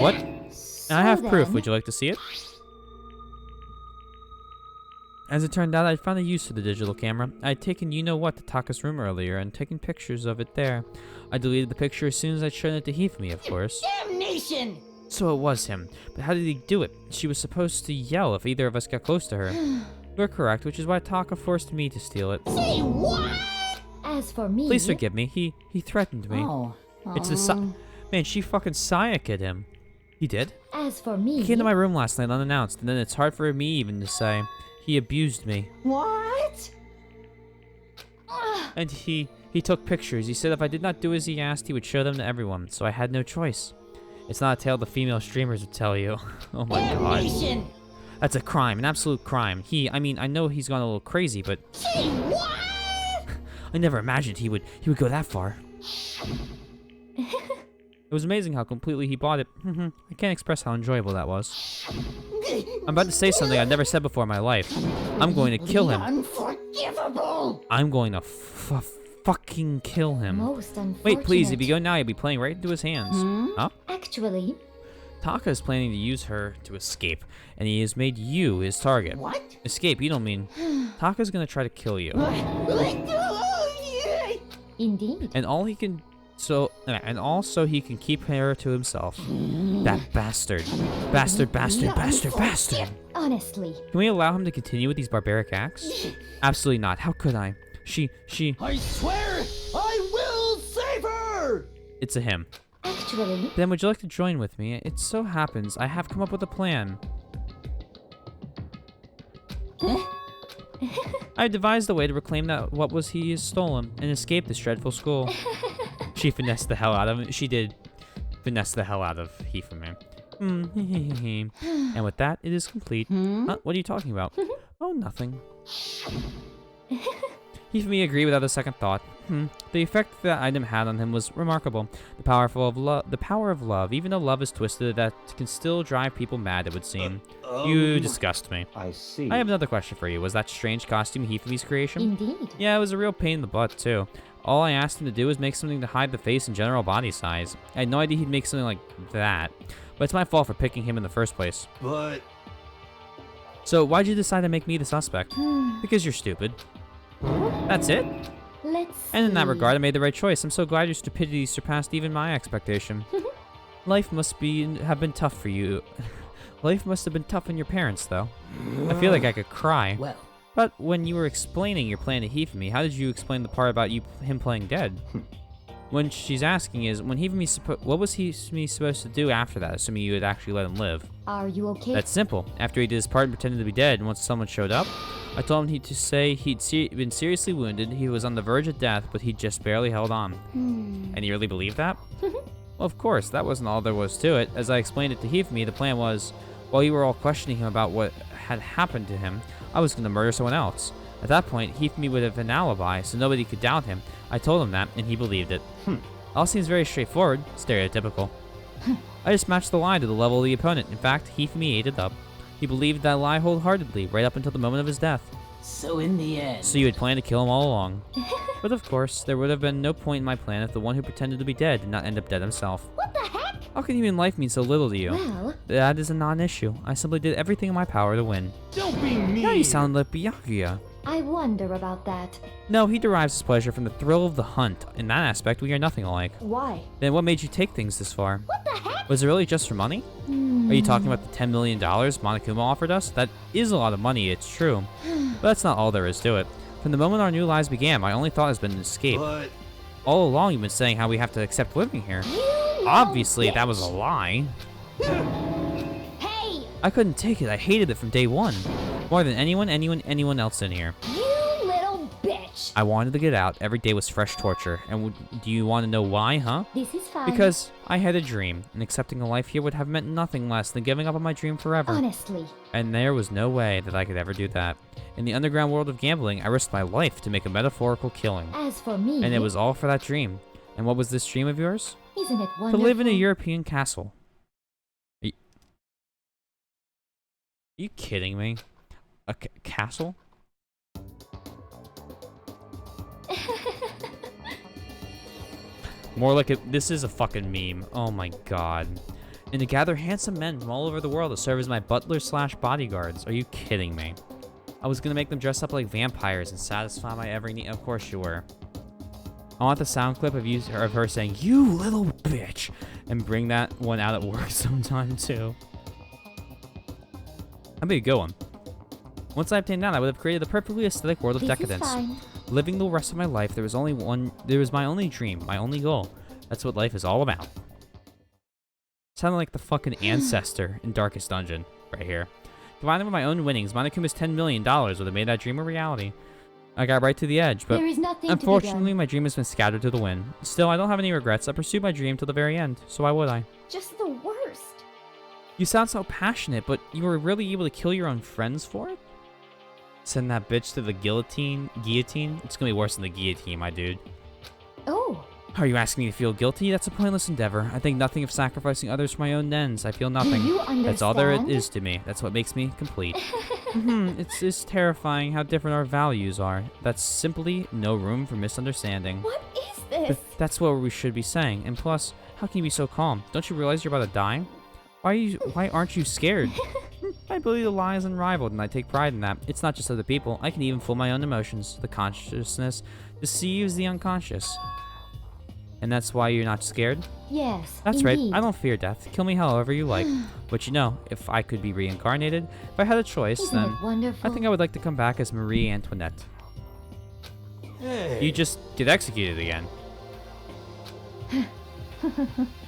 Speaker 3: What?
Speaker 4: So
Speaker 3: I have proof.
Speaker 4: then-
Speaker 3: Would you like to see it? As it turned out, I'd found a use for the digital camera. I'd taken you-know-what to Taka's room earlier and taken pictures of it there. I deleted the picture as soon as I'd shown it to Hifumi, of course.
Speaker 6: Damnation!
Speaker 3: So it was him. But how did he do it? She was supposed to yell if either of us got close to her. You're correct, which is why Taka forced me to steal it.
Speaker 6: Say what?
Speaker 4: As for me,
Speaker 3: Please forgive me. He threatened me.
Speaker 6: Oh.
Speaker 3: It's the Man, she fucking Sayaked him. He did?
Speaker 4: as for me,
Speaker 3: He came to my room last night unannounced, and then it's hard for me even to say. He abused me.
Speaker 6: What?
Speaker 3: And he took pictures. He said if I did not do as he asked, he would show them to everyone, so I had no choice. It's not a tale the female streamers would tell you. Oh my god.
Speaker 6: Damnation!
Speaker 3: That's a crime, an absolute crime. I know he's gone a little crazy, but
Speaker 6: Say what?
Speaker 3: I never imagined he would go that far. It was amazing how completely he bought it. I can't express how enjoyable that was. I'm about to say something I've never said before in my life. I'm going to kill him.
Speaker 6: Unforgivable!
Speaker 3: I'm going to fucking kill him.
Speaker 4: most unfortunate.
Speaker 3: Wait, please, if you go now, you'll be playing right into his hands. Huh?
Speaker 4: Actually,
Speaker 3: Taka is planning to use her to escape, and he has made you his target.
Speaker 6: What?
Speaker 3: Escape, you don't mean. Taka's gonna try to kill you.
Speaker 4: indeed.
Speaker 3: And all he can and also he can keep her to himself. That bastard. Bastard.
Speaker 4: Honestly,
Speaker 3: Can we allow him to continue with these barbaric acts? Absolutely not. How could I? She
Speaker 10: I swear I will save her!
Speaker 3: It's a him.
Speaker 4: actually,
Speaker 3: Then would you like to join with me? It so happens I have come up with a plan. I devised a way to reclaim that what was he has stolen and escape this dreadful school. She finessed the hell out of him. She did finesse the hell out of Hifumi. And with that, it is complete. Huh? What are you talking about? Oh, nothing. Hifumi agreed without a second thought. The effect that item had on him was remarkable. The power of love. Even though love is twisted, that can still drive people mad, it would seem. You disgust me.
Speaker 2: I see.
Speaker 3: I have another question for you. Was that strange costume Hifumi's creation?
Speaker 4: indeed.
Speaker 3: Yeah, it was a real pain in the butt, too. All I asked him to do was make something to hide the face and general body size. I had no idea he'd make something like that. But it's my fault for picking him in the first place.
Speaker 9: But
Speaker 3: So why'd you decide to make me the suspect? Because you're stupid. That's it?
Speaker 4: Let's
Speaker 3: And in that
Speaker 4: see.
Speaker 3: regard, I made the right choice. I'm so glad your stupidity surpassed even my expectation. Life must have been tough for you. Life must have been tough on your parents, though. I feel like I could cry.
Speaker 11: Well,
Speaker 3: But when you were explaining your plan to Hifumi, how did you explain the part about him playing dead? When she's asking is, what was Hifumi supposed to do after that, assuming you had actually let him live?
Speaker 4: Are you okay?
Speaker 3: That's simple. After he did his part and pretended to be dead, and once someone showed up, I told him to say he'd been seriously wounded, he was on the verge of death, but he just barely held on. And you really believe that? Well, of course, that wasn't all there was to it. As I explained it to Hifumi, the plan was, while you were all questioning him about what had happened to him, I was going to murder someone else. At that point, Hifumi would have an alibi, so nobody could doubt him. I told him that, and he believed it. All seems very straightforward, stereotypical. I just matched the lie to the level of the opponent. In fact, Hifumi ate it up. He believed that lie wholeheartedly, right up until the moment of his death.
Speaker 11: so in the end,
Speaker 3: So you had planned to kill him all along. But of course, there would have been no point in my plan if the one who pretended to be dead did not end up dead himself.
Speaker 4: What the heck?
Speaker 3: How can human life mean so little to you?
Speaker 4: Well,
Speaker 3: That is a non-issue. I simply did everything in my power to win.
Speaker 9: don't be mean.
Speaker 3: Now you sound like Byakuya.
Speaker 4: I wonder about that.
Speaker 3: No, he derives his pleasure from the thrill of the hunt. In that aspect, we are nothing alike.
Speaker 8: Why?
Speaker 3: Then what made you take things this far?
Speaker 4: What the heck?
Speaker 3: Was it really just for money? Are you talking about the $10 million Monokuma offered us? That is a lot of money, it's true. But that's not all there is to it. From the moment our new lives began, my only thought has been to escape.
Speaker 9: But
Speaker 3: All along, you've been saying how we have to accept living here.
Speaker 4: You
Speaker 3: Obviously,
Speaker 4: little
Speaker 3: that was a lie.
Speaker 4: bitch. Hey,
Speaker 3: I couldn't take it. I hated it from day one. More than anyone else in here.
Speaker 4: you little bitch.
Speaker 12: bitch!
Speaker 3: I wanted to get out. Every day was fresh torture. And do you want to know why, huh?
Speaker 4: This is fine.
Speaker 3: Because I had a dream, and accepting a life here would have meant nothing less than giving up on my dream forever.
Speaker 4: Honestly.
Speaker 3: And there was no way that I could ever do that. In the underground world of gambling, I risked my life to make a metaphorical killing.
Speaker 4: As for me...
Speaker 3: And it was all for that dream. And what was this dream of yours?
Speaker 4: Isn't it wonderful?
Speaker 3: To live in a European castle. Are you kidding me? A castle? More like this is a fucking meme. Oh my god. And to gather handsome men from all over the world to serve as my butlers / bodyguards. Are you kidding me? I was gonna make them dress up like vampires and satisfy my every need. Of course you were. I want the sound clip of her saying, "You little bitch," and bring that one out at work sometime too. That'd be a good one. Once I obtained that, I would have created the perfectly aesthetic world of
Speaker 4: This
Speaker 3: decadence.
Speaker 4: is fine.
Speaker 3: Living the rest of my life, there was my only dream, my only goal. That's what life is all about. Sounded like the fucking ancestor in Darkest Dungeon, right here. Combined with my own winnings, Monokuma's $10 million would have made that dream a reality. I got right to the edge, but
Speaker 4: There is nothing
Speaker 3: unfortunately,
Speaker 4: to be done.
Speaker 3: my dream has been scattered to the wind. Still, I don't have any regrets. I pursued my dream till the very end, so why would I?
Speaker 4: Just the worst.
Speaker 3: You sound so passionate, but you were really able to kill your own friends for it? Send that bitch to the guillotine? It's gonna be worse than the guillotine, my dude.
Speaker 4: Oh.
Speaker 3: Are you asking me to feel guilty? That's a pointless endeavor. I think nothing of sacrificing others for my own ends. I feel nothing.
Speaker 4: you
Speaker 3: That's all there
Speaker 4: understand?
Speaker 3: is to me. That's what makes me complete. It's terrifying how different our values are. That's simply no room for misunderstanding.
Speaker 4: What is this?
Speaker 3: But that's what we should be saying. And plus, how can you be so calm? Don't you realize you're about to die? Why aren't you scared? My ability to lie is unrivaled, and I take pride in that. It's not just other people. I can even fool my own emotions. The consciousness deceives the unconscious. And that's why you're not scared?
Speaker 4: Yes,
Speaker 3: That's
Speaker 4: indeed.
Speaker 3: right. I don't fear death. Kill me however you like. But you know, if I could be reincarnated, if I had a choice,
Speaker 4: Isn't
Speaker 3: then
Speaker 4: it wonderful?
Speaker 3: I think I would like to come back as Marie Antoinette.
Speaker 9: Hey.
Speaker 3: You just get executed again.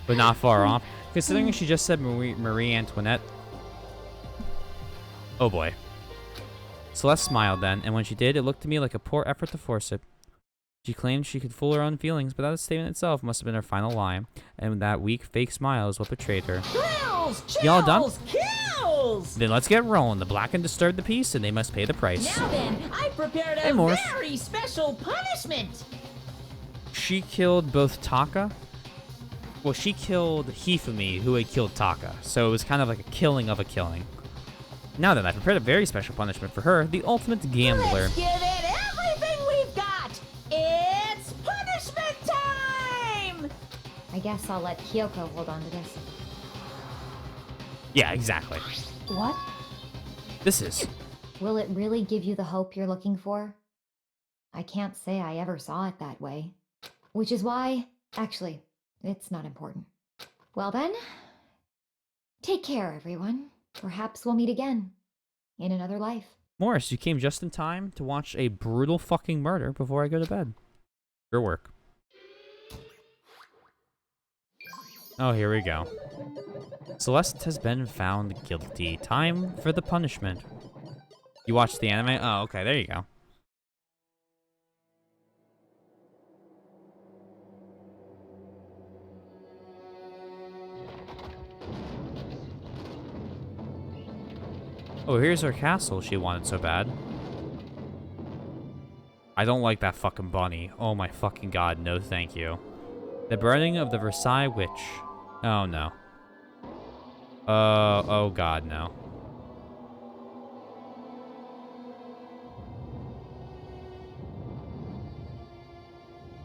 Speaker 3: But not far off. Considering she just said Marie Antoinette. Oh boy. Celeste smiled then, and when she did, it looked to me like a poor effort to force it. She claimed she could fool her own feelings, but that statement itself must have been her final lie, and that weak, fake smile is what betrayed her.
Speaker 7: Kills!
Speaker 3: Y'all done?
Speaker 7: Kills!
Speaker 3: Then let's get rolling. The Blackened disturbed the peace, and they must pay the price.
Speaker 7: Now then, I prepared
Speaker 3: Hey,
Speaker 7: a
Speaker 3: Morse.
Speaker 7: very special punishment.
Speaker 3: She killed both Taka. Well, she killed Hifumi, who had killed Taka, so it was kind of like a killing of a killing. Now then, I prepared a very special punishment for her, the ultimate gambler.
Speaker 7: Let's give it everything we've got. It's punishment time!
Speaker 4: I guess I'll let Kyoko hold on to this.
Speaker 3: Yeah, exactly.
Speaker 4: What?
Speaker 3: This is...
Speaker 4: Will it really give you the hope you're looking for? I can't say I ever saw it that way. Which is why... Actually, it's not important. Well then... Take care, everyone. Perhaps we'll meet again. In another life.
Speaker 3: Morris, you came just in time to watch a brutal fucking murder before I go to bed. Your work. Oh, here we go. Celeste has been found guilty. Time for the punishment. You watched the anime? Oh, okay, there you go. Oh, here's her castle she wanted so bad. I don't like that fucking bunny. Oh my fucking god, no thank you. The burning of the Versailles witch. Oh no. Oh god, no.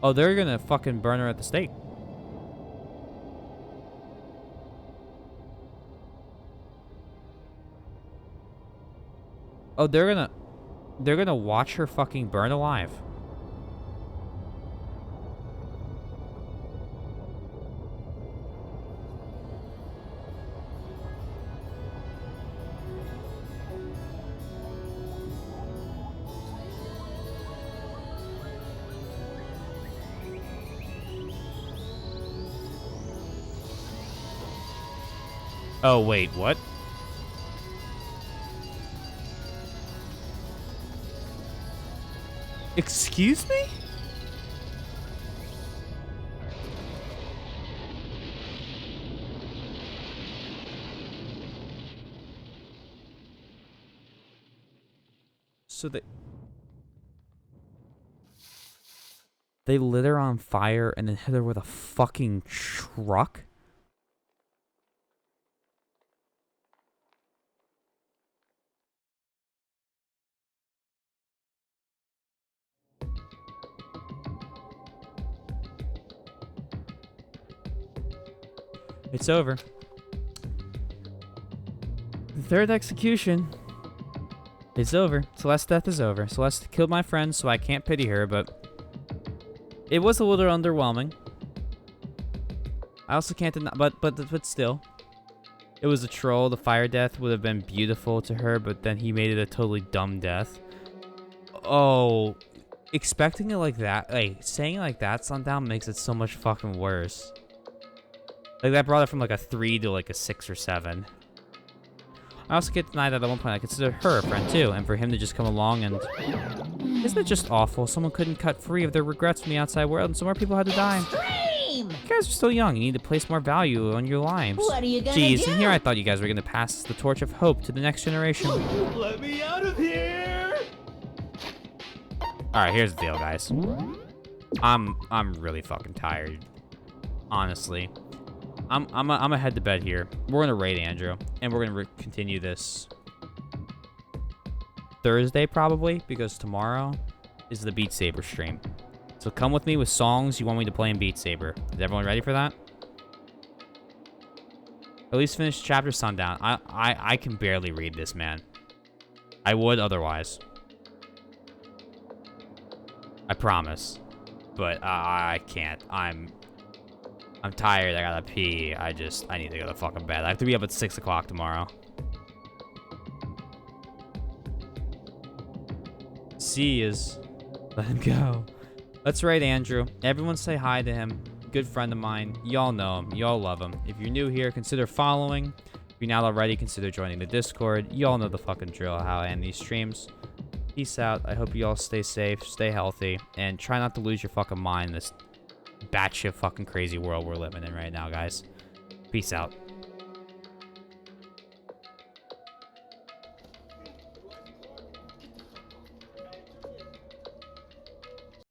Speaker 3: Oh, they're gonna fucking burn her at the stake. Oh, they're gonna watch her fucking burn alive. Oh, wait, what?
Speaker 1: Excuse me? So they lit her on fire and then hit her with a fucking truck? It's over. The third execution. It's over. Celeste's death is over. Celeste killed my friend, so I can't pity her, but it was a little underwhelming. I also can't deny, but still, it was a troll. The fire death would have been beautiful to her, but then he made it a totally dumb death. Oh, expecting it like that, like saying it like that, Sundown, makes it so much fucking worse. Like that brought it from like a 3 to like a 6 or 7. I also get denied that at one point I considered her a friend too, and for him to just come along and... Isn't it just awful? Someone couldn't cut free of their regrets from the outside world, and so more people had to die.
Speaker 7: Extreme!
Speaker 1: You guys are still young. You need to place more value on your lives.
Speaker 7: What are you gonna
Speaker 1: Jeez,
Speaker 7: do?
Speaker 1: and here I thought you guys were gonna pass the torch of hope to the next generation.
Speaker 9: Let me out of here!
Speaker 1: Alright, here's the deal, guys. I'm really fucking tired. Honestly. I'm gonna head to bed here. We're gonna raid Andrew, and we're gonna continue this Thursday probably, because tomorrow is the Beat Saber stream. So come with me with songs you want me to play in Beat Saber. Is everyone ready for that? At least finish chapter Sundown. I can barely read this, man. I would otherwise. I promise. But I can't. I'm tired. I gotta pee. I need to go to fucking bed. I have to be up at 6 o'clock tomorrow. C is... Let him go. Let's raid Andrew. Everyone say hi to him. Good friend of mine. Y'all know him. Y'all love him. If you're new here, consider following. If you're not already, consider joining the Discord. Y'all know the fucking drill how I end these streams. Peace out. I hope you all stay safe, stay healthy, and try not to lose your fucking mind in this batshit fucking crazy world we're living in right now, guys. Peace out.